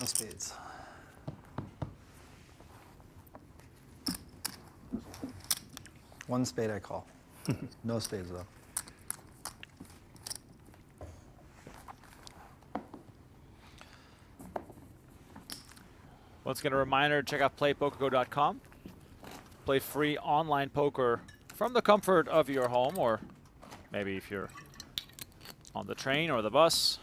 No spades. One spade I call. No spades though. Once again, a reminder, check out playpokergo.com. Play free online poker from the comfort of your home, or maybe if you're on the train or the bus.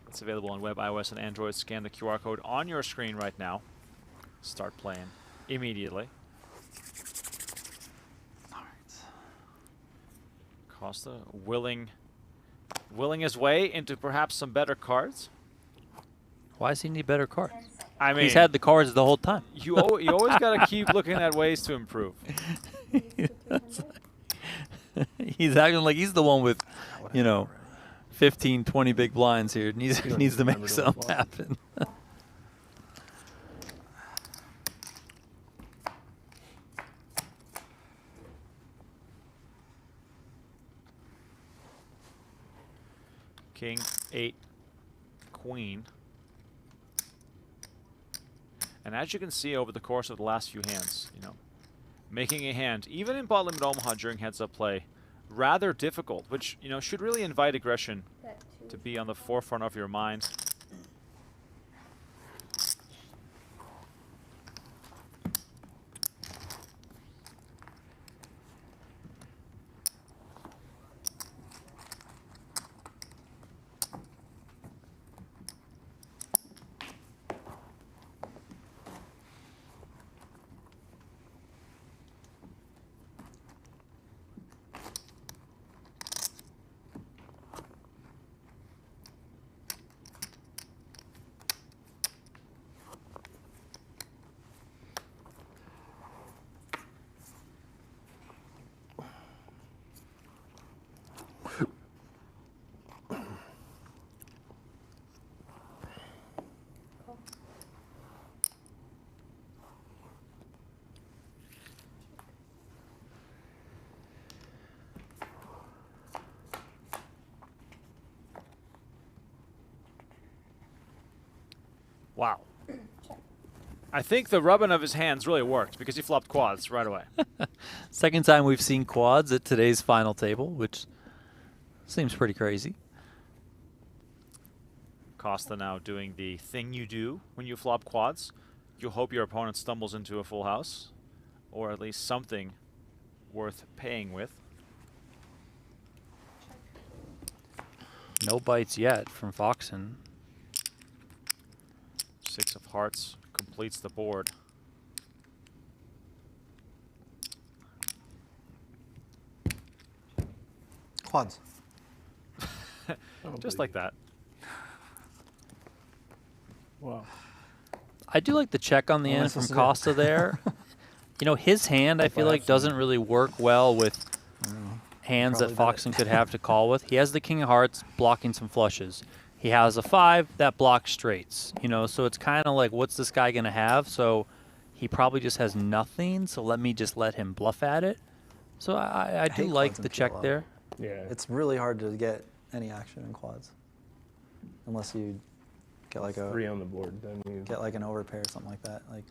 It's available on web, iOS, and Android. Scan the QR code on your screen right now. Start playing immediately. All right. Costa willing his way into perhaps some better cards. Why does he need better cards? I mean, He's had the cards the whole time. you always got to keep looking at ways to improve. He's acting like he's the one with, you know, 15, 20 big blinds here. Needs don't needs to even make remember something doing happen. King, 8, Queen. And as you can see over the course of the last few hands, you know, making a hand, even in Pot Limit Omaha during heads-up play, rather difficult, which, should really invite aggression Bet two. to be on the forefront of your mind. Wow. I think the rubbing of his hands really worked because he flopped quads right away. Second time we've seen quads at today's final table, which seems pretty crazy. Costa now doing the thing you do when you flop quads. You hope your opponent stumbles into a full house, or at least something worth paying with. No bites yet from Foxen. 6 of hearts completes the board. Quads. Just like that. Wow. I do like the check on the Well, end this from is it. Costa there. His hand, I feel like, doesn't really work well with hands that Probably Foxen could have to call with. He has the king of hearts blocking some flushes. He has a 5 that blocks straights. So it's kind of like, what's this guy going to have? So he probably just has nothing, so let him bluff at it. So I do hate like quads in the check PLO. there. Yeah. It's really hard to get any action in quads, unless you get like 3 on the board. Then you get like an overpair or something like that. Like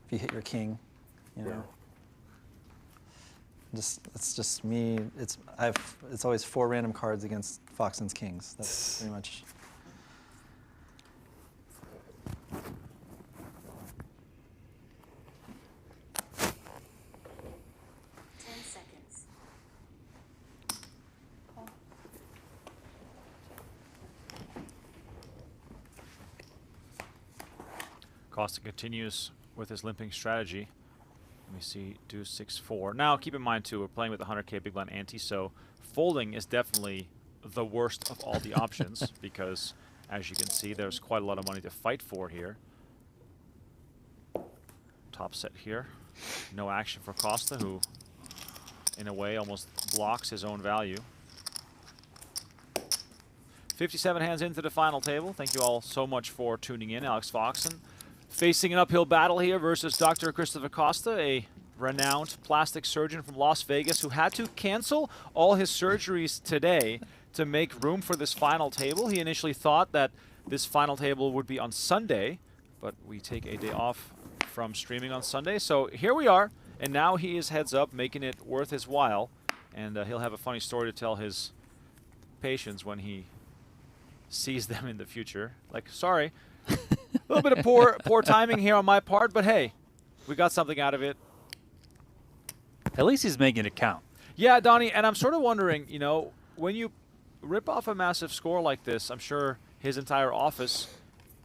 if you hit your king, Yeah. It's just me. It's always 4 random cards against Foxen's kings. That's pretty much. 10 seconds. Costa continues with his limping strategy. Let me see, do 6-4. Now, keep in mind, too, we're playing with the 100K big blind ante, so folding is definitely the worst of all the options because, as you can see, there's quite a lot of money to fight for here. Top set here. No action for Costa, who, in a way, almost blocks his own value. 57 hands into the final table. Thank you all so much for tuning in. Alex Foxen facing an uphill battle here versus Dr. Christopher Costa, a renowned plastic surgeon from Las Vegas who had to cancel all his surgeries today to make room for this final table. He initially thought that this final table would be on Sunday, but we take a day off from streaming on Sunday. So here we are, and now he is heads up, making it worth his while, and he'll have a funny story to tell his patients when he sees them in the future. Like, sorry, a little bit of poor timing here on my part, but hey, we got something out of it. At least he's making it count. Yeah, Donnie, and I'm sort of wondering, when you rip off a massive score like this, I'm sure his entire office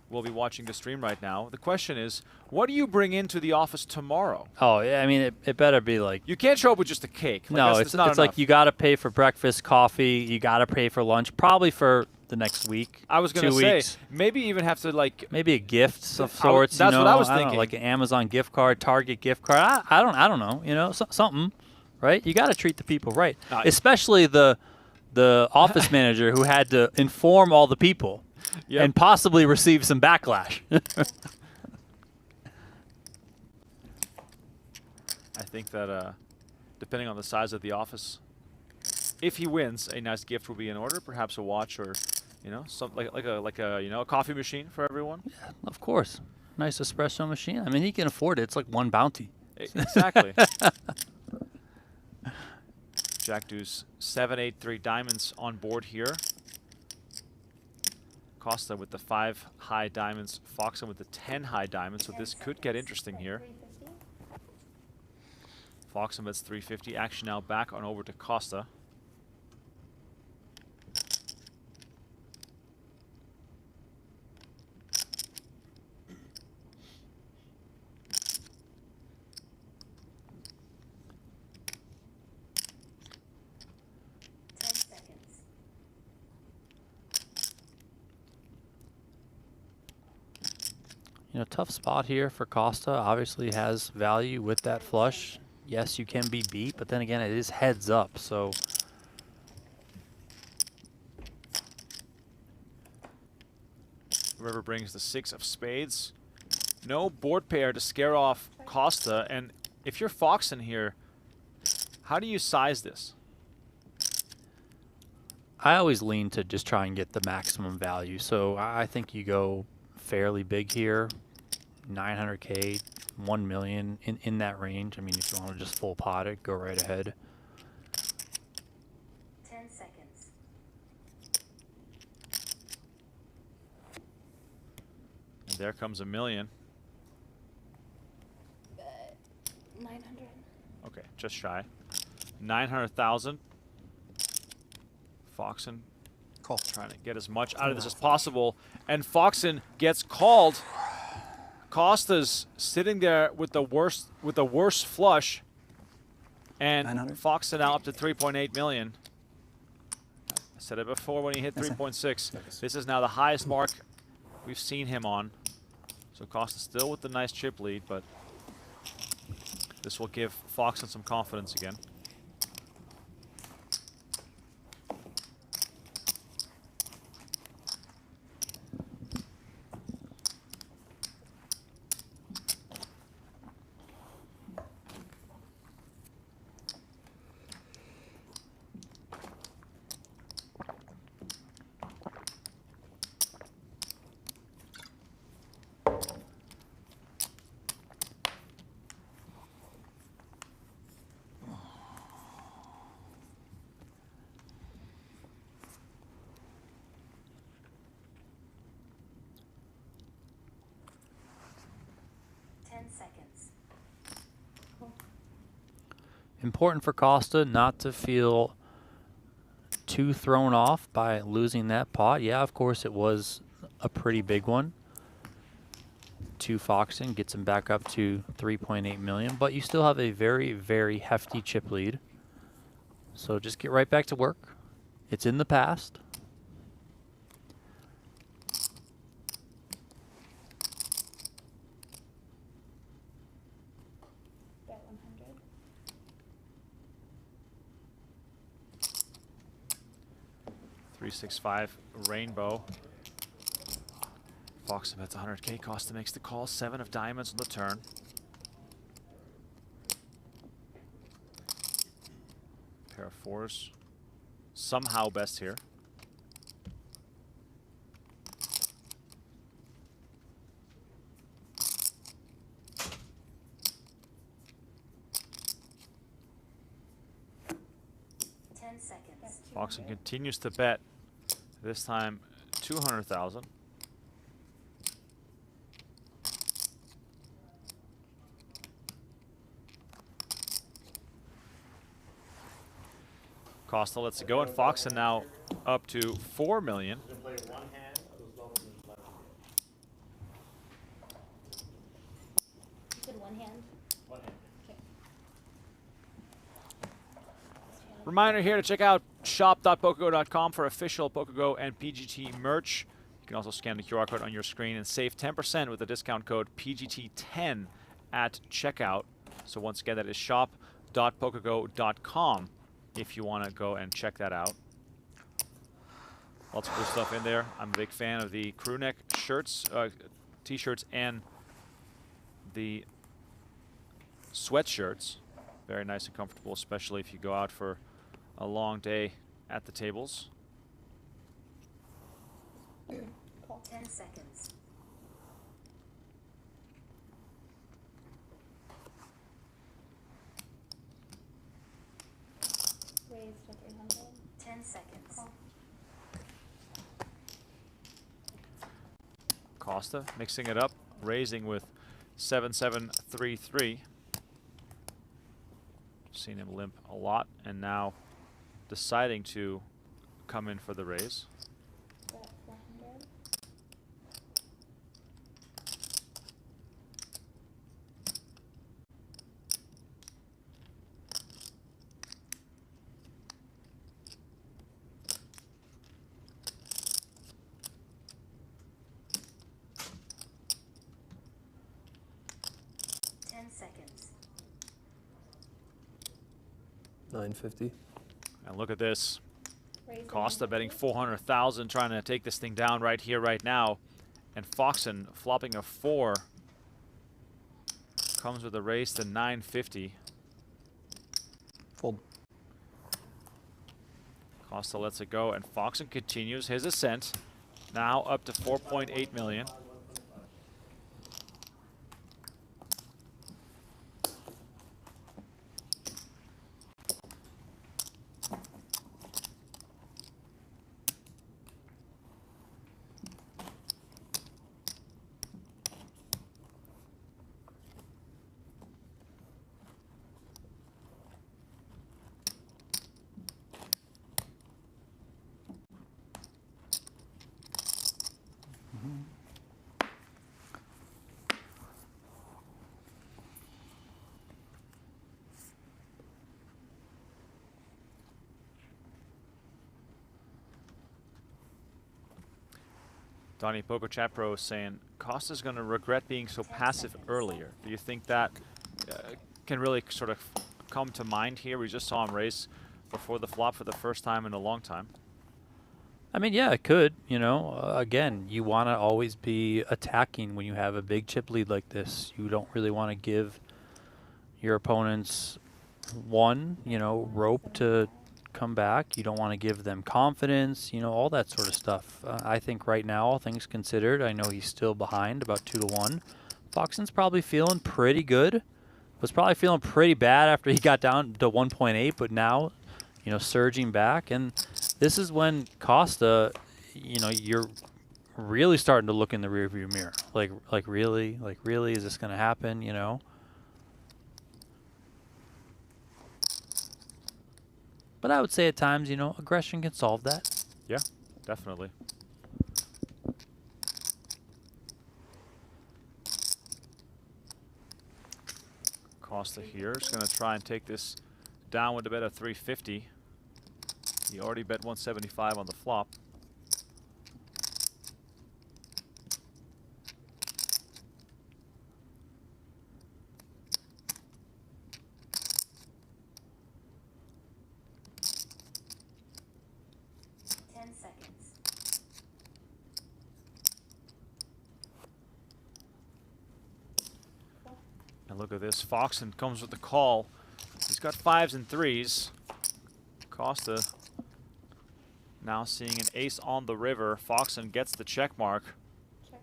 will be watching the stream right now. The question is, what do you bring into the office tomorrow? Oh, yeah, I mean, it better be like... You can't show up with just a cake. Like, no, that's not it's like enough. you got to pay for breakfast, coffee, you got to pay for lunch, probably for the next week. I was going to 2 say, weeks. maybe even have to, like... Maybe a gift of sorts. That's what I was don't know, thinking. like an Amazon gift card, Target gift card. I don't know. Something, right? You got to treat the people right, especially the office manager who had to inform all the people and possibly receive some backlash. I think that depending on the size of the office, if he wins, a nice gift will be in order. Perhaps a watch or, something like a coffee machine for everyone. Yeah, of course. Nice espresso machine. I mean, he can afford it. It's like one bounty. Exactly. Jack deuce 7, 8, 3 diamonds on board here. Costa with the 5 high diamonds, Foxen with the 10 high diamonds, so this could get interesting here. 350. Foxen bets 350. Action now back on over to Costa. You know, tough spot here for Costa. Obviously has value with that flush. Yes, you can be beat, but then again, it is heads up, so. River brings the 6 of spades. No board pair to scare off Costa, and if you're Foxen here, how do you size this? I always lean to just try and get the maximum value, so I think you go fairly big here. 900K, 1 million in that range. I mean, if you want to just full pot it, go right ahead. 10 seconds. And there comes $1 million. 900. Okay, just shy. 900,000. Foxen Call. trying to get as much out of this as possible, and Foxen gets called. Costa's sitting there with the worst flush, and 900. Foxen now up to 3.8 million. I said it before when he hit 3.6. This is now the highest mark we've seen him on. So Costa still with the nice chip lead, but this will give Foxen some confidence again. Seconds. Important for Costa not to feel too thrown off by losing that pot. Yeah, of course, it was a pretty big one. 2 Foxen gets him back up to 3.8 million, but you still have a very, very hefty chip lead. So just get right back to work. It's in the past. Bet 100. $365 rainbow. Foxen bets 100K. Costa makes the call. 7 of diamonds on the turn. Pair of 4s. Somehow best here. Foxen continues to bet. This time 200,000. Costa lets it go, and Foxen now up to 4 million. You can play one hand of those levels and let them You said one hand? One hand. Okay. Reminder here to check out shop.pokergo.com for official PokerGo and PGT merch. You can also scan the QR code on your screen and save 10% with the discount code PGT10 at checkout. So once again, that is shop.pokergo.com if you want to go and check that out. Lots of cool stuff in there. I'm a big fan of the crew neck shirts, t-shirts, and the sweatshirts. Very nice and comfortable, especially if you go out for a long day at the tables. 10 seconds. Raise Raise to 300. 10 seconds. Call. Costa mixing it up, raising with 7-7-3-3. Seen him limp a lot, and now deciding to come in for the raise. Bet 400. Seconds. 950. And look at this. Raise Costa 100. betting 400,000, trying to take this thing down right here, right now. And Foxen flopping a 4. Comes with a raise to 950. Fold. Costa lets it go, and Foxen continues his ascent. Now up to 4.8 million. Donnie Poker Chat Pro is saying Costa's going to regret being so passive earlier. Do you think that can really sort of come to mind here? We just saw him raise before the flop for the first time in a long time. I mean, yeah, it could. You know, again, you want to always be attacking when you have a big chip lead like this. You don't really want to give your opponents rope to come back. You don't want to give them confidence, all that sort of stuff. I think right now, all things considered, I know he's still behind about 2-1. Foxen's probably feeling pretty good. Was probably feeling pretty bad after he got down to 1.8, but now, surging back. And this is when Costa, you're really starting to look in the rearview mirror. Like really, is this going to happen, But I would say at times, aggression can solve that. Yeah, definitely. Costa here is going to try and take this down with a bet of 350. He already bet 175 on the flop. And look at this, Foxen comes with the call. He's got 5s and 3s. Costa now seeing an ace on the river. Foxen gets the check mark. Check.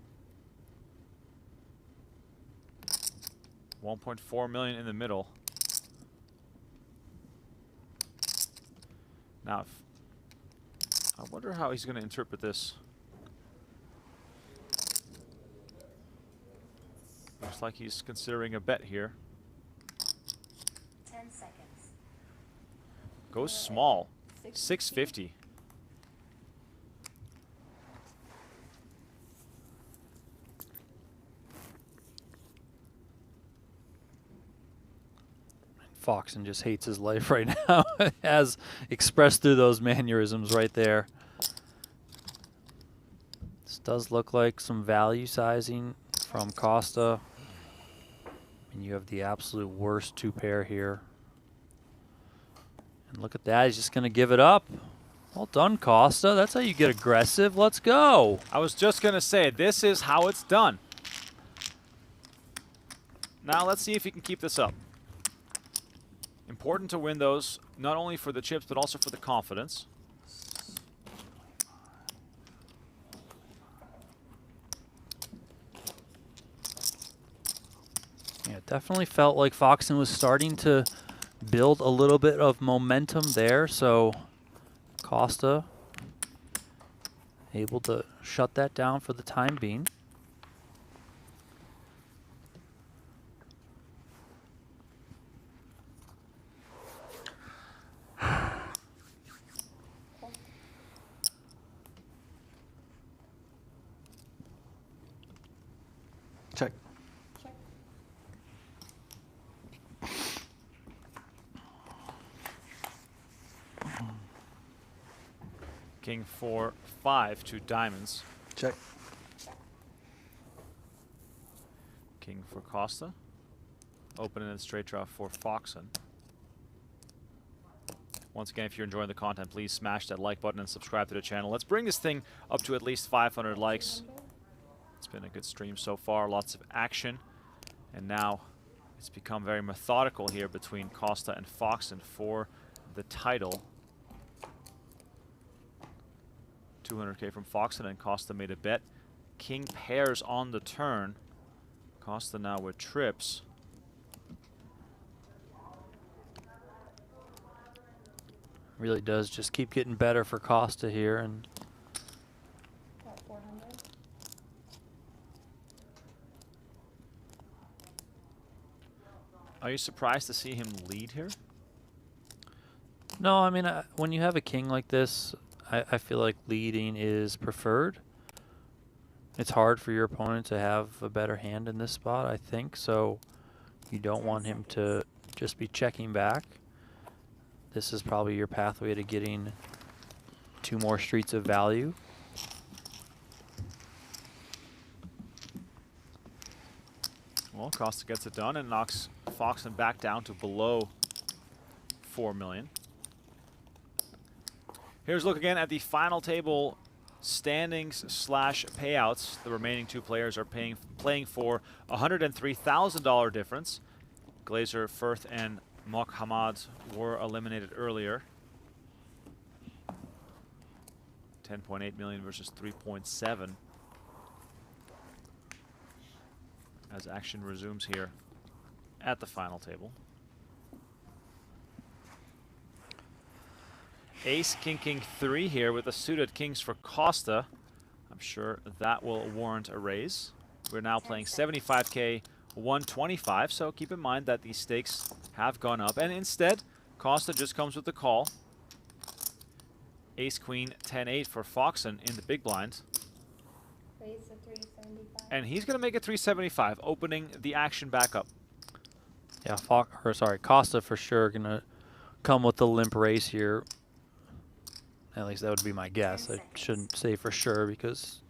1.4 million in the middle. Now, I wonder how he's going to interpret this. Looks like he's considering a bet here. 10 seconds. Goes small. 650. Foxen just hates his life right now, as expressed through those mannerisms right there. This does look like some value sizing from Costa. And you have the absolute worst 2-pair here. And look at that, he's just going to give it up. Well done, Costa. That's how you get aggressive. Let's go. I was just going to say, this is how it's done. Now let's see if he can keep this up. Important to win those, not only for the chips, but also for the confidence. Yeah, it definitely felt like Foxen was starting to build a little bit of momentum there. So Costa able to shut that down for the time being. Check. Check. King 4-5 to diamonds. Check. King for Costa. Open and straight draw for Foxen. Once again, if you're enjoying the content, please smash that like button and subscribe to the channel. Let's bring this thing up to at least 500 likes. It's been a good stream so far, lots of action. And now it's become very methodical here between Costa and Foxen for the title. 200K from Foxen, and Costa made a bet. King pairs on the turn. Costa now with trips. Really does just keep getting better for Costa here, and About 400. Are you surprised to see him lead here? no, I mean, when you have a king like this, I feel like leading is preferred. It's hard for your opponent to have a better hand in this spot, I think, so you don't want him to just be checking back. This is probably your pathway to getting 2 more streets of value. Well, Costa gets it done and knocks Foxen back down to below 4 million. Here's a look again at the final table standings / payouts. The remaining 2 players are playing for $103,000 difference. Glazer, Furth, and Mokhammad were eliminated earlier. 10.8 million versus 3.7. As action resumes here at the final table. Ace, King, King 3 here with the suited kings for Costa. I'm sure that will warrant a raise. We're now playing 75K, 125, so keep in mind that the stakes have gone up. And instead, Costa just comes with the call. Ace, Queen, 10-8 for Foxen in the big blind. Raise to 375. And he's going to make it 375, opening the action back up. Yeah, Costa for sure gonna come with the limp raise here. At least that would be my guess. I shouldn't say for sure because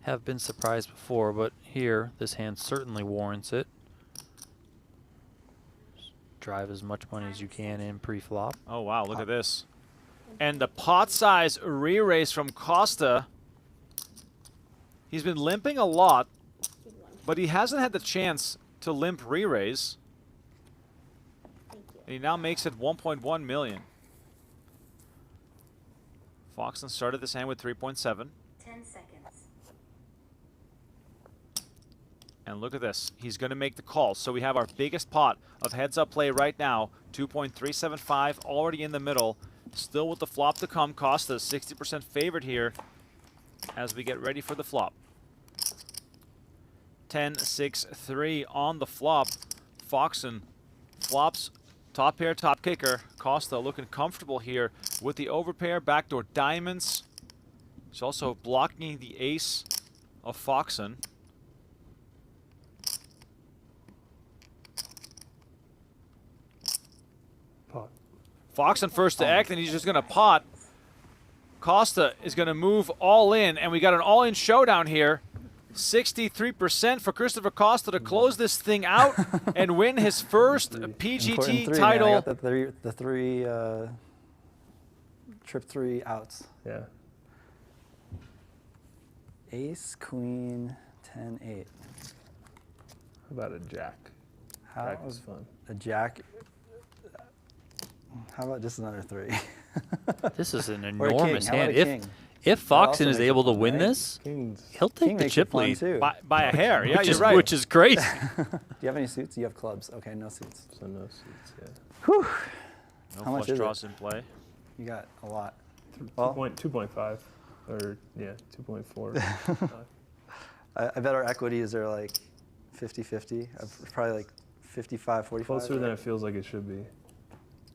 have been surprised before, but here this hand certainly warrants it. Just drive as much money as you can in pre-flop. Oh wow, look at this. And the pot size re-raise from Costa. He's been limping a lot, but he hasn't had the chance to limp re-raise. Thank you. And he now makes it 1.1 million. Foxen started this hand with 3.7. 10 seconds. And look at this. He's going to make the call. So we have our biggest pot of heads-up play right now. 2.375 already in the middle. Still with the flop to come. Costa 60% favored here as we get ready for the flop. 10-6-3 on the flop. Foxen flops. Top pair, top kicker. Costa looking comfortable here with the overpair, backdoor diamonds. He's also blocking the ace of Foxen. Pot. Foxen first to act, and he's just going to pot. Costa is going to move all in, and we got an all-in showdown here. 63% for Christopher Costa to close this thing out and win his first PGT Important 3, title. Man. I got the three trip 3 outs. Yeah. Ace, Queen, 10-8. How about a jack? How Jack was fun. A jack. How about just another 3? This is an Or a king. enormous How about hand. a king? if That also Foxen is makes it able to fun, win right? this, Kings. he'll take King the makes it chip fun lead, too. By a hair. Yeah, you're right. which is crazy. Do you have any suits? You have clubs. Okay, no suits. So no suits. Yeah. Whew. No How much flush is draws it? in play. You got a lot. Well, 2.5, or yeah, 2.4. I bet our equities are like 50-50. Probably like 55-45. Closer than it feels like it should be.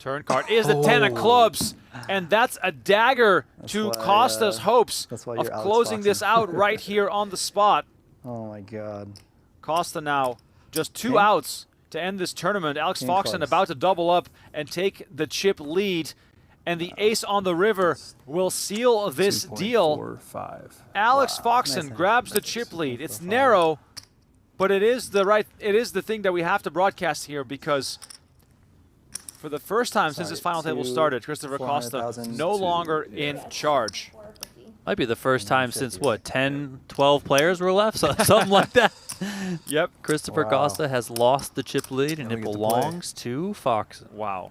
Turn card is the 10 of clubs, and that's a dagger That's to why, Costa's hopes that's why of you're Alex closing this Foxen. out right here on the spot. Oh my God. Costa now just 2 King? outs to end this tournament. Alex King Foxen clubs. about to double up and take the chip lead, and the ace on the river will seal this deal. 2.45. Alex Wow. Foxen Nice grabs the hand. chip lead. It's 2.45. narrow, but it is the thing that we have to broadcast here, because for the first time since this final table started, Christopher Costa 400,000 no longer in charge. 450. Might be the first time since, what, 10, 12 players were left? So, something like that. Yep. Christopher Wow. Costa has lost the chip lead, and Now it we get to belongs to Foxen. Wow.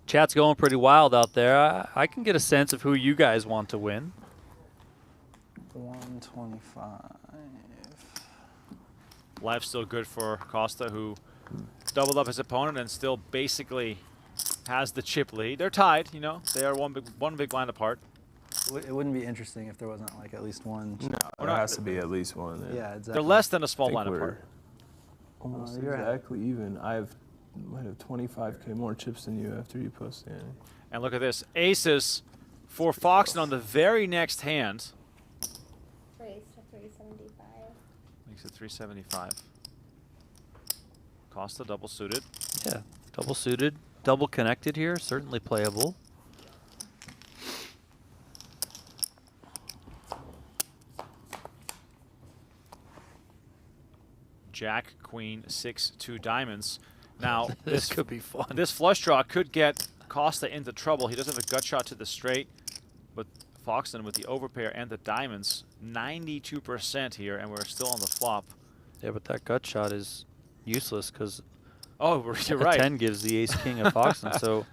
Chat's going pretty wild out there. I can get a sense of who you guys want to win. 125. Life's still good for Costa, who doubled up his opponent and still basically has the chip lead. They're tied, you know. They are one big blind apart. It wouldn't be interesting if there wasn't like at least one. No, there not- has to be at least one. Yeah, exactly. They're less than a small I think blind we're apart. almost you're right. exactly even. Might have 25K more chips than you after you post Danny. And look at this. Aces for Foxen on the very next hand. Raise to 375. Makes it 375. Costa double suited. Yeah, double suited, double connected here, certainly playable. Jack, queen, 6, 2 diamonds. Now, This could be fun. this flush draw could get Costa into trouble. He does have a gut shot to the straight, but Foxen with the overpair and the diamonds, 92% here, and we're still on the flop. Yeah, but that gut shot is useless because Oh, you're a right. 10 gives the ace king of Foxen. So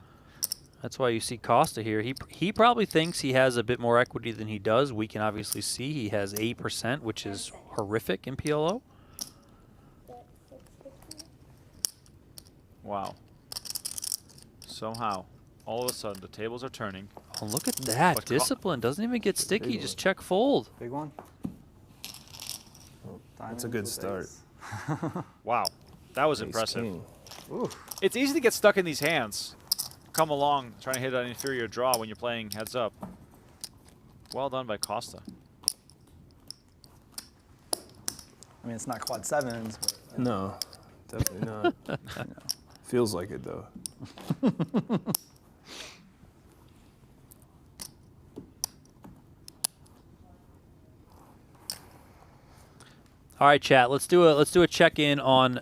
that's why you see Costa here. He probably thinks he has a bit more equity than he does. We can obviously see he has 8%, which is horrific in PLO. Bet 650. Wow. Somehow, all of a sudden, the tables are turning. Oh, look at that. But Discipline doesn't even get sticky. big Just one. check fold. Big one. That's a Diamonds good with start. ace. Wow. That was Ace impressive. king. Ooh. It's easy to get stuck in these hands. Come along trying to hit an inferior draw when you're playing heads up. Well done by Costa. I mean, it's not quad sevens, but No, definitely not. Feels like it though. All right, chat. Let's do a check-in on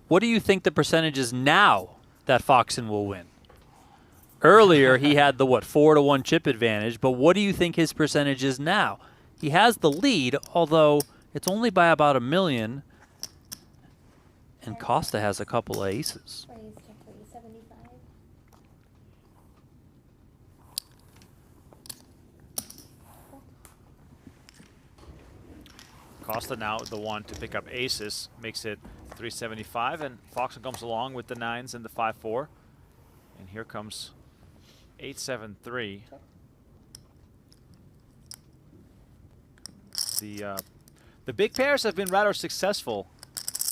what do you think the percentage is now that Foxen will win? Earlier, he had the 4-to-1 chip advantage, but what do you think his percentage is now? He has the lead, although it's only by about 1 million, and Costa has a couple of aces. Raise to 375. Costa now the one to pick up aces, makes it 375, and Foxen comes along with the 9s and the 5-4. And here comes 8-7-3. The big pairs have been rather successful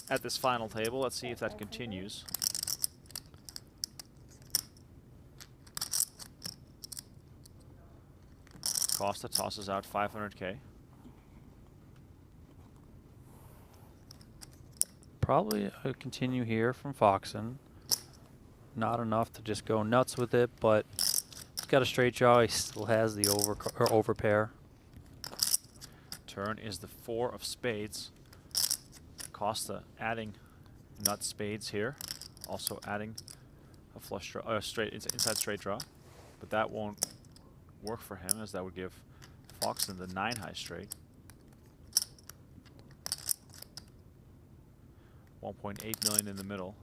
at this final table. Let's see if that continues. Costa tosses out 500K. Probably a continue here from Foxen. Not enough to just go nuts with it, but he's got a straight draw. He still has the overpair. Turn is the 4 of spades. Costa adding nut spades here. Also adding a flush draw, straight inside straight draw, but that won't work for him, as that would give Foxen the 9 high straight. 1.8 million in the middle.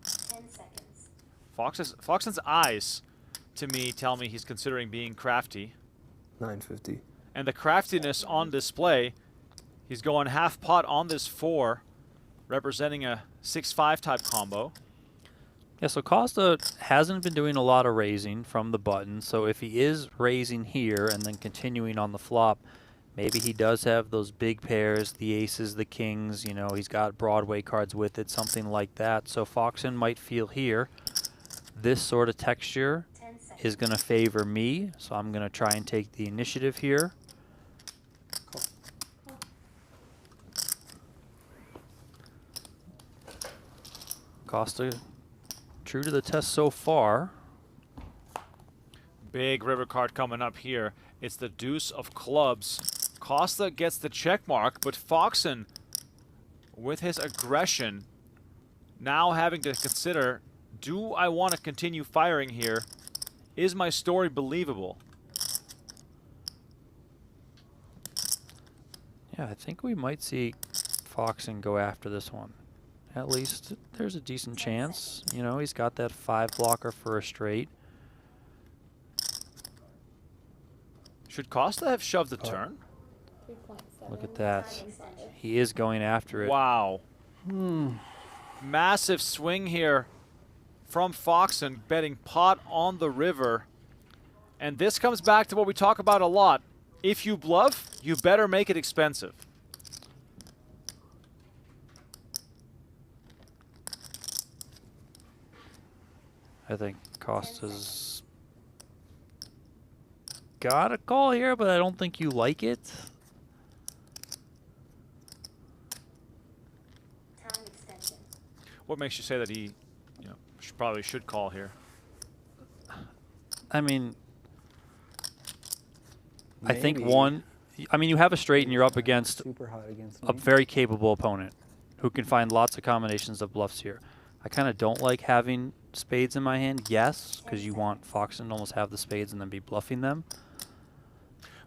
10 seconds. Foxen's eyes, to me, tell me he's considering being crafty. 950. And the craftiness on display, he's going half pot on this 4, representing a 6-5 type combo. Yeah, so Costa hasn't been doing a lot of raising from the button, so if he is raising here and then continuing on the flop, maybe he does have those big pairs, the aces, the kings, you know, he's got Broadway cards with it, something like that. So Foxen might feel here, this sort of texture is going to favor me, so I'm going to try and take the initiative here. Costa, true to the test so far. Big river card coming up here. It's the deuce of clubs. Costa gets the check mark, but Foxen, with his aggression, now having to consider, do I want to continue firing here? Is my story believable? Yeah, I think we might see Foxen go after this one. At least there's a decent chance. You know, he's got that 5 blocker for a straight. Should Costa have shoved the turn? 3.7. Look at that. He is going after it. Wow. Massive swing here from Foxen, betting pot on the river. And this comes back to what we talk about a lot. If you bluff, you better make it expensive. I think Costa's got a call here, but I don't think you like it. Time extension. What makes you say that he, you know, probably should call here? I mean, I Maybe. think you have a straight and you're up against Super hot against me. a very capable opponent who can find lots of combinations of bluffs here. I kind of don't like having spades in my hand, yes, because you want Foxen to almost have the spades and then be bluffing them.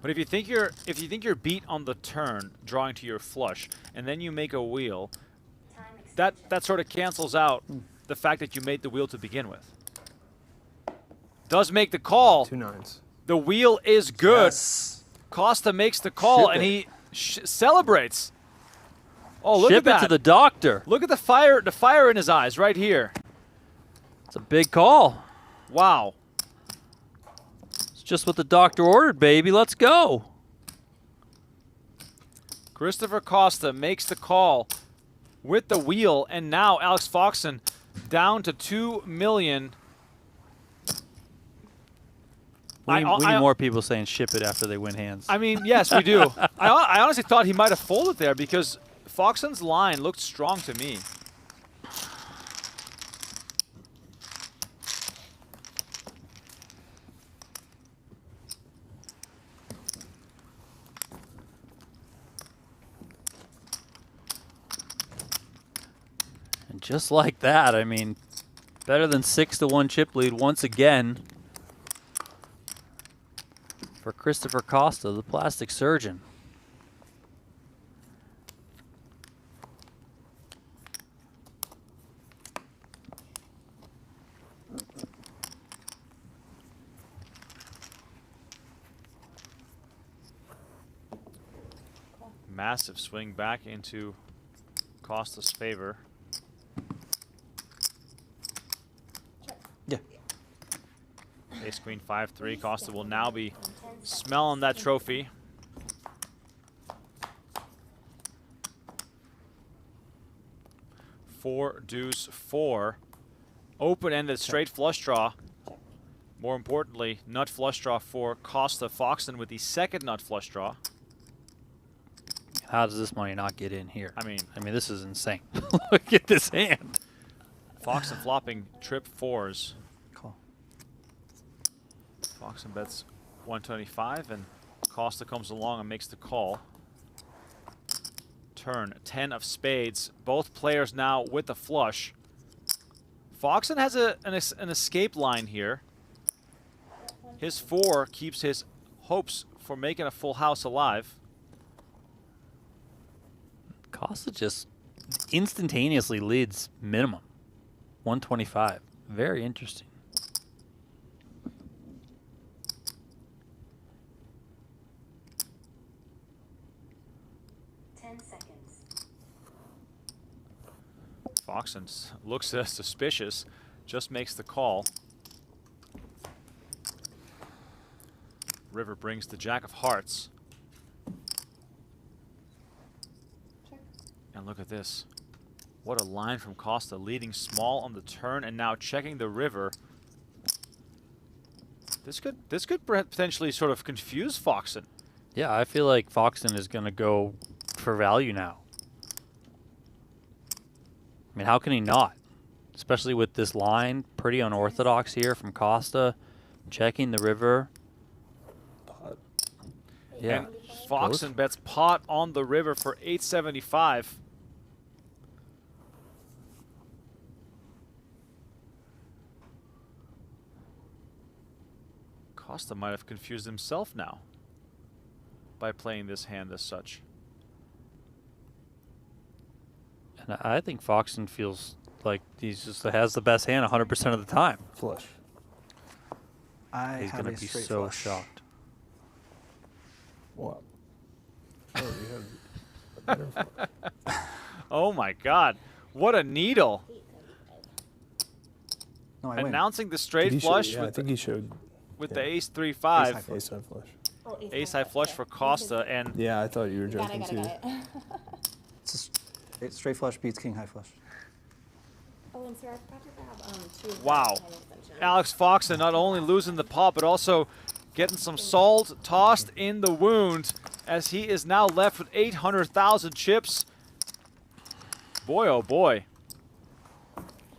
But if you think you're beat on the turn, drawing to your flush, and then you make a wheel, Time extension. that sort of cancels out the fact that you made the wheel to begin with. Does make the call. 2 9s. The wheel is good. Yes. Costa makes the call, Ship and it. he celebrates. Oh, look Ship at that! it to the doctor. Look at the fire in his eyes right here. It's a big call. Wow. It's just what the doctor ordered, baby. Let's go. Christopher Costa makes the call with the wheel, and now Alex Foxen down to 2 million. We need more people saying ship it after they win hands. I mean, yes, we do. I honestly thought he might have folded there because Foxen's line looked strong to me. And just like that, I mean, better than 6-1 chip lead once again for Christopher Costa, the plastic surgeon. Massive swing back into Costa's favor. Yeah. Ace Queen 5-3. Costa will now be smelling that trophy. Four deuce 4. Open-ended straight flush draw. More importantly, nut flush draw for Costa. Foxen with the second nut flush draw. How does this money not get in here? I mean, this is insane. Look at this hand. Foxen flopping trip 4s. Call. Foxen bets 125, and Costa comes along and makes the call. Turn 10 of spades. Both players now with the flush. Foxen has an escape line here. His 4 keeps his hopes for making a full house alive. Costa just instantaneously leads minimum. 125. Very interesting. Foxen looks suspicious, just makes the call. River brings the Jack of Hearts. Check. And look at this. What a line from Costa, leading small on the turn and now checking the river. This could potentially sort of confuse Foxen. Yeah, I feel like Foxen is going to go for value now. I mean, how can he not? Especially with this line, pretty unorthodox here from Costa, checking the river. Yeah. And Foxen bets pot on the river for 875. Costa might have confused himself now by playing this hand as such. And I think Foxen feels like he's just has the best hand 100% of the time. Flush. He's going to be so shocked. What? Oh, you have a better flush. Oh my God. What a needle. No, I win. Announcing the straight flush I think he showed. with yeah. the ace 3-5. Ace high flush. Oh, Ace high flush for Costa, and Yeah, I thought you were Got joking it, too. got it. It's a straight flush beats king high flush. Oh, and sir, I forgot to grab 2. wow. time extension. Alex Foxen not only losing the pot, but also getting some salt tossed in the wound as he is now left with 800,000 chips. Boy, oh boy.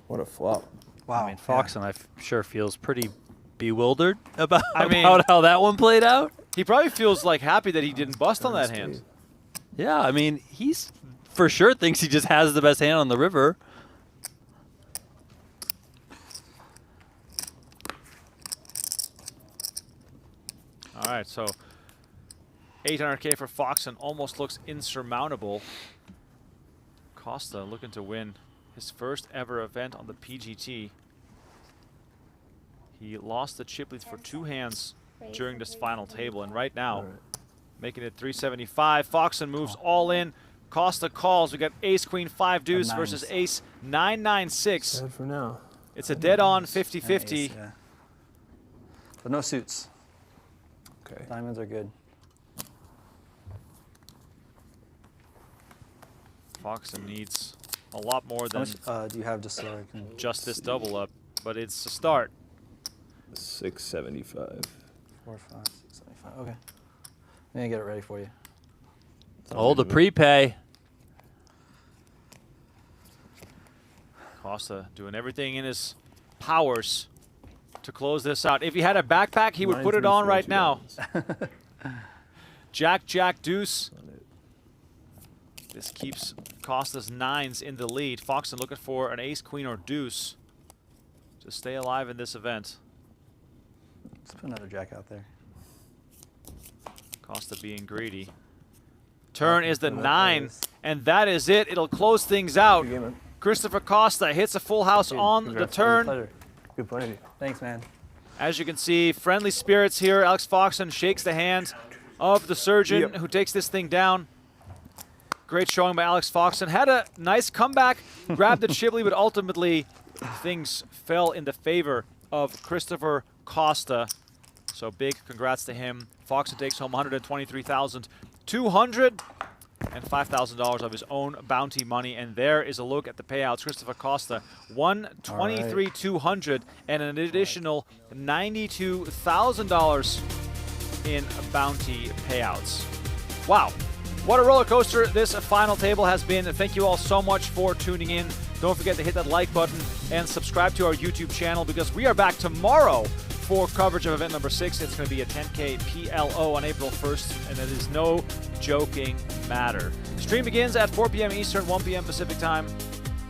What a flop. Wow. I mean, Foxen, sure feels pretty bewildered about, I mean- about how that one played out. He probably feels like happy that he didn't bust on that hand. Yeah, I mean, he's for sure thinks he just has the best hand on the river. All right, so 800K for Foxen almost looks insurmountable. Costa looking to win his first ever event on the PGT. He lost the chip lead for 2 hands during this final table, and right now, making it 375. Foxen moves all in. Costa calls. We got ace queen 5 deuce versus ace 996. Sad for now. It's a dead on 50-50. Ace, yeah. But no suits. Okay. Diamonds are good. Foxen needs a lot more How than much do you have just so I can... just this double up, but it's a start. 675. 4, 5, 6, 75. Okay. I'm gonna get it ready for you. Oh, the prepay. Costa doing everything in his powers to close this out. If he had a backpack, he would put it on right now. Jack, Jack, deuce. This keeps Costa's 9s in the lead. Foxen looking for an ace, queen, or deuce to stay alive in this event. Let's put another jack out there. Costa being greedy. Turn is the 9, and that is it. It'll close things out. Good game, man. Christopher Costa hits a full house on the congrats. turn. Pleasure. Good play. Thanks, man. As you can see, friendly spirits here. Alex Foxen shakes the hand of the surgeon who takes this thing down. Great showing by Alex Foxen. Had a nice comeback, grabbed the chip lead, but ultimately things fell in the favor of Christopher Costa. So big congrats to him. Foxen takes home $123,200 and $5,000 of his own bounty money. And there is a look at the payouts. Christopher Costa, $123,200 and an additional $92,000 in bounty payouts. Wow. What a roller coaster this final table has been. Thank you all so much for tuning in. Don't forget to hit that like button and subscribe to our YouTube channel because we are back tomorrow for coverage of event number 6. It's going to be a 10K PLO on April 1st, and it is no joking matter. Stream begins at 4 p.m. Eastern, 1 p.m. Pacific time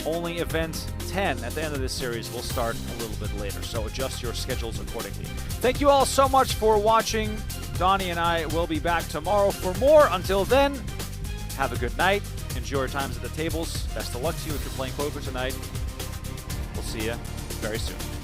Only event 10 at the end of this series will start a little bit later, so adjust your schedules accordingly. Thank you all so much for watching. Donnie and I will be back tomorrow for more. Until then, have a good night. Enjoy your times at the tables. Best of luck to you if you're playing poker tonight. We'll see you very soon.